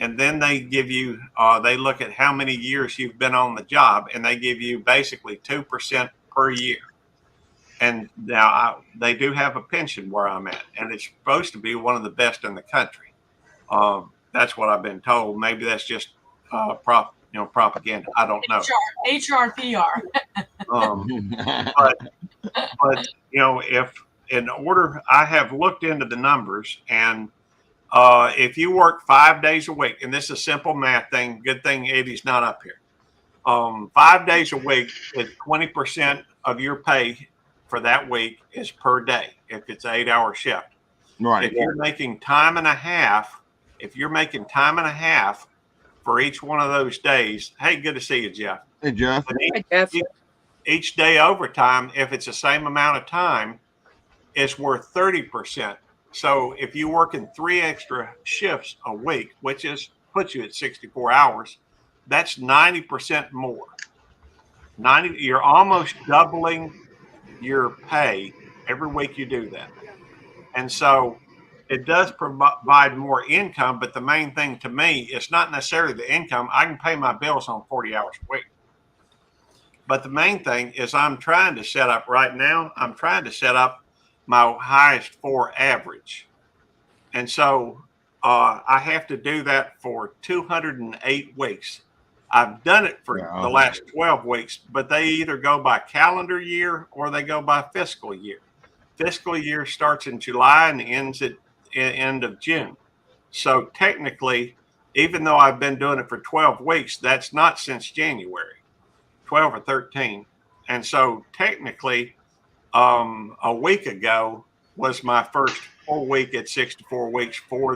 Speaker 1: And then they give you, they look at how many years you've been on the job, and they give you basically 2% per year. And now they do have a pension where I'm at, and it's supposed to be one of the best in the country. That's what I've been told. Maybe that's just propaganda. I don't know.
Speaker 8: HRPR.
Speaker 1: But if in order, I have looked into the numbers, and if you work 5 days a week, and this is a simple math thing, good thing Eddie's not up here. 5 days a week is 20% of your pay for that week is per day if it's an 8-hour shift.
Speaker 6: Right.
Speaker 1: If you're making time and a half, for each one of those days, hey, good to see you, Jeff.
Speaker 6: Hey, Jeff.
Speaker 9: Hi, Jeff.
Speaker 1: Each day overtime, if it's the same amount of time, is worth 30%. So if you work in 3 extra shifts a week, which puts you at 64 hours, that's 90% more. You're almost doubling your pay every week you do that. And so it does provide more income, but the main thing to me, it's not necessarily the income. I can pay my bills on 40 hours a week. But the main thing is I'm trying to set up my highest 4 average. And so I have to do that for 208 weeks. I've done it for the last 12 weeks, but they either go by calendar year or they go by fiscal year. Fiscal year starts in July and ends at end of June. So technically, even though I've been doing it for 12 weeks, that's not since January, 12 or 13. And so technically, a week ago was my first full week at 64 weeks for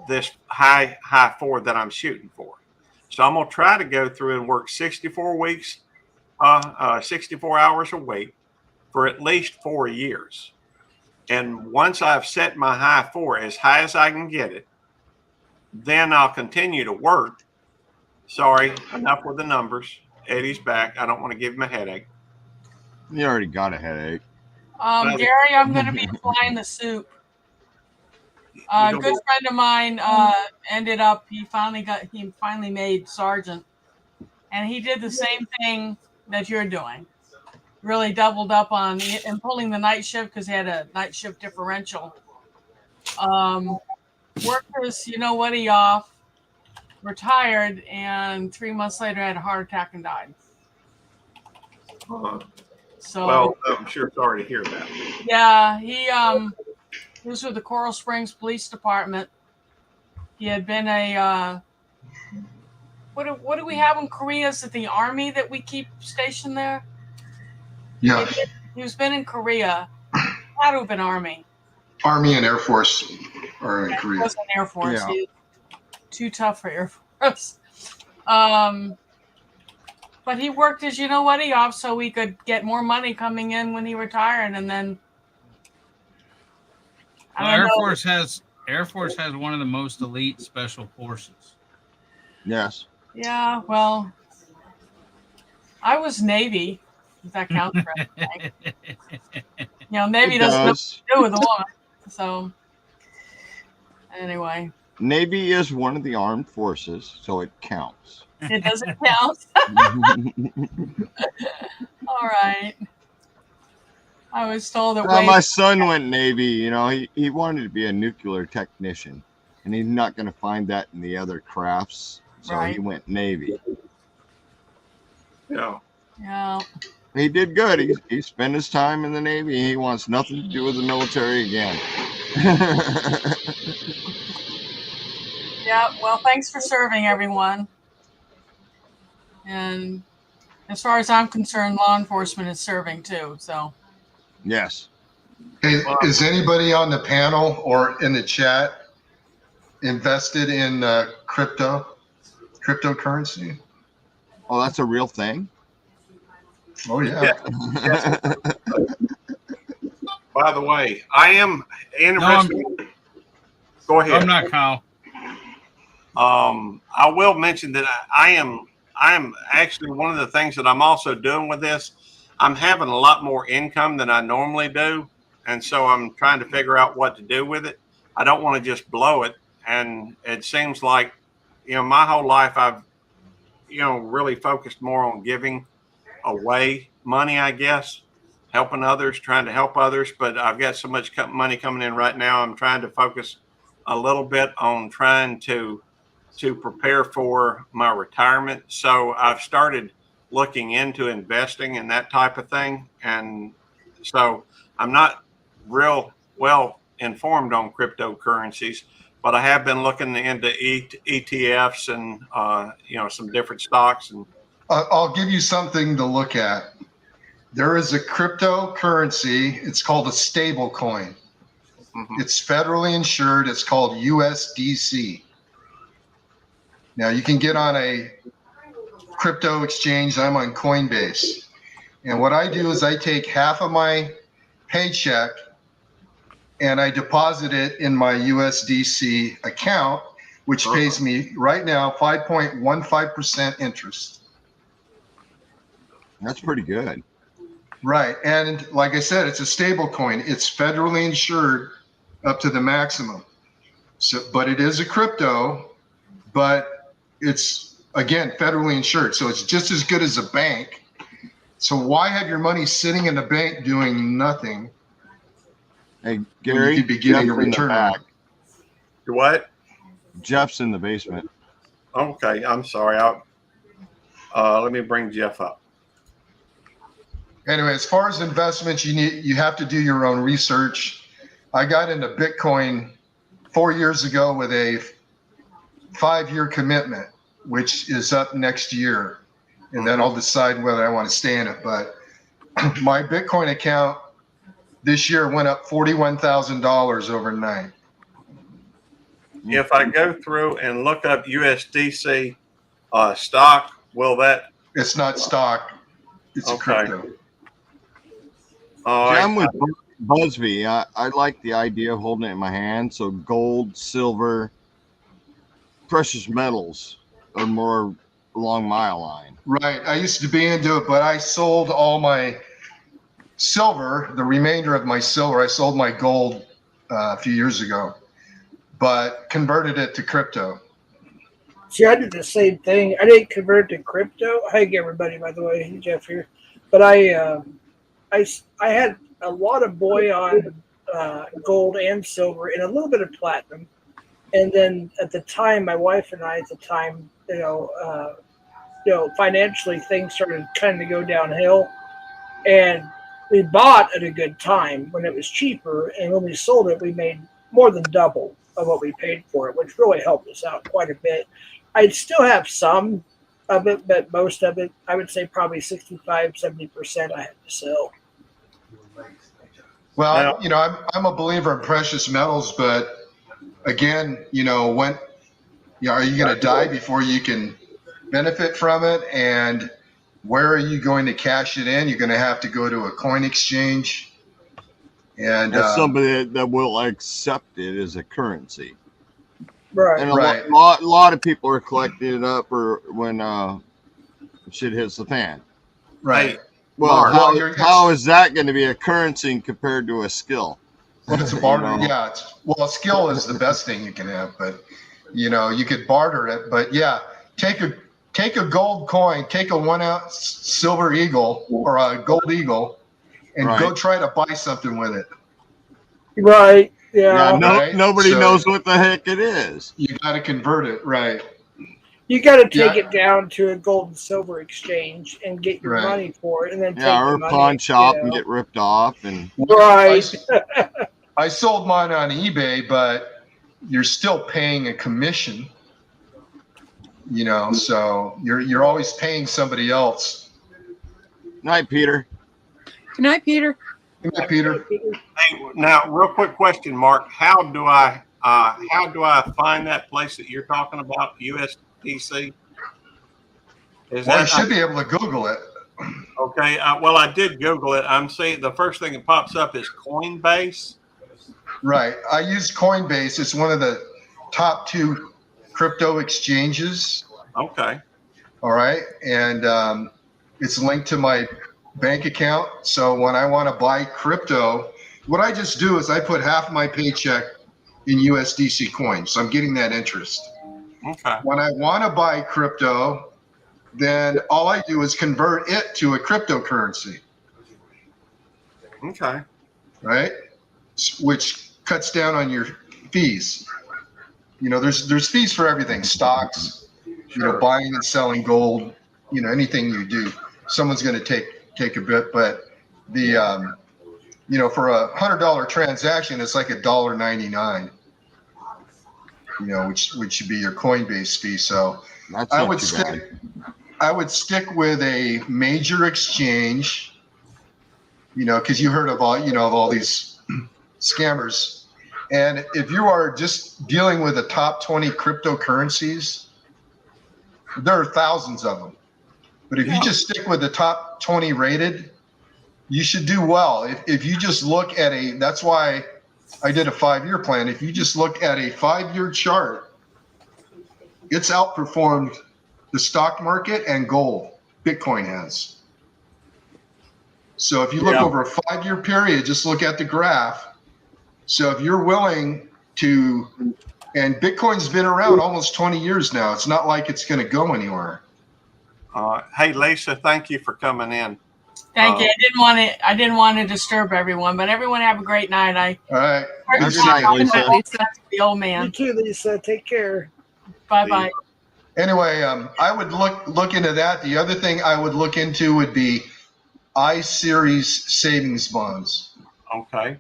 Speaker 1: this high 4 that I'm shooting for. So I'm gonna try to go through and work 64 weeks, 64 hours a week for at least 4 years. And once I've set my high for as high as I can get it, then I'll continue to work. Sorry, enough with the numbers. Eddie's back. I don't want to give him a headache.
Speaker 6: You already got a headache.
Speaker 8: Gary, I'm going to be flying the soup. A good friend of mine ended up. He finally made sergeant, and he did the same thing that you're doing. Really doubled up on and pulling the night shift because he had a night shift differential. Worked his, he off, retired, and 3 months later had a heart attack and died. So,
Speaker 1: well, I'm sure sorry to hear that.
Speaker 8: Yeah, he was with the Coral Springs Police Department. He had been a what do we have in Korea? Is it the Army that we keep stationed there?
Speaker 13: Yeah.
Speaker 8: He's been in Korea. Had to have been Army.
Speaker 13: Army and Air Force are in Korea.
Speaker 8: He was in Air Force.
Speaker 6: Yeah.
Speaker 8: He was too tough for Air Force. But he worked his off so he could get more money coming in when he retired, and then
Speaker 4: Air Force has one of the most elite special forces.
Speaker 6: Yes.
Speaker 8: Yeah, well, I was Navy. If that counts for anything. Navy doesn't know what to do with a woman. So, anyway.
Speaker 6: Navy is one of the armed forces, so it counts.
Speaker 8: It doesn't count. All right. I was told that.
Speaker 6: Well, my son went Navy. He wanted to be a nuclear technician, and he's not going to find that in the other crafts, so he went Navy.
Speaker 1: Yeah.
Speaker 8: Yeah.
Speaker 6: He did good. He spent his time in the Navy. He wants nothing to do with the military again.
Speaker 8: Yeah. Well, thanks for serving, everyone. And as far as I'm concerned, law enforcement is serving too. So.
Speaker 6: Yes.
Speaker 13: Hey, is anybody on the panel or in the chat invested in cryptocurrency?
Speaker 6: Oh, that's a real thing?
Speaker 13: Oh, yeah.
Speaker 1: By the way, I am interested. Go ahead.
Speaker 4: I'm not Kyle.
Speaker 1: I will mention that I am actually one of the things that I'm also doing with this. I'm having a lot more income than I normally do. And so I'm trying to figure out what to do with it. I don't want to just blow it. And it seems like, my whole life I've, really focused more on giving away money, I guess, helping others, trying to help others. But I've got so much money coming in right now. I'm trying to focus a little bit on trying to prepare for my retirement. So I've started looking into investing and that type of thing. And so I'm not real well informed on cryptocurrencies, but I have been looking into ETFs and, some different stocks. And
Speaker 13: I'll give you something to look at. There is a cryptocurrency. It's called a stable coin. Mm-hmm. It's federally insured. It's called USDC. Now you can get on a crypto exchange. I'm on Coinbase. And what I do is I take half of my paycheck and I deposit it in my USDC account, which pays me right now 5.15% interest.
Speaker 6: That's pretty good.
Speaker 13: Right. And like I said, it's a stable coin. It's federally insured up to the maximum. So, but it is a crypto, but it's, again, federally insured. So it's just as good as a bank. So why have your money sitting in the bank doing nothing?
Speaker 6: Hey, Gary,
Speaker 13: you could be getting a return on it.
Speaker 1: What?
Speaker 6: Jeff's in the basement.
Speaker 1: Okay, I'm sorry. Let me bring Jeff up.
Speaker 13: Anyway, as far as investments, you have to do your own research. I got into Bitcoin 4 years ago with a 5-year commitment, which is up next year. And then I'll decide whether I want to stay in it. But my Bitcoin account this year went up $41,000 overnight.
Speaker 1: If I go through and look up USDC stock, will that?
Speaker 13: It's not stock. It's a crypto.
Speaker 6: I'm with Busby, I like the idea of holding it in my hand. So gold, silver, precious metals are more along my line.
Speaker 13: Right. I used to be into it, but I sold all my silver, the remainder of my silver. I sold my gold a few years ago, but converted it to crypto.
Speaker 15: See, I did the same thing. I didn't convert to crypto. Hey, everybody, by the way, Jeff here. But I had a lot of bullion, gold and silver, and a little bit of platinum. And then at the time, my wife and I, at the time, financially things started kind of go downhill, and we bought at a good time when it was cheaper, and when we sold it, we made more than double of what we paid for it, which really helped us out quite a bit. I still have some of it, but most of it, I would say probably 65-70% I have to sell.
Speaker 13: Well, I'm a believer in precious metals, but again, when are you going to die before you can benefit from it? And where are you going to cash it in? You're going to have to go to a coin exchange. And
Speaker 6: somebody that will accept it as a currency.
Speaker 15: Right.
Speaker 6: And a lot of people are collecting it up or when shit hits the fan.
Speaker 13: Right.
Speaker 6: Well, how is that going to be a currency compared to a skill?
Speaker 13: Well, it's a barter. Yeah. A skill is the best thing you can have, but you could barter it. But yeah, take a gold coin, take a 1 ounce silver eagle or a gold eagle, and go try to buy something with it.
Speaker 15: Right. Yeah.
Speaker 6: Nobody knows what the heck it is.
Speaker 13: You got to convert it, right?
Speaker 15: You got to take it down to a gold and silver exchange and get your money for it, and then take
Speaker 6: or
Speaker 15: the
Speaker 6: pawn shop and get ripped off. And
Speaker 15: right.
Speaker 13: I sold mine on eBay, but you're still paying a commission. So you're always paying somebody else.
Speaker 6: Night, Peter.
Speaker 9: Good night, Peter.
Speaker 13: Good night, Peter.
Speaker 1: Hey, now, real quick question, Mark. How do I find that place that you're talking about, USDC?
Speaker 13: You should be able to Google it.
Speaker 1: Okay. Well, I did Google it. I'm seeing the first thing that pops up is Coinbase.
Speaker 13: Right. I use Coinbase. It's one of the top 2 crypto exchanges.
Speaker 1: Okay.
Speaker 13: All right. And it's linked to my bank account. So when I want to buy crypto, what I just do is I put half my paycheck in USDC coins. So I'm getting that interest.
Speaker 1: Okay.
Speaker 13: When I want to buy crypto, then all I do is convert it to a cryptocurrency.
Speaker 1: Okay.
Speaker 13: Right? Which cuts down on your fees. There's fees for everything. Stocks, buying and selling gold, anything you do, someone's going to take a bit, but the for a $100 transaction, it's like $1.99. Which should be your Coinbase fee. So I would stick with a major exchange. Because you heard of all these scammers, and if you are just dealing with the top 20 cryptocurrencies, there are thousands of them. But if you just stick with the top 20 rated, you should do well. If you just look at that's why I did a 5-year plan. If you just look at a 5-year chart, it's outperformed the stock market and gold. Bitcoin has. So if you look over a 5-year period, just look at the graph. So if you're willing to, and Bitcoin's been around almost 20 years now. It's not like it's going to go anywhere.
Speaker 1: Hey, Lisa, thank you for coming in.
Speaker 8: Thank you. I didn't want to disturb everyone, but everyone have a great night.
Speaker 13: All right.
Speaker 8: Good night, Lisa. The old man.
Speaker 15: You too, Lisa. Take care.
Speaker 8: Bye.
Speaker 13: Anyway, I would look into that. The other thing I would look into would be I-Series savings bonds.
Speaker 1: Okay.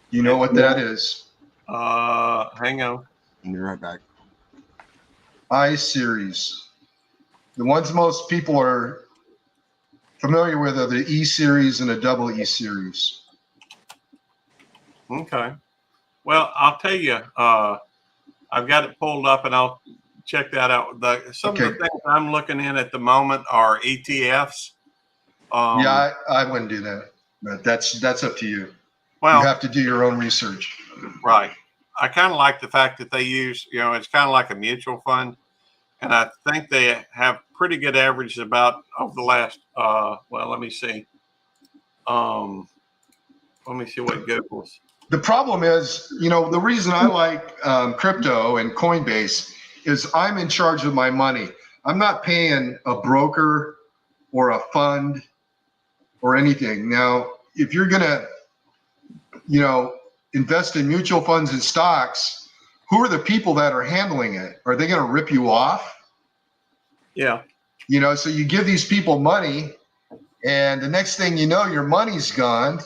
Speaker 13: You know what that is?
Speaker 1: Hang on.
Speaker 6: I'll be right back.
Speaker 13: I-Series. The ones most people are familiar with are the E-Series and the double E-Series.
Speaker 1: Okay. Well, I'll tell you, I've got it pulled up and I'll check that out. Some of the things I'm looking in at the moment are ETFs.
Speaker 13: I wouldn't do that. But that's up to you.
Speaker 1: Well,
Speaker 13: You have to do your own research.
Speaker 1: right. I kind of like the fact that they use, it's kind of like a mutual fund. And I think they have pretty good averages about over the last, let me see. Let me see what Google's.
Speaker 13: The problem is, the reason I like crypto and Coinbase is I'm in charge of my money. I'm not paying a broker or a fund or anything. Now, if you're going to, invest in mutual funds and stocks, who are the people that are handling it? Are they going to rip you off?
Speaker 1: Yeah.
Speaker 13: So you give these people money, and the next thing you know, your money's gone.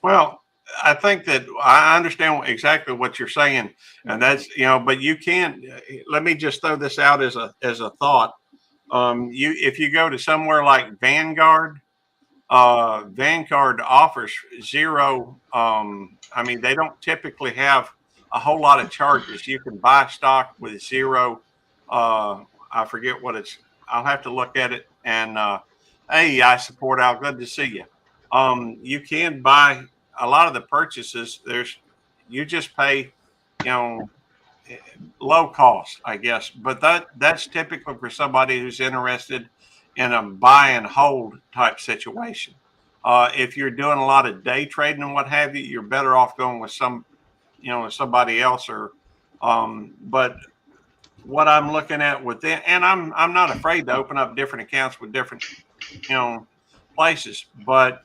Speaker 1: Well, I think that I understand exactly what you're saying, and that's but you can't. Let me just throw this out as a thought. If you go to somewhere like Vanguard, Vanguard offers zero. They don't typically have a whole lot of charges. You can buy stock with zero. I forget what it's. I'll have to look at it. And hey, I support Al. Good to see you. You can buy a lot of the purchases. You just pay, low cost, I guess. But that's typical for somebody who's interested in a buy and hold type situation. If you're doing a lot of day trading and what have you, you're better off going with somebody else. But what I'm looking at with them, and I'm not afraid to open up different accounts with different, places. But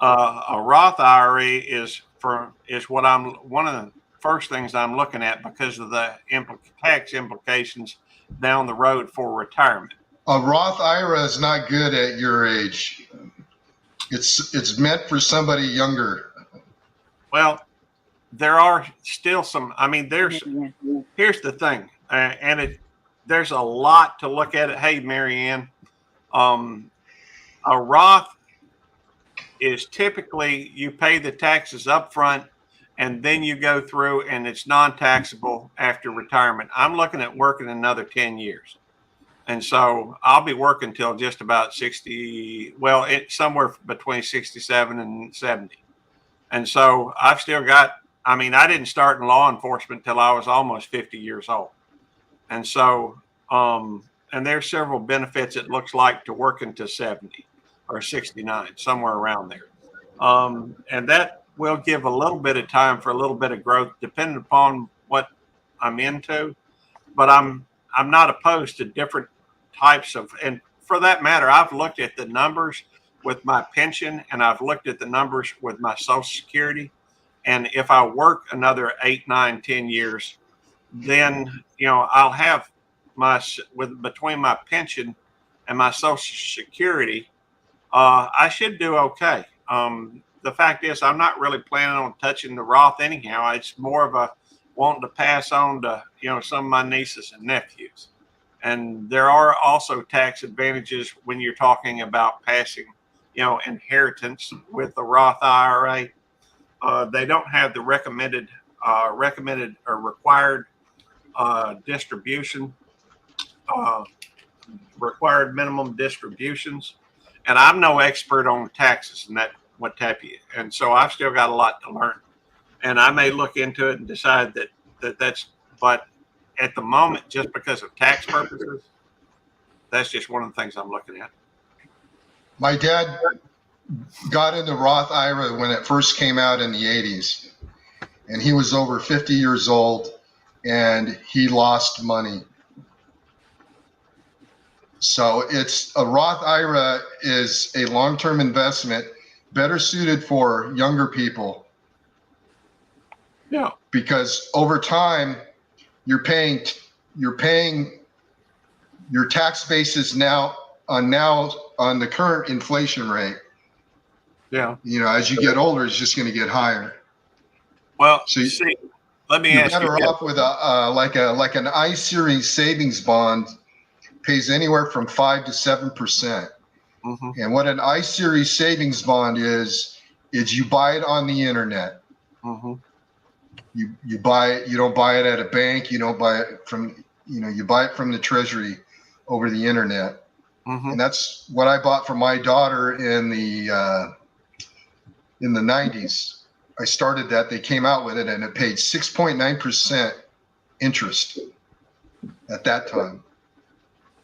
Speaker 1: a Roth IRA is what one of the first things I'm looking at because of the tax implications down the road for retirement.
Speaker 13: A Roth IRA is not good at your age. It's meant for somebody younger.
Speaker 1: Well, there are still some. Here's the thing, there's a lot to look at it. Hey, Marianne, a Roth is typically you pay the taxes up front and then you go through and it's non-taxable after retirement. I'm looking at working another 10 years. And so I'll be working till just about 60, it's somewhere between 67 and 70. And so I've still got, I didn't start in law enforcement till I was almost 50 years old. And so, and there's several benefits it looks like to working to 70 or 69, somewhere around there. And that will give a little bit of time for a little bit of growth, depending upon what I'm into. But I'm not opposed to different types of, and for that matter, I've looked at the numbers with my pension and I've looked at the numbers with my Social Security. And if I work another 8, 9, 10 years, then, I'll have between my pension and my Social Security, I should do okay. The fact is, I'm not really planning on touching the Roth anyhow. It's more of a wanting to pass on to, some of my nieces and nephews. And there are also tax advantages when you're talking about passing, inheritance with the Roth IRA. They don't have the recommended or required distribution, required minimum distributions. And I'm no expert on taxes and what have you. And so I've still got a lot to learn. And I may look into it and decide that's, but at the moment, just because of tax purposes, that's just one of the things I'm looking at.
Speaker 13: My dad got into Roth IRA when it first came out in the 80s. And he was over 50 years old and he lost money. So a Roth IRA is a long-term investment, better suited for younger people.
Speaker 1: Yeah.
Speaker 13: Because over time, you're paying your tax basis now on the current inflation rate.
Speaker 1: Yeah.
Speaker 13: As you get older, it's just going to get higher.
Speaker 1: Well,
Speaker 13: so
Speaker 1: let me ask you.
Speaker 13: You're better off with like an I-Series savings bond. Pays anywhere from 5 to 7%.
Speaker 1: Mm-hmm.
Speaker 13: And what an I-Series savings bond is you buy it on the internet.
Speaker 1: Mm-hmm.
Speaker 13: You buy it. You don't buy it at a bank. You don't buy it from you buy it from the Treasury over the internet. And that's what I bought for my daughter in the 90s. I started that. They came out with it, and it paid 6.9% interest at that time.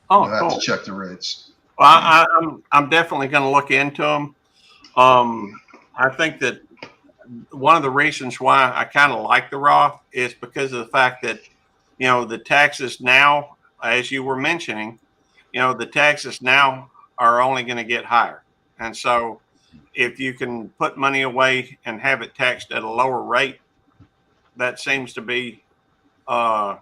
Speaker 1: Oh,
Speaker 13: I'll have
Speaker 1: cool.
Speaker 13: to check the rates.
Speaker 1: Well, I'm definitely going to look into them. I think that one of the reasons why I kind of like the Roth is because of the fact that, you know, the taxes now, as you were mentioning, you know, the taxes now are only going to get higher. And so if you can put money away and have it taxed at a lower rate, that seems to be, but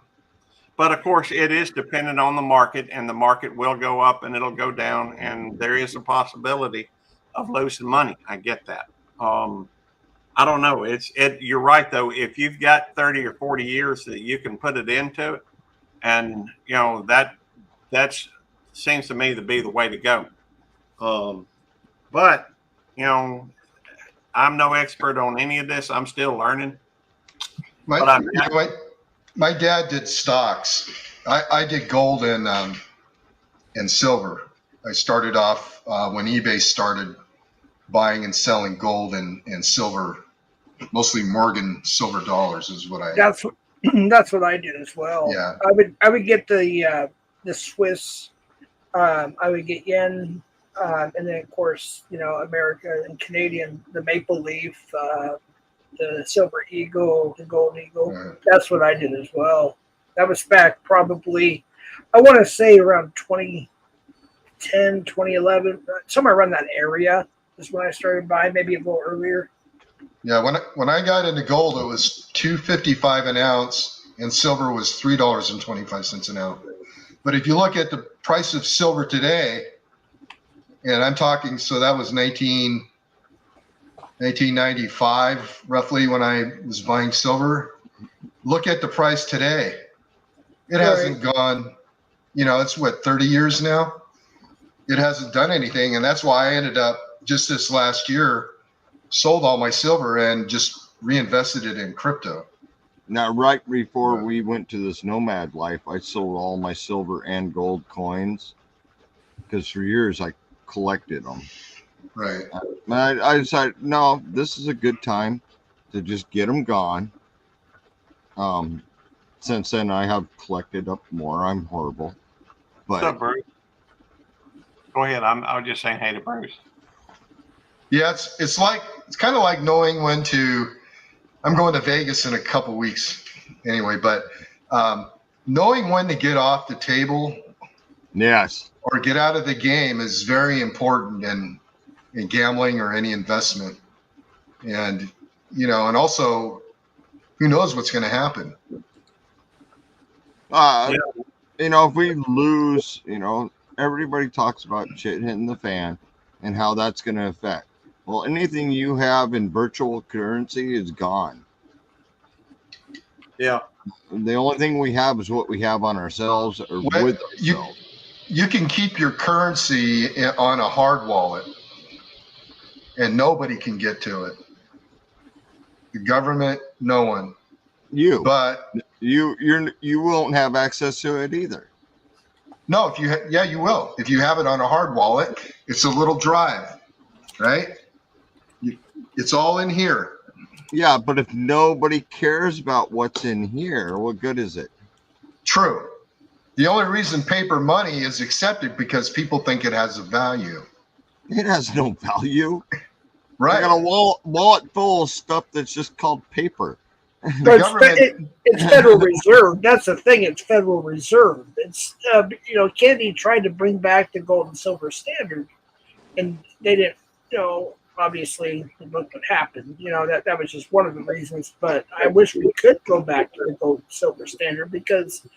Speaker 1: of course it is dependent on the market, and the market will go up and it'll go down, and there is a possibility of losing money. I get that. I don't know. You're right though. If you've got 30 or 40 years that you can put it into it, and you know, that's seems to me to be the way to go. But you know, I'm no expert on any of this. I'm still learning.
Speaker 13: My dad did stocks. I did gold and silver. I started off when eBay started buying and selling gold and silver, mostly Morgan silver dollars is what I.
Speaker 15: That's what I did as well.
Speaker 13: Yeah.
Speaker 15: I would get the Swiss. I would get yen, and then of course, you know, America and Canadian, the maple leaf, the silver eagle, the gold eagle.
Speaker 13: Right.
Speaker 15: That's what I did as well. That was back probably, I want to say around 2010, 2011, somewhere around that area is when I started buying, maybe a little earlier.
Speaker 13: Yeah, when I got into gold, it was $2.55 an ounce, and silver was $3.25 an ounce. But if you look at the price of silver today, and I'm talking, so that was 1995, roughly, when I was buying silver. Look at the price today. It hasn't gone, you know, it's what, 30 years now? It hasn't done anything, and that's why I ended up just this last year sold all my silver and just reinvested it in crypto.
Speaker 6: Now, right before we went to this nomad life, I sold all my silver and gold coins because for years I collected them.
Speaker 13: Right.
Speaker 6: I decided, no, this is a good time to just get them gone. Since then, I have collected up more. I'm horrible. But
Speaker 1: what's up, Bruce? Go ahead. I was just saying hey to Bruce.
Speaker 13: Yeah, it's kind of like knowing when to. I'm going to Vegas in a couple weeks anyway, but knowing when to get off the table,
Speaker 6: yes,
Speaker 13: or get out of the game is very important in gambling or any investment. And you know, and also, who knows what's going to happen?
Speaker 6: You know, if we lose, you know, everybody talks about shit hitting the fan and how that's going to affect. Well, anything you have in virtual currency is gone.
Speaker 1: Yeah.
Speaker 6: The only thing we have is what we have on ourselves or with ourselves.
Speaker 13: You can keep your currency on a hard wallet, and nobody can get to it. The government, no one. But
Speaker 6: you won't have access to it either.
Speaker 13: No, if you you will. If you have it on a hard wallet, it's a little drive, right? It's all in here.
Speaker 6: Yeah, but if nobody cares about what's in here, what good is it?
Speaker 13: True. The only reason paper money is accepted because people think it has a value.
Speaker 6: It has no value.
Speaker 13: Right.
Speaker 6: I got a wallet full of stuff that's just called paper.
Speaker 15: It's Federal Reserve. That's the thing. It's Federal Reserve. It's you know, Kennedy tried to bring back the gold and silver standard, and they didn't. You know, obviously, look what happened. You know, that was just one of the reasons. But I wish we could go back to the gold and silver standard because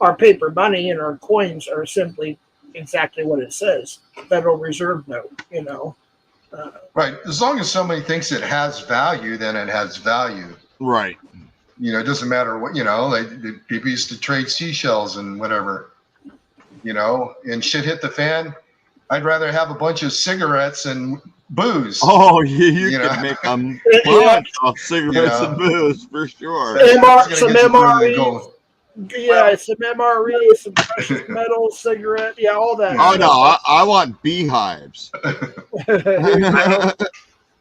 Speaker 15: our paper money and our coins are simply exactly what it says: Federal Reserve note. You know.
Speaker 13: Right. As long as somebody thinks it has value, then it has value.
Speaker 6: Right.
Speaker 13: You know, it doesn't matter what, you know, people used to trade seashells and whatever, you know, and shit hit the fan. I'd rather have a bunch of cigarettes and booze.
Speaker 6: Oh, you could make bunch of cigarettes and booze for sure.
Speaker 15: Some MREs. Yeah, some MRE, some precious metals, cigarette, yeah, all that.
Speaker 6: Oh no, I want beehives.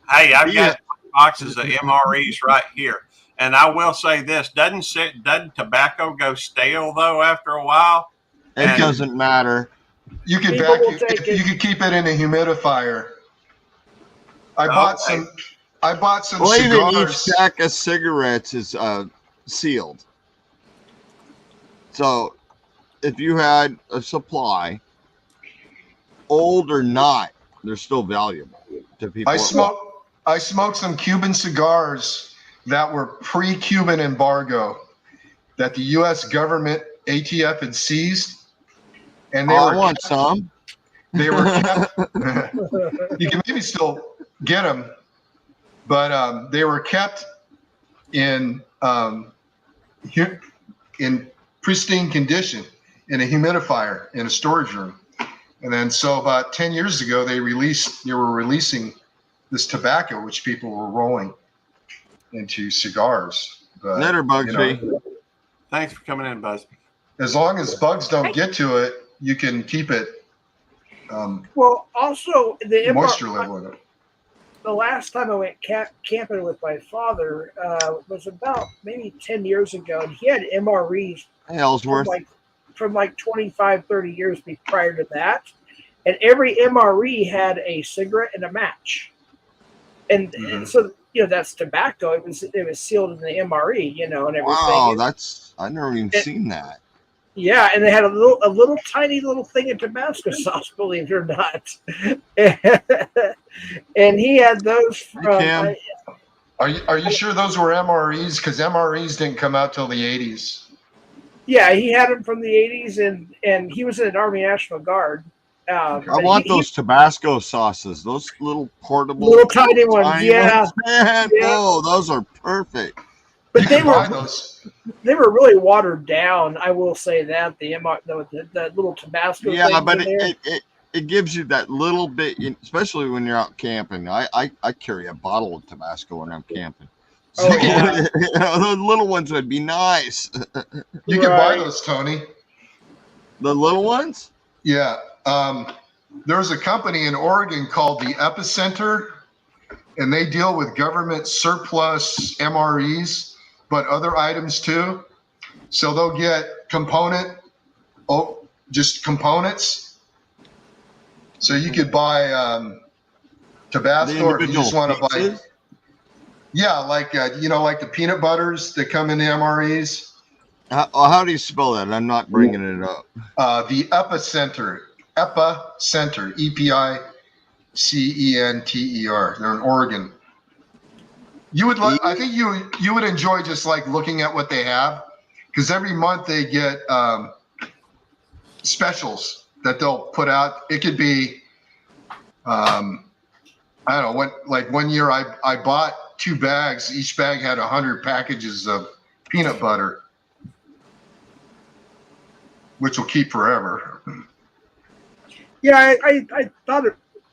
Speaker 1: Hey, I've got boxes of MREs right here. And I will say this, doesn't tobacco go stale though after a while?
Speaker 6: It doesn't matter.
Speaker 13: You can
Speaker 15: People will
Speaker 13: vacuum.
Speaker 15: take
Speaker 13: You can keep it in a humidifier. I bought some
Speaker 6: Well, even each
Speaker 13: cigars.
Speaker 6: stack of cigarettes is sealed. So if you had a supply, old or not, they're still valuable to people.
Speaker 13: I smoked some Cuban cigars that were pre-Cuban embargo that the U.S. government ATF had seized, and
Speaker 6: I want some.
Speaker 13: They were kept. You can maybe still get them, but they were kept in pristine condition in a humidifier in a storage room. And then so about 10 years ago, they were releasing this tobacco, which people were rolling into cigars. But,
Speaker 6: Later, Bugsby.
Speaker 1: Thanks for coming in, Buzz.
Speaker 13: As long as bugs don't get to it, you can keep it
Speaker 15: Well, also the
Speaker 13: moisture level in it.
Speaker 15: The last time I went camping with my father was about maybe 10 years ago, and he had MREs
Speaker 6: Ellsworth.
Speaker 15: from like 25, 30 years prior to that. And every MRE had a cigarette and a match. And so, that's tobacco. It was sealed in the MRE, and everything.
Speaker 6: Wow, I've never even seen that.
Speaker 15: Yeah, and they had a little tiny little thing of Tabasco sauce, believe it or not. And he had those from.
Speaker 13: Are you sure those were MREs? Because MREs didn't come out till the 80s.
Speaker 15: Yeah, he had them from the 80s, and he was in an Army National Guard.
Speaker 6: I want those Tabasco sauces, those little portable,
Speaker 15: little tiny ones. Yeah.
Speaker 6: Man, oh, those are perfect.
Speaker 15: But they were really watered down. I will say that the little Tabasco.
Speaker 6: Yeah, but it gives you that little bit, especially when you're out camping. I carry a bottle of Tabasco when I'm camping. So, those little ones would be nice.
Speaker 13: You can buy those, Tony.
Speaker 6: The little ones?
Speaker 13: Yeah. There's a company in Oregon called the Epicenter, and they deal with government surplus MREs, but other items too. So they'll get just components. So you could buy Tabasco, or if you just want to buy. Yeah, like the peanut butters that come in the MREs.
Speaker 6: How do you spell that? I'm not bringing it up.
Speaker 13: The Epicenter, EPICENTER. They're in Oregon. I think you would enjoy just like looking at what they have, because every month they get specials that they'll put out. It could be, I don't know, one year I bought 2 bags. Each bag had 100 packages of peanut butter, which will keep forever.
Speaker 15: Yeah, I thought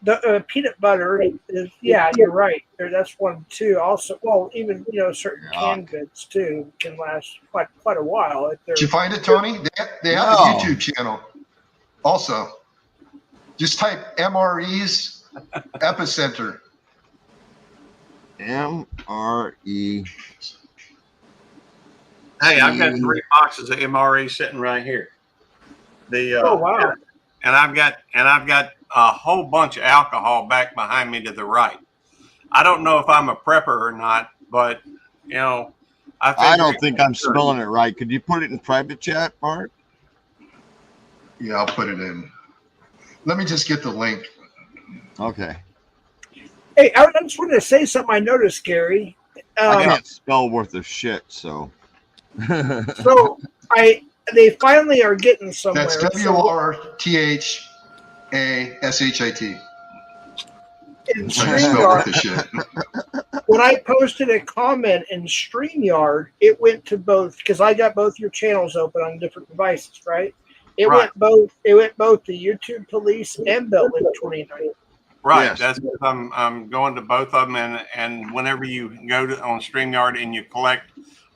Speaker 15: the peanut butter is. Yeah, you're right. That's one too. Also, well, even certain canned goods too can last quite a while.
Speaker 13: Did you find it, Tony? They have a YouTube channel. Also, just type MREs Epicenter.
Speaker 6: MRE.
Speaker 1: Hey, I've got 3 boxes of MRE sitting right here.
Speaker 15: Oh wow!
Speaker 1: And I've got a whole bunch of alcohol back behind me to the right. I don't know if I'm a prepper or not, but
Speaker 6: I don't think I'm spelling it right. Could you put it in private chat, Mark?
Speaker 13: Yeah, I'll put it in. Let me just get the link.
Speaker 6: Okay.
Speaker 15: Hey, I just wanted to say something I noticed, Gary.
Speaker 6: I can't spell worth of shit, so.
Speaker 15: So they finally are getting somewhere.
Speaker 13: That's WRTHASHIT.
Speaker 15: In StreamYard, when I posted a comment in StreamYard, it went to both, because I got both your channels open on different devices, right? It went both to YouTube Police and Beltway 29.
Speaker 1: Right.
Speaker 6: Yes.
Speaker 1: That's I'm going to both of them, and whenever you go on StreamYard and you collect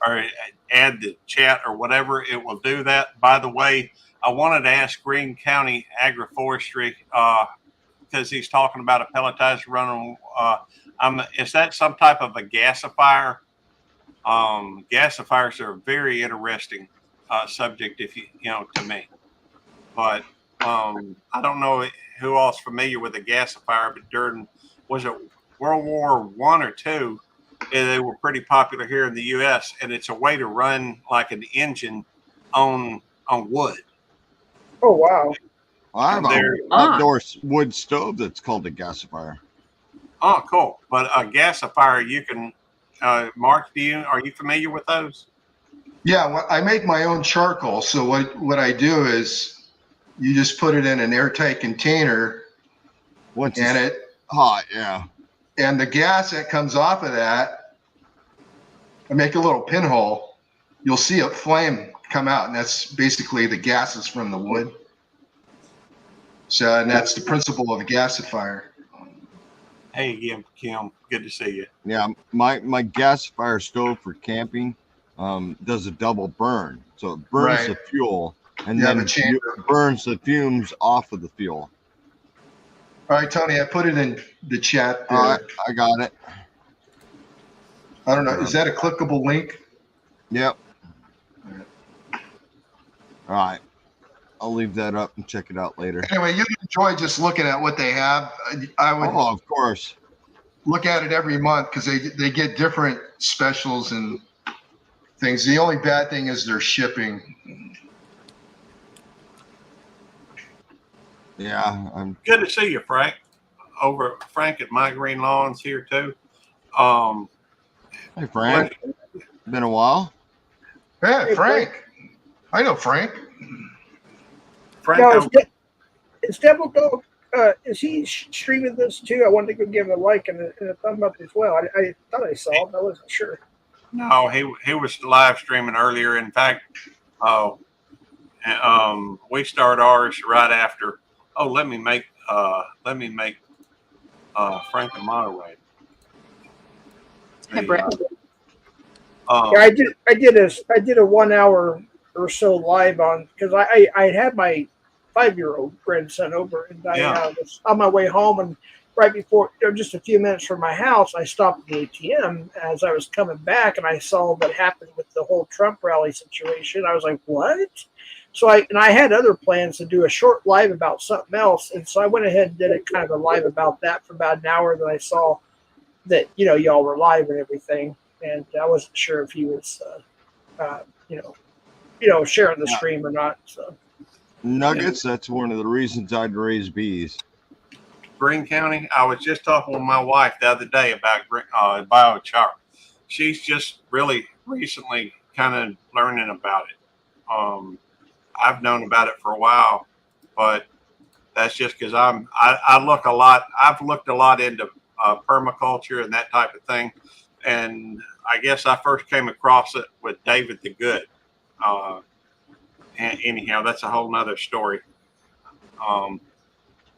Speaker 1: or add the chat or whatever, it will do that. By the way, I wanted to ask Greene County Agroforestry because he's talking about a pelletizer run on. Is that some type of a gasifier? Gasifiers are a very interesting subject, if you know, to me. But I don't know who else familiar with a gasifier, but during, was it World War I or II, they were pretty popular here in the U.S. And it's a way to run like an engine on wood.
Speaker 15: Oh wow!
Speaker 6: I have an outdoor wood stove that's called a gasifier.
Speaker 1: Oh, cool! But a gasifier, you can. Mark, are you familiar with those?
Speaker 13: Yeah, well, I make my own charcoal. So what I do is you just put it in an airtight container.
Speaker 6: Hot, yeah.
Speaker 13: And the gas that comes off of that, I make a little pinhole. You'll see a flame come out, and that's basically the gases from the wood. So, and that's the principle of a gasifier.
Speaker 1: Hey again, Kim. Good to see you.
Speaker 6: Yeah, my gasifier stove for camping does a double burn. So it burns the fuel and then burns the fumes off of the fuel.
Speaker 13: All right, Tony, I put it in the chat there.
Speaker 6: I got it.
Speaker 13: I don't know. Is that a clickable link?
Speaker 6: Yep. All right. I'll leave that up and check it out later.
Speaker 13: Anyway, you enjoy just looking at what they have. I would,
Speaker 6: of course,
Speaker 13: look at it every month because they get different specials and things. The only bad thing is their shipping.
Speaker 6: Yeah, I'm
Speaker 1: good to see you, Frank. Frank at My Green Lawns here too.
Speaker 6: Hey, Frank. Been a while.
Speaker 13: Yeah, Frank. I know Frank.
Speaker 15: Now, is Devil Dog, is he streaming this too? I wanted to go give him a like and a thumb up as well. I thought I saw him. I wasn't sure.
Speaker 1: No, he was live streaming earlier. In fact, we start ours right after. Oh, let me make Frank a moderator.
Speaker 9: Hey, Brett.
Speaker 15: Yeah, I did a 1 hour or so live on because I had my 5-year-old grandson over and I was on my way home, and right before, just a few minutes from my house, I stopped at the ATM as I was coming back, and I saw what happened with the whole Trump rally situation. I was like, what? So I had other plans to do a short live about something else, and so I went ahead and did a kind of a live about that for about an hour. Then I saw that y'all were live and everything, and I wasn't sure if he was sharing the stream or not. So
Speaker 6: nuggets. That's one of the reasons I'd raise bees.
Speaker 1: Greene County. I was just talking with my wife the other day about biochar. She's just really recently kind of learning about it. I've known about it for a while, but that's just because I look a lot. I've looked a lot into permaculture and that type of thing, and I guess I first came across it with David the Good. And anyhow, that's a whole nother story.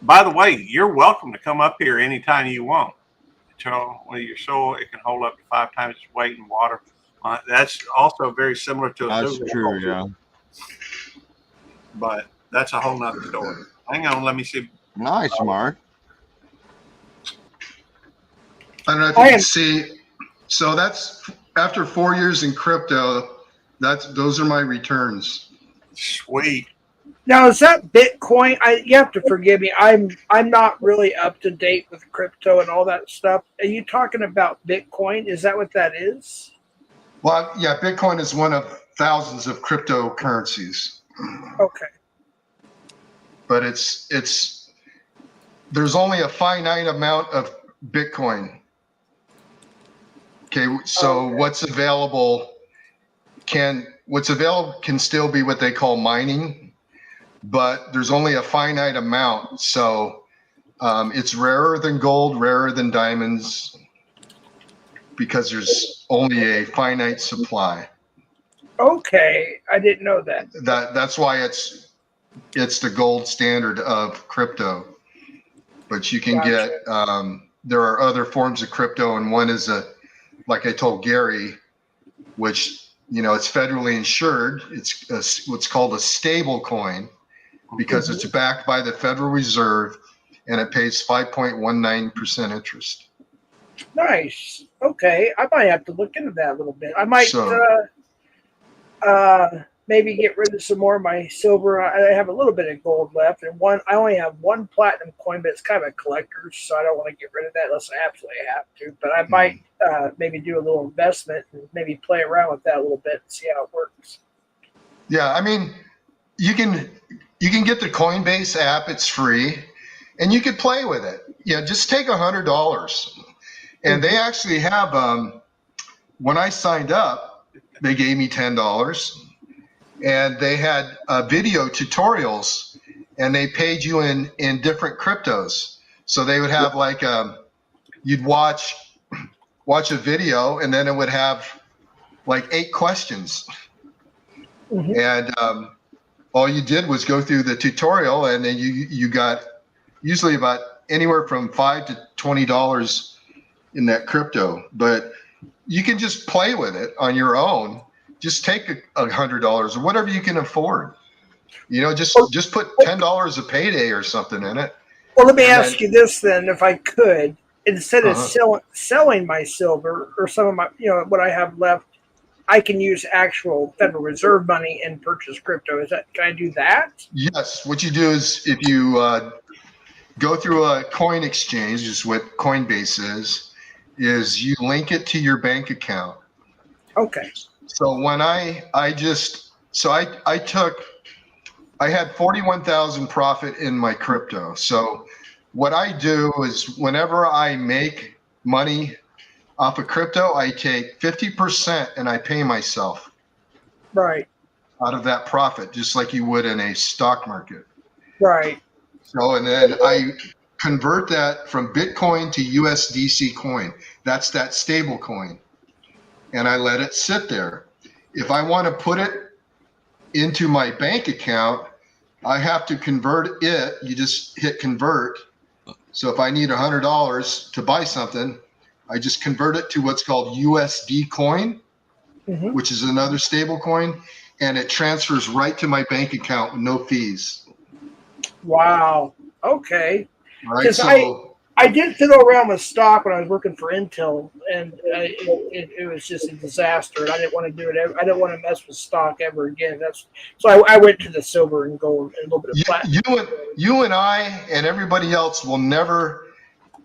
Speaker 1: By the way, you're welcome to come up here anytime you want. With your soil, it can hold up to 5 times its weight in water. That's also very similar to
Speaker 6: That's true, yeah.
Speaker 1: But that's a whole nother story. Hang on, let me see.
Speaker 6: Nice, Mark.
Speaker 13: I don't know if you can see. So that's after 4 years in crypto. Those are my returns.
Speaker 1: Sweet.
Speaker 15: Now, is that Bitcoin? You have to forgive me. I'm not really up to date with crypto and all that stuff. Are you talking about Bitcoin? Is that what that is?
Speaker 13: Well, yeah, Bitcoin is one of thousands of cryptocurrencies.
Speaker 15: Okay.
Speaker 13: But there's only a finite amount of Bitcoin. Okay, so what's available can still be what they call mining, but there's only a finite amount. So it's rarer than gold, rarer than diamonds, because there's only a finite supply.
Speaker 15: Okay, I didn't know that.
Speaker 13: That's why it's the gold standard of crypto. But you can get there are other forms of crypto, and one is like I told Gary, which it's federally insured. It's what's called a stable coin because it's backed by the Federal Reserve and it pays 5.19% interest.
Speaker 15: Nice. Okay, I might have to look into that a little bit. I might maybe get rid of some more of my silver. I have a little bit of gold left, and I only have one platinum coin, but it's kind of a collector's, so I don't want to get rid of that unless I absolutely have to. But I might maybe do a little investment and maybe play around with that a little bit and see how it works.
Speaker 13: Yeah, I mean, you can get the Coinbase app. It's free, and you could play with it. Yeah, just take $100, and they actually have. When I signed up, they gave me $10. And they had video tutorials, and they paid you in different cryptos. So they would have like you'd watch a video, and then it would have like 8 questions, and all you did was go through the tutorial, and then you got usually about anywhere from $5 to $20 in that crypto. But you can just play with it on your own. Just take $100 or whatever you can afford. Just put $10 a payday or something in it.
Speaker 15: Well, let me ask you this then, if I could, instead of selling my silver or some of my, what I have left, I can use actual Federal Reserve money and purchase crypto. Can I do that?
Speaker 13: Yes. What you do is if you go through a coin exchange, is what Coinbase is you link it to your bank account.
Speaker 15: Okay.
Speaker 13: So when I had 41,000 profit in my crypto. So what I do is whenever I make money off of crypto, I take 50% and I pay myself.
Speaker 15: Right.
Speaker 13: Out of that profit, just like you would in a stock market.
Speaker 15: Right.
Speaker 13: So, and then I convert that from Bitcoin to USDC coin. That's that stable coin. And I let it sit there. If I want to put it into my bank account, I have to convert it. You just hit convert. So if I need $100 to buy something, I just convert it to what's called USD coin, which is another stable coin, and it transfers right to my bank account with no fees.
Speaker 15: Wow. Okay.
Speaker 13: Right. So
Speaker 15: I did fiddle around with stock when I was working for Intel, and it was just a disaster. And I didn't want to do it. I didn't want to mess with stock ever again. So I went to the silver and gold and a little bit of platinum.
Speaker 13: You and I and everybody else will never.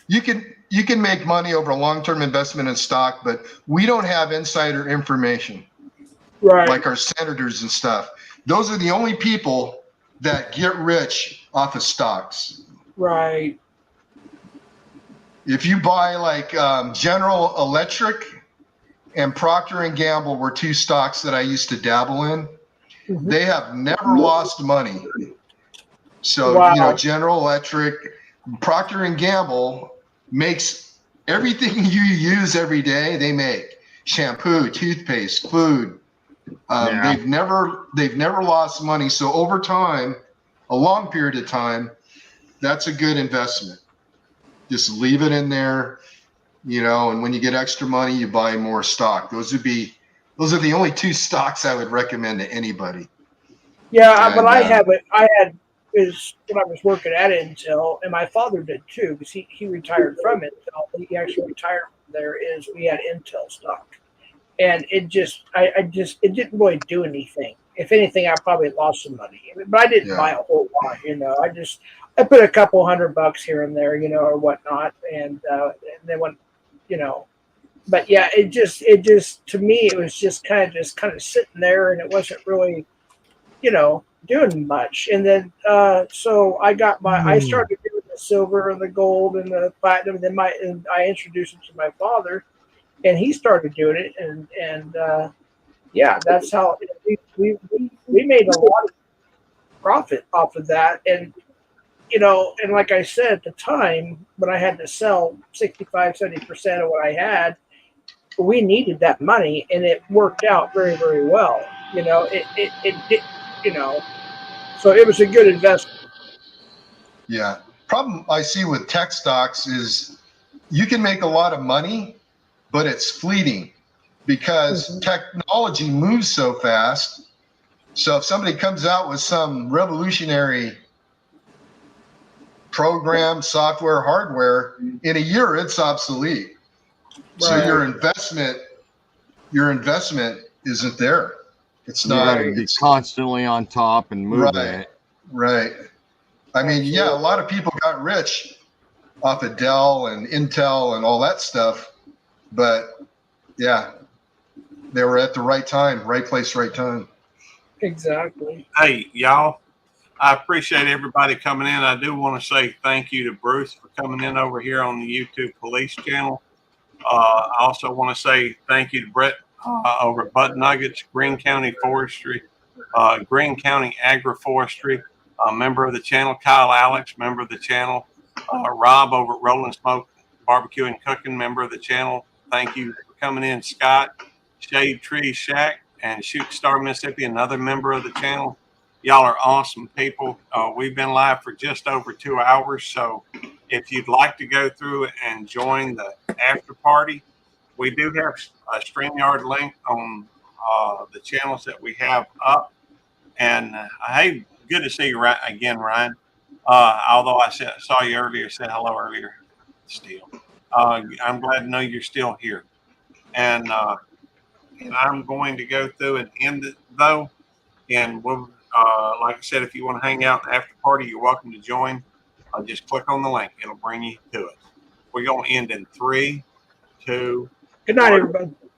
Speaker 13: You can make money over a long-term investment in stock, but we don't have insider information.
Speaker 15: Right.
Speaker 13: Like our senators and stuff. Those are the only people that get rich off of stocks.
Speaker 15: Right.
Speaker 13: If you buy like General Electric and Procter & Gamble were 2 stocks that I used to dabble in. They have never lost money. So, General Electric, Procter & Gamble makes everything you use every day. They make shampoo, toothpaste, food. They've never lost money. So over time, a long period of time, that's a good investment. Just leave it in there, and when you get extra money, you buy more stock. Those are the only 2 stocks I would recommend to anybody.
Speaker 15: Yeah, but I had is when I was working at Intel, and my father did too, because he retired from Intel. He actually retired from there. Is we had Intel stock, and it didn't really do anything. If anything, I probably lost some money, but I didn't buy a whole lot. I put a couple $100 here and there, or whatnot, and then when, but yeah, it just to me it was just kind of sitting there, and it wasn't really, doing much. And then so I got I started doing the silver and the gold and the platinum, and then I introduced it to my father, and he started doing it, and yeah, that's how we made a lot of profit off of that. And and like I said, at the time when I had to sell 65-70% of what I had, we needed that money, and it worked out very, very well. It so it was a good investment.
Speaker 13: Yeah. Problem I see with tech stocks is you can make a lot of money, but it's fleeting. because technology moves so fast. So if somebody comes out with some revolutionary program, software, hardware, in a year it's obsolete. So your investment isn't there. It's
Speaker 6: You
Speaker 13: not.
Speaker 6: gotta be constantly on top and moving it.
Speaker 13: Right. I mean, yeah, a lot of people got rich off of Dell and Intel and all that stuff, but yeah, they were at the right time, right place, right time.
Speaker 15: Exactly.
Speaker 1: Hey, y'all, I appreciate everybody coming in. I do want to say thank you to Bruce for coming in over here on the YouTube Police channel. I also want to say thank you to Brett over at Butt Nuggets, Greene County Forestry, Greene County Agroforestry, member of the channel, Kyle Alex, member of the channel, Rob over at Rolling Smoke Barbecue and Cooking, member of the channel. Thank you for coming in, Scott, Shade Tree Shack, and Shoot Star Mississippi, another member of the channel. Y'all are awesome people. We've been live for just over 2 hours, so if you'd like to go through and join the after party, we do have a StreamYard link on the channels that we have up. And hey, good to see you again, Ryan. Although I saw you earlier, said hello earlier, still. I'm glad to know you're still here. And I'm going to go through and end it though. And we'll, like I said, if you want to hang out after party, you're welcome to join. Just click on the link; it'll bring you to it. We're going to end in 3, 2.
Speaker 15: Good night, everybody.